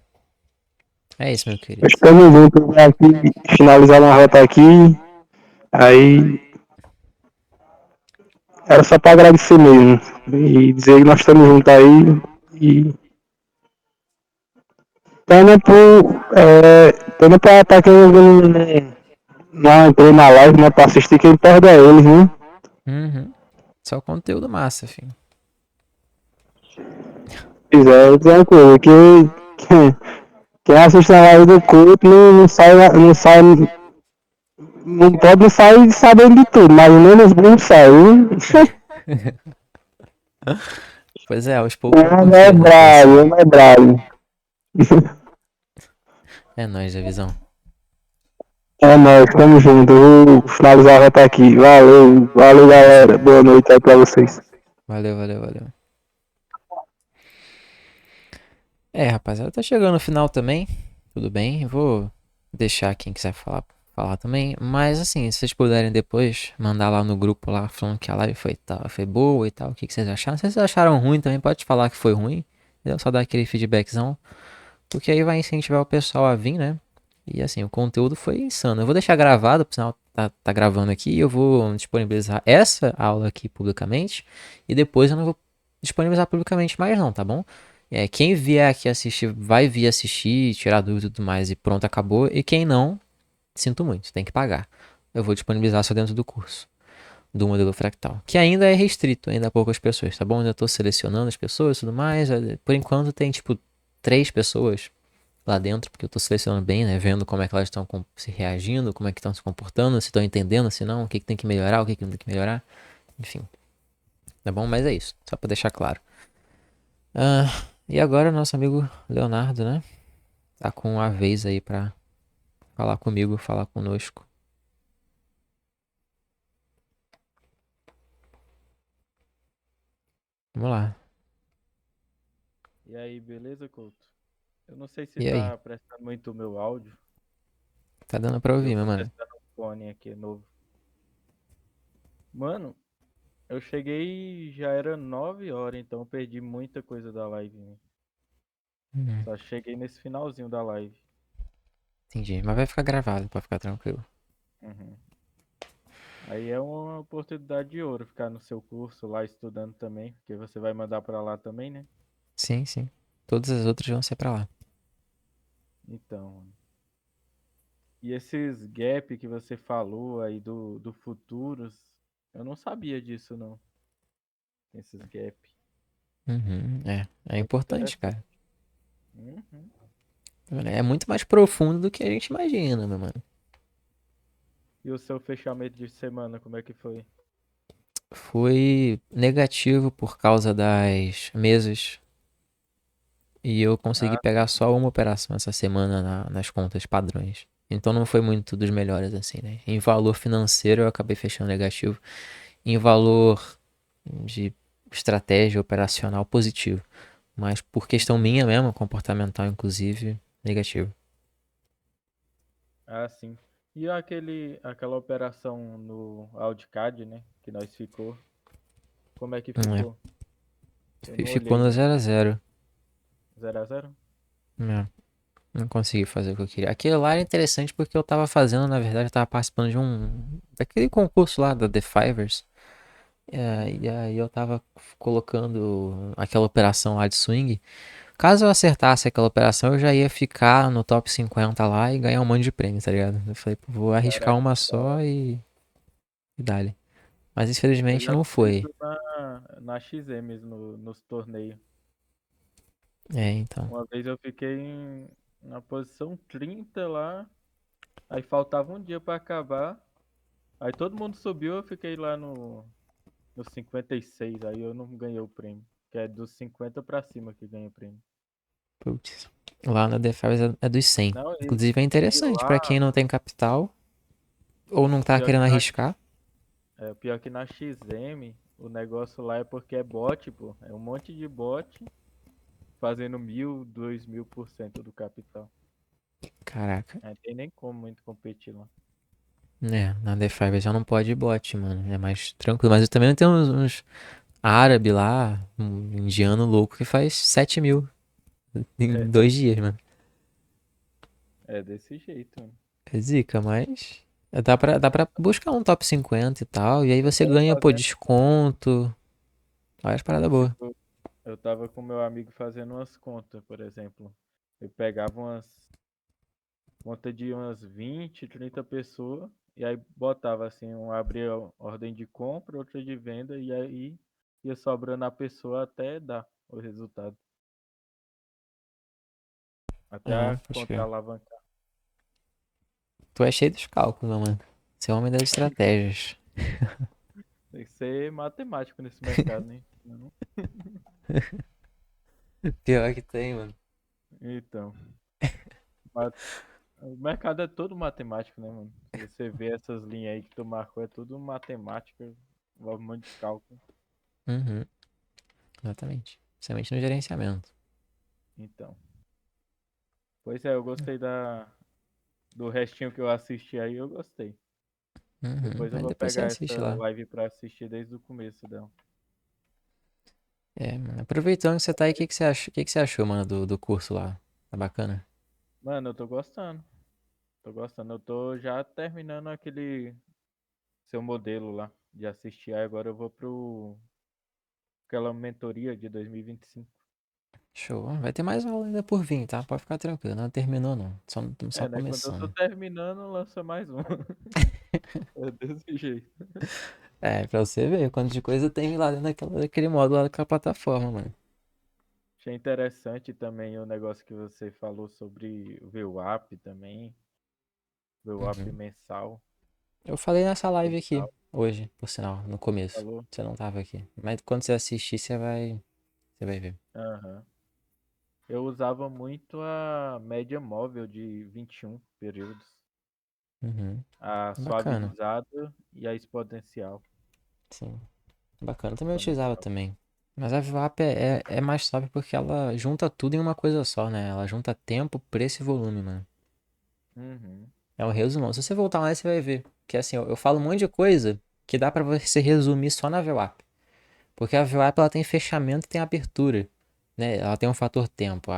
[SPEAKER 1] É isso, meu querido.
[SPEAKER 2] Estamos juntos né, aqui, finalizar uma rota aqui. Aí era só para agradecer mesmo. E dizer que nós estamos juntos aí. E pena pra quem não entrou na live, né? Pra assistir, quem perde é eles, né?
[SPEAKER 1] Uhum. Só conteúdo massa, filho.
[SPEAKER 2] Pois é, eu dizer uma coisa, quem assiste na live do culto não pode sair sabendo de tudo, mas menos bom sai, viu?
[SPEAKER 1] Pois é, aos
[SPEAKER 2] O
[SPEAKER 1] poucos vai
[SPEAKER 2] homem é
[SPEAKER 1] construindo, né? Tem
[SPEAKER 2] bravo, o
[SPEAKER 1] esse.
[SPEAKER 2] homem é bravo.
[SPEAKER 1] É nóis, a visão.
[SPEAKER 2] É nóis, tamo junto. Eu vou finalizar a rota aqui. Valeu
[SPEAKER 1] Beleza.
[SPEAKER 2] galera. Boa noite aí pra vocês.
[SPEAKER 1] Valeu, valeu, valeu. É, rapaziada, tá chegando no final também. Tudo bem, vou deixar quem quiser falar também. Mas assim, se vocês puderem depois mandar lá no grupo lá falando que a live foi boa e tal, o que que vocês acharam? Se vocês acharam ruim também, pode falar que foi ruim. Entendeu? Só dar aquele feedbackzão. Porque aí vai incentivar o pessoal a vir, né? E assim, o conteúdo foi insano. Eu vou deixar gravado, por sinal tá gravando aqui, e eu vou disponibilizar essa aula aqui publicamente. E depois eu não vou disponibilizar publicamente mais não, tá bom? Quem vier aqui assistir, vai vir assistir, tirar dúvida e tudo mais, e pronto, acabou. E quem não, sinto muito, tem que pagar. Eu vou disponibilizar só dentro do curso, do modelo fractal. Que ainda é restrito, ainda há poucas pessoas, tá bom? Ainda tô selecionando as pessoas e tudo mais. Por enquanto tem, tipo, 3 pessoas lá dentro, porque eu tô selecionando bem, né? Vendo como é que elas estão se reagindo, como é que estão se comportando, se estão entendendo, se não, o que, que tem que melhorar, o que, que não tem que melhorar. Enfim, tá bom? Mas é isso, só pra deixar claro. E agora nosso amigo Leonardo, né? Tá com a vez aí pra falar comigo, falar conosco. Vamos lá.
[SPEAKER 3] E aí, beleza, Couto? Eu não sei se
[SPEAKER 1] E aí?
[SPEAKER 3] tá prestando muito o meu áudio,
[SPEAKER 1] Tá dando pra
[SPEAKER 3] que eu
[SPEAKER 1] ouvir, meu
[SPEAKER 3] tô
[SPEAKER 1] mano?
[SPEAKER 3] testando um fone aqui novo. Mano, eu cheguei, já era 9 horas, então eu perdi muita coisa da live, né?
[SPEAKER 1] Hum,
[SPEAKER 3] Só cheguei nesse finalzinho da live.
[SPEAKER 1] entendi. Mas vai ficar gravado, pode ficar tranquilo.
[SPEAKER 3] Uhum. Aí é uma oportunidade de ouro ficar no seu curso lá estudando também, porque você vai mandar pra lá também, né?
[SPEAKER 1] Sim, sim. Todas as outras vão ser pra lá.
[SPEAKER 3] Então, e esses gap que você falou aí do futuros, eu não sabia disso não, esses gap.
[SPEAKER 1] Uhum, é
[SPEAKER 3] Muito
[SPEAKER 1] importante,
[SPEAKER 3] interessante.
[SPEAKER 1] cara.
[SPEAKER 3] Uhum.
[SPEAKER 1] É muito mais profundo do que a gente imagina, meu mano.
[SPEAKER 3] E o seu fechamento de semana, como é que foi?
[SPEAKER 1] Foi negativo por causa das mesas. E eu consegui
[SPEAKER 3] Ah,
[SPEAKER 1] pegar só uma operação essa semana nas contas padrões. Então não foi muito dos melhores, assim, né? Em valor financeiro eu acabei fechando negativo. Em valor de estratégia operacional positivo. Mas por questão minha mesmo, comportamental inclusive, negativo.
[SPEAKER 3] sim. E aquela operação no Audicad, né? Que nós ficou. Como é que
[SPEAKER 1] É,
[SPEAKER 3] ficou? Eu não
[SPEAKER 1] ficou
[SPEAKER 3] olhei
[SPEAKER 1] no
[SPEAKER 3] não.
[SPEAKER 1] 0 a 0.
[SPEAKER 3] 0-0.
[SPEAKER 1] É, não consegui fazer o que eu queria. Aquilo lá era interessante porque eu tava fazendo, na verdade, eu tava participando de daquele concurso lá da The Fivers. E
[SPEAKER 3] Uhum.
[SPEAKER 1] aí eu tava colocando aquela operação lá de swing. Caso eu acertasse aquela operação, eu já ia ficar no top 50 lá e ganhar um monte de prêmio, tá ligado? Eu falei, pô, vou arriscar
[SPEAKER 3] Caraca,
[SPEAKER 1] uma
[SPEAKER 3] que da
[SPEAKER 1] só
[SPEAKER 3] hora.
[SPEAKER 1] e dale. Mas
[SPEAKER 3] Eu
[SPEAKER 1] infelizmente
[SPEAKER 3] já
[SPEAKER 1] não
[SPEAKER 3] fiz
[SPEAKER 1] foi.
[SPEAKER 3] isso na XM nos torneios.
[SPEAKER 1] Então.
[SPEAKER 3] Uma vez eu fiquei na posição 30 lá. Aí faltava um dia pra acabar. Aí todo mundo subiu, eu fiquei lá no 56. Aí eu não ganhei o prêmio. Que é dos 50 pra cima que ganha o prêmio.
[SPEAKER 1] Putz. Lá na The Fires é dos 100.
[SPEAKER 3] Não,
[SPEAKER 1] Inclusive é
[SPEAKER 3] e
[SPEAKER 1] interessante pra quem
[SPEAKER 3] lá,
[SPEAKER 1] não tem capital ou não
[SPEAKER 3] o
[SPEAKER 1] tá
[SPEAKER 3] pior que
[SPEAKER 1] querendo
[SPEAKER 3] na,
[SPEAKER 1] arriscar.
[SPEAKER 3] o pior que na XM, o negócio lá é porque é bot, pô. É um monte de bot fazendo 1.000, 2.000% do capital.
[SPEAKER 1] Caraca.
[SPEAKER 3] Não tem nem como muito competir lá.
[SPEAKER 1] Na The Fires já não pode bot, mano. É mais tranquilo. Mas eu também tenho uns árabe lá, um indiano louco que faz 7 mil
[SPEAKER 3] É,
[SPEAKER 1] em 2 dias, mano.
[SPEAKER 3] é desse jeito, mano.
[SPEAKER 1] É zica, mas dá pra buscar um top 50 e tal. E aí você
[SPEAKER 3] É,
[SPEAKER 1] ganha, pô,
[SPEAKER 3] fazendo.
[SPEAKER 1] desconto. Várias paradas boas.
[SPEAKER 3] Tipo, eu tava com meu amigo fazendo umas contas, por exemplo. Eu pegava umas contas de umas 20, 30 pessoas e aí botava assim, abria ordem de compra, outra de venda e aí ia sobrando a pessoa até dar o resultado. Até a
[SPEAKER 1] Ah, pode
[SPEAKER 3] conta
[SPEAKER 1] crer.
[SPEAKER 3] alavancar.
[SPEAKER 1] Tu é cheio dos cálculos, mano. Você é homem das estratégias.
[SPEAKER 3] Tem que ser matemático nesse mercado, né? Não.
[SPEAKER 1] Pior que tem, mano.
[SPEAKER 3] Então, ma- o mercado é todo matemático, né, mano? Se você vê essas linhas aí que tu marcou, é tudo matemática, envolve um monte de cálculo.
[SPEAKER 1] Uhum, exatamente. Principalmente no gerenciamento.
[SPEAKER 3] Então. Pois é, eu gostei do restinho que eu assisti aí, eu gostei.
[SPEAKER 1] Uhum.
[SPEAKER 3] Depois eu
[SPEAKER 1] Aí
[SPEAKER 3] vou
[SPEAKER 1] depois você
[SPEAKER 3] pegar
[SPEAKER 1] assiste
[SPEAKER 3] essa
[SPEAKER 1] lá.
[SPEAKER 3] live pra assistir desde o começo dela.
[SPEAKER 1] É, mano. Aproveitando que você tá aí, o que que você achou, mano, do curso lá? Tá bacana?
[SPEAKER 3] Mano, eu tô gostando. Tô gostando. Eu tô já terminando aquele seu modelo lá de assistir. Aí agora eu vou pro aquela mentoria de 2025.
[SPEAKER 1] Show. Vai ter mais aula ainda por vir, tá? Pode ficar tranquilo. Não terminou, não. Estamos só
[SPEAKER 3] É, né? Quando eu tô
[SPEAKER 1] começando.
[SPEAKER 3] terminando, lança mais um. É desse jeito.
[SPEAKER 1] É, pra você ver quanto de coisa tem lá dentro daquele módulo lá daquela plataforma, mano.
[SPEAKER 3] Achei interessante também o negócio que você falou sobre o VWAP também. VWAP
[SPEAKER 1] Uhum.
[SPEAKER 3] mensal,
[SPEAKER 1] Eu falei nessa live aqui,
[SPEAKER 3] mensal.
[SPEAKER 1] hoje, por sinal, no começo.
[SPEAKER 3] Falou?
[SPEAKER 1] Você não tava aqui. Mas quando você assistir, você vai ver.
[SPEAKER 3] Aham. Eu usava muito a média móvel de 21 períodos.
[SPEAKER 1] Uhum.
[SPEAKER 3] A
[SPEAKER 1] Bacana.
[SPEAKER 3] suavizada e a exponencial.
[SPEAKER 1] Sim. Bacana. Eu também utilizava
[SPEAKER 3] Exponencial.
[SPEAKER 1] também. Mas a VWAP é mais top porque ela junta tudo em uma coisa só, né? Ela junta tempo, preço e volume, mano.
[SPEAKER 3] Uhum.
[SPEAKER 1] É um resumão. Se você voltar lá, você vai ver. Que assim, eu falo um monte de coisa que dá pra você resumir só na VWAP. Porque a VWAP ela tem fechamento e tem abertura, né? Ela tem um fator tempo.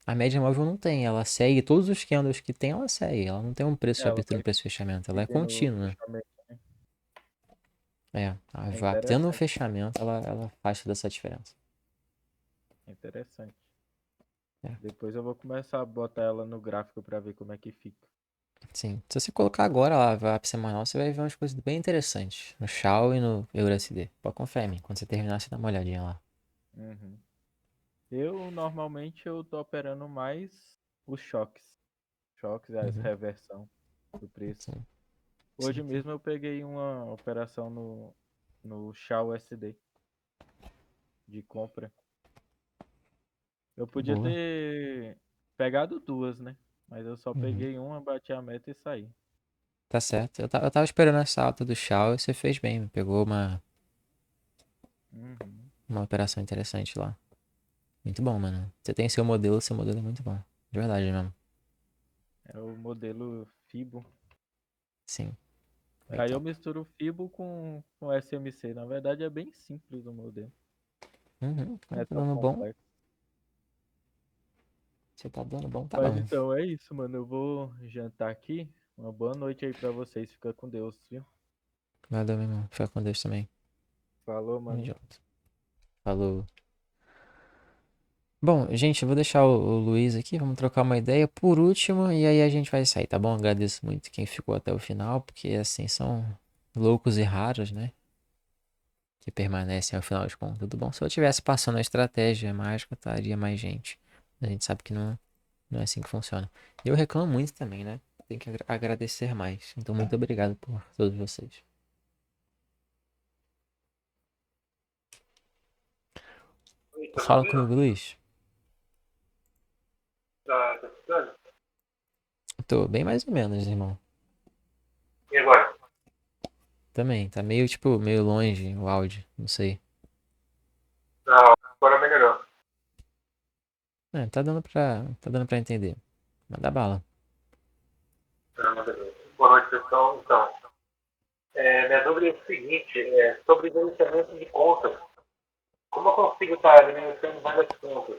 [SPEAKER 1] A média móvel não tem. Ela segue todos os candles que tem, ela segue. Ela não tem um preço de
[SPEAKER 3] Ela
[SPEAKER 1] abertura e um
[SPEAKER 3] vai
[SPEAKER 1] preço de fechamento. Ela é
[SPEAKER 3] seguindo o
[SPEAKER 1] contínua.
[SPEAKER 3] fechamento, né?
[SPEAKER 1] É, a
[SPEAKER 3] É
[SPEAKER 1] VWAP tendo um
[SPEAKER 3] interessante.
[SPEAKER 1] fechamento, ela faz toda essa diferença.
[SPEAKER 3] É interessante.
[SPEAKER 1] É,
[SPEAKER 3] Depois eu vou começar a botar ela no gráfico pra ver como é que fica.
[SPEAKER 1] sim. Se você colocar agora lá a VWAP semanal, você vai ver umas coisas bem interessantes. No Shao e no EURUSD. Pode confiar em mim. Quando você terminar, você dá uma olhadinha lá.
[SPEAKER 3] Uhum. Eu normalmente eu tô operando mais os choques. Choques, a
[SPEAKER 1] Uhum.
[SPEAKER 3] reversão do preço.
[SPEAKER 1] Sim,
[SPEAKER 3] Hoje
[SPEAKER 1] sim.
[SPEAKER 3] mesmo eu peguei uma operação no Shao SD de compra. Eu podia
[SPEAKER 1] Boa.
[SPEAKER 3] ter pegado duas, né? Mas eu só
[SPEAKER 1] Uhum.
[SPEAKER 3] peguei uma, bati a meta e saí.
[SPEAKER 1] Tá certo. Eu tava esperando essa alta do Shao e você fez bem. Pegou
[SPEAKER 3] Uhum.
[SPEAKER 1] uma operação interessante lá. Muito bom, mano. Você tem seu modelo é muito bom. De verdade mesmo.
[SPEAKER 3] É o modelo Fibo.
[SPEAKER 1] Sim.
[SPEAKER 3] Aí eu
[SPEAKER 1] Então.
[SPEAKER 3] misturo o Fibo com SMC. Na verdade é bem simples o modelo.
[SPEAKER 1] Uhum.
[SPEAKER 3] Não é
[SPEAKER 1] Tá
[SPEAKER 3] tão
[SPEAKER 1] dando bom.
[SPEAKER 3] complexo.
[SPEAKER 1] Você tá dando bom, tá
[SPEAKER 3] Mas
[SPEAKER 1] bom.
[SPEAKER 3] então é isso, mano. Eu vou jantar aqui. Uma boa noite aí pra vocês. Fica com Deus, viu?
[SPEAKER 1] Valeu, meu irmão. Fica com Deus também.
[SPEAKER 3] Falou,
[SPEAKER 1] Tamo
[SPEAKER 3] mano.
[SPEAKER 1] junto. Falou. Bom, gente, eu vou deixar o Luiz aqui, vamos trocar uma ideia por último e aí a gente vai sair, tá bom? Agradeço muito quem ficou até o final, porque assim são loucos e raros, né? Que permanecem ao final de contas. Tudo bom? Se eu tivesse passando a estratégia mágica, estaria mais gente. A gente sabe que não é assim que funciona. E eu reclamo muito também, né? Tem que agradecer mais. Então, muito obrigado por todos vocês.
[SPEAKER 2] Oi, tá me
[SPEAKER 1] Fala
[SPEAKER 2] ouvindo?
[SPEAKER 1] comigo, Luiz.
[SPEAKER 2] Tá escutando?
[SPEAKER 1] Tô bem mais ou menos, irmão.
[SPEAKER 2] E agora?
[SPEAKER 1] Também, tá meio, tipo, meio longe o áudio, não sei.
[SPEAKER 2] Não, agora melhorou.
[SPEAKER 1] É, tá dando pra entender. Manda bala.
[SPEAKER 2] Não, beleza. Boa noite, pessoal. Então, minha dúvida é o seguinte, sobre gerenciamento de contas. Como eu consigo estar administrando várias contas?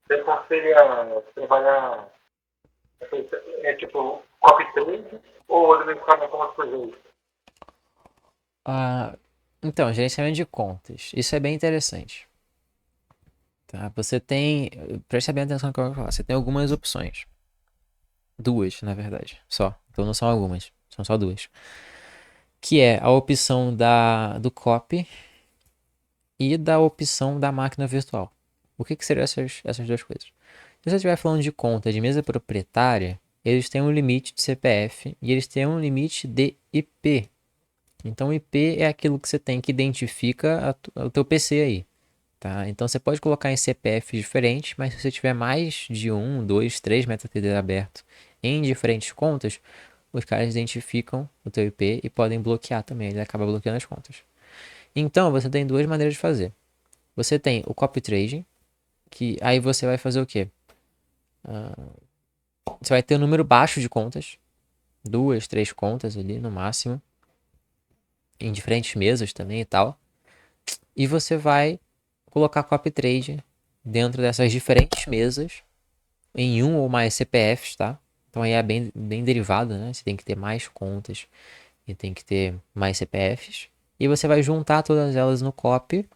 [SPEAKER 2] Você aconselha trabalhar, tipo, copy trade ou administrar minha conta por vez?
[SPEAKER 1] Ah, então, gerenciamento de contas. Isso é bem interessante. Tá? Você tem. Preste bem atenção no que eu vou falar. Você tem algumas opções. Duas, na verdade. Só. Então não são algumas. São só duas. Que é a opção do copy e da opção da máquina virtual. O que seriam essas duas coisas? Se você estiver falando de conta de mesa proprietária, eles têm um limite de CPF e eles têm um limite de IP. Então, IP é aquilo que você tem que identifica o teu PC aí. Tá? Então você pode colocar em CPF diferentes, mas se você tiver mais de um, dois, três MetaTrader aberto em diferentes contas, os caras identificam o teu IP e podem bloquear também, ele acaba bloqueando as contas. Então você tem duas maneiras de fazer. Você tem o copy trading, que aí você vai fazer o quê? Você vai ter um número baixo de contas, 2, 3 contas ali no máximo, em diferentes mesas também e tal. E você vai colocar copy trade dentro dessas diferentes mesas em um ou mais CPFs, tá? Então aí é bem derivado, né? Você tem que ter mais contas e tem que ter mais CPFs. E você vai juntar todas elas no copy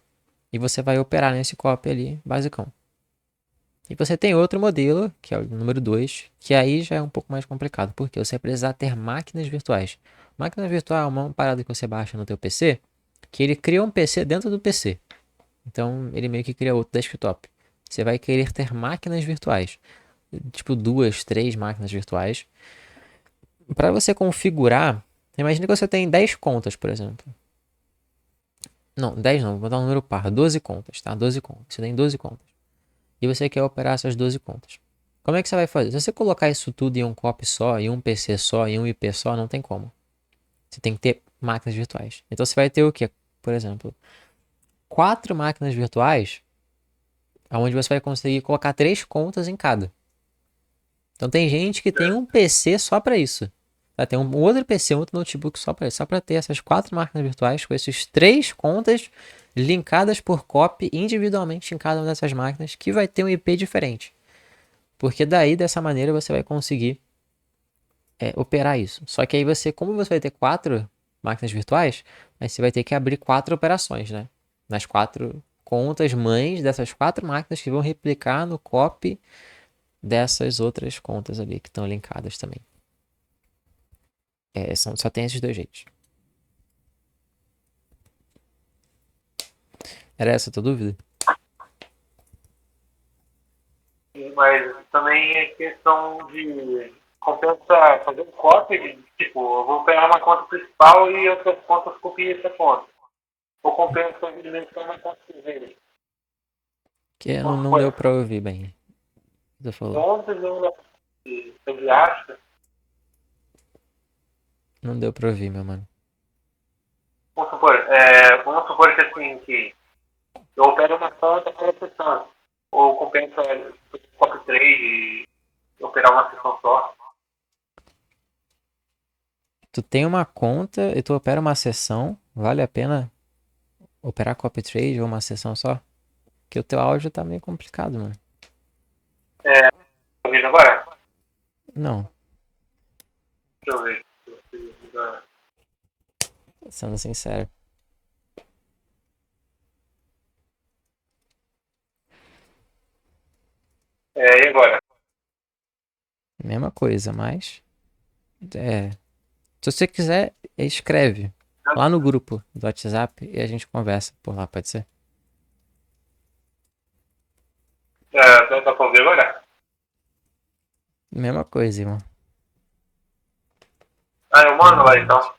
[SPEAKER 1] e você vai operar nesse copy ali, basicão. E você tem outro modelo, que é o número 2, que aí já é um pouco mais complicado, porque você vai precisar ter máquinas virtuais. Máquina virtual é uma parada que você baixa no teu PC, que ele cria um PC dentro do PC. Então ele meio que cria outro desktop. Você vai querer ter máquinas virtuais, tipo 2, 3 máquinas virtuais. Para você configurar, imagine que você tem 10 contas, por exemplo. Não, 10 não, vou dar um número par, 12 contas, tá? 12 contas. Você tem 12 contas. E você quer operar essas 12 contas. Como é que você vai fazer? Se você colocar isso tudo em um copy só, em um PC só, em um IP só, não tem como. Você tem que ter máquinas virtuais. Então você vai ter o quê? Por exemplo, 4 máquinas virtuais, onde você vai conseguir colocar 3 contas em cada. Então tem gente que tem um PC só para isso. Tá? Tem um outro PC, um outro notebook só para isso. Só para ter essas 4 máquinas virtuais com esses 3 contas linkadas por copy individualmente em cada uma dessas máquinas, que vai ter um IP diferente. Porque daí, dessa maneira, você vai conseguir operar isso. Só que aí você, como você vai ter 4 máquinas virtuais, aí você vai ter que abrir 4 operações, né? Nas 4 contas mães dessas 4 máquinas que vão replicar no copy dessas outras contas ali que estão linkadas também. Só tem esses dois jeitos. Era essa a tua dúvida?
[SPEAKER 2] Mas também é questão de compensa fazer um copy, tipo, eu vou pegar uma conta principal e outras contas copiam essa conta. Ou compensa administrar uma conta dele.
[SPEAKER 1] Que não deu pra ouvir bem. O que você falou?
[SPEAKER 2] Contas eu acho.
[SPEAKER 1] Não deu pra ouvir, meu mano.
[SPEAKER 2] Vamos supor que assim, que eu opero uma conta para sessão. Ou compensa copy trade e operar uma sessão só.
[SPEAKER 1] Tu tem uma conta e tu opera uma sessão, vale a pena operar copy trade ou uma sessão só? Porque o teu áudio tá meio complicado, mano.
[SPEAKER 2] Tá ouvindo agora?
[SPEAKER 1] Não,
[SPEAKER 2] Deixa eu ver.
[SPEAKER 1] sendo sincero.
[SPEAKER 2] E agora?
[SPEAKER 1] Mesma coisa, mas. É. Se você quiser, escreve lá no grupo do WhatsApp e a gente conversa por lá, pode ser?
[SPEAKER 2] Dá pra ouvir agora?
[SPEAKER 1] Mesma coisa, irmão.
[SPEAKER 2] Eu mando lá então.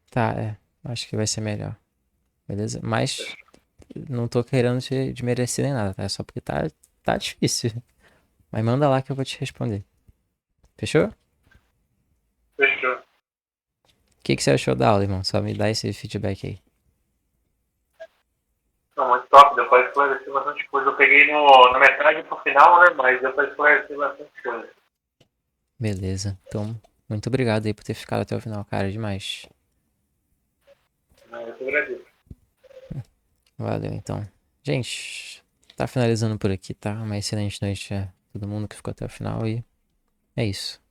[SPEAKER 1] Tá, acho que vai ser melhor. Beleza? Mas não tô querendo te desmerecer nem nada, tá? É só porque tá difícil. Mas manda lá que eu vou te responder. Fechou?
[SPEAKER 2] Fechou.
[SPEAKER 1] O que você achou da aula, irmão? Só me dá esse feedback aí.
[SPEAKER 2] Não, muito top, deu pra esclarecer bastante coisa. Eu peguei na metade pro final, né? Mas deu pra esclarecer bastante coisa.
[SPEAKER 1] Beleza. Então, muito obrigado aí por ter ficado até o final, cara. Demais.
[SPEAKER 2] Eu que agradeço.
[SPEAKER 1] Valeu, então. Gente, tá finalizando por aqui, tá? Uma excelente noite a todo mundo que ficou até o final e é isso.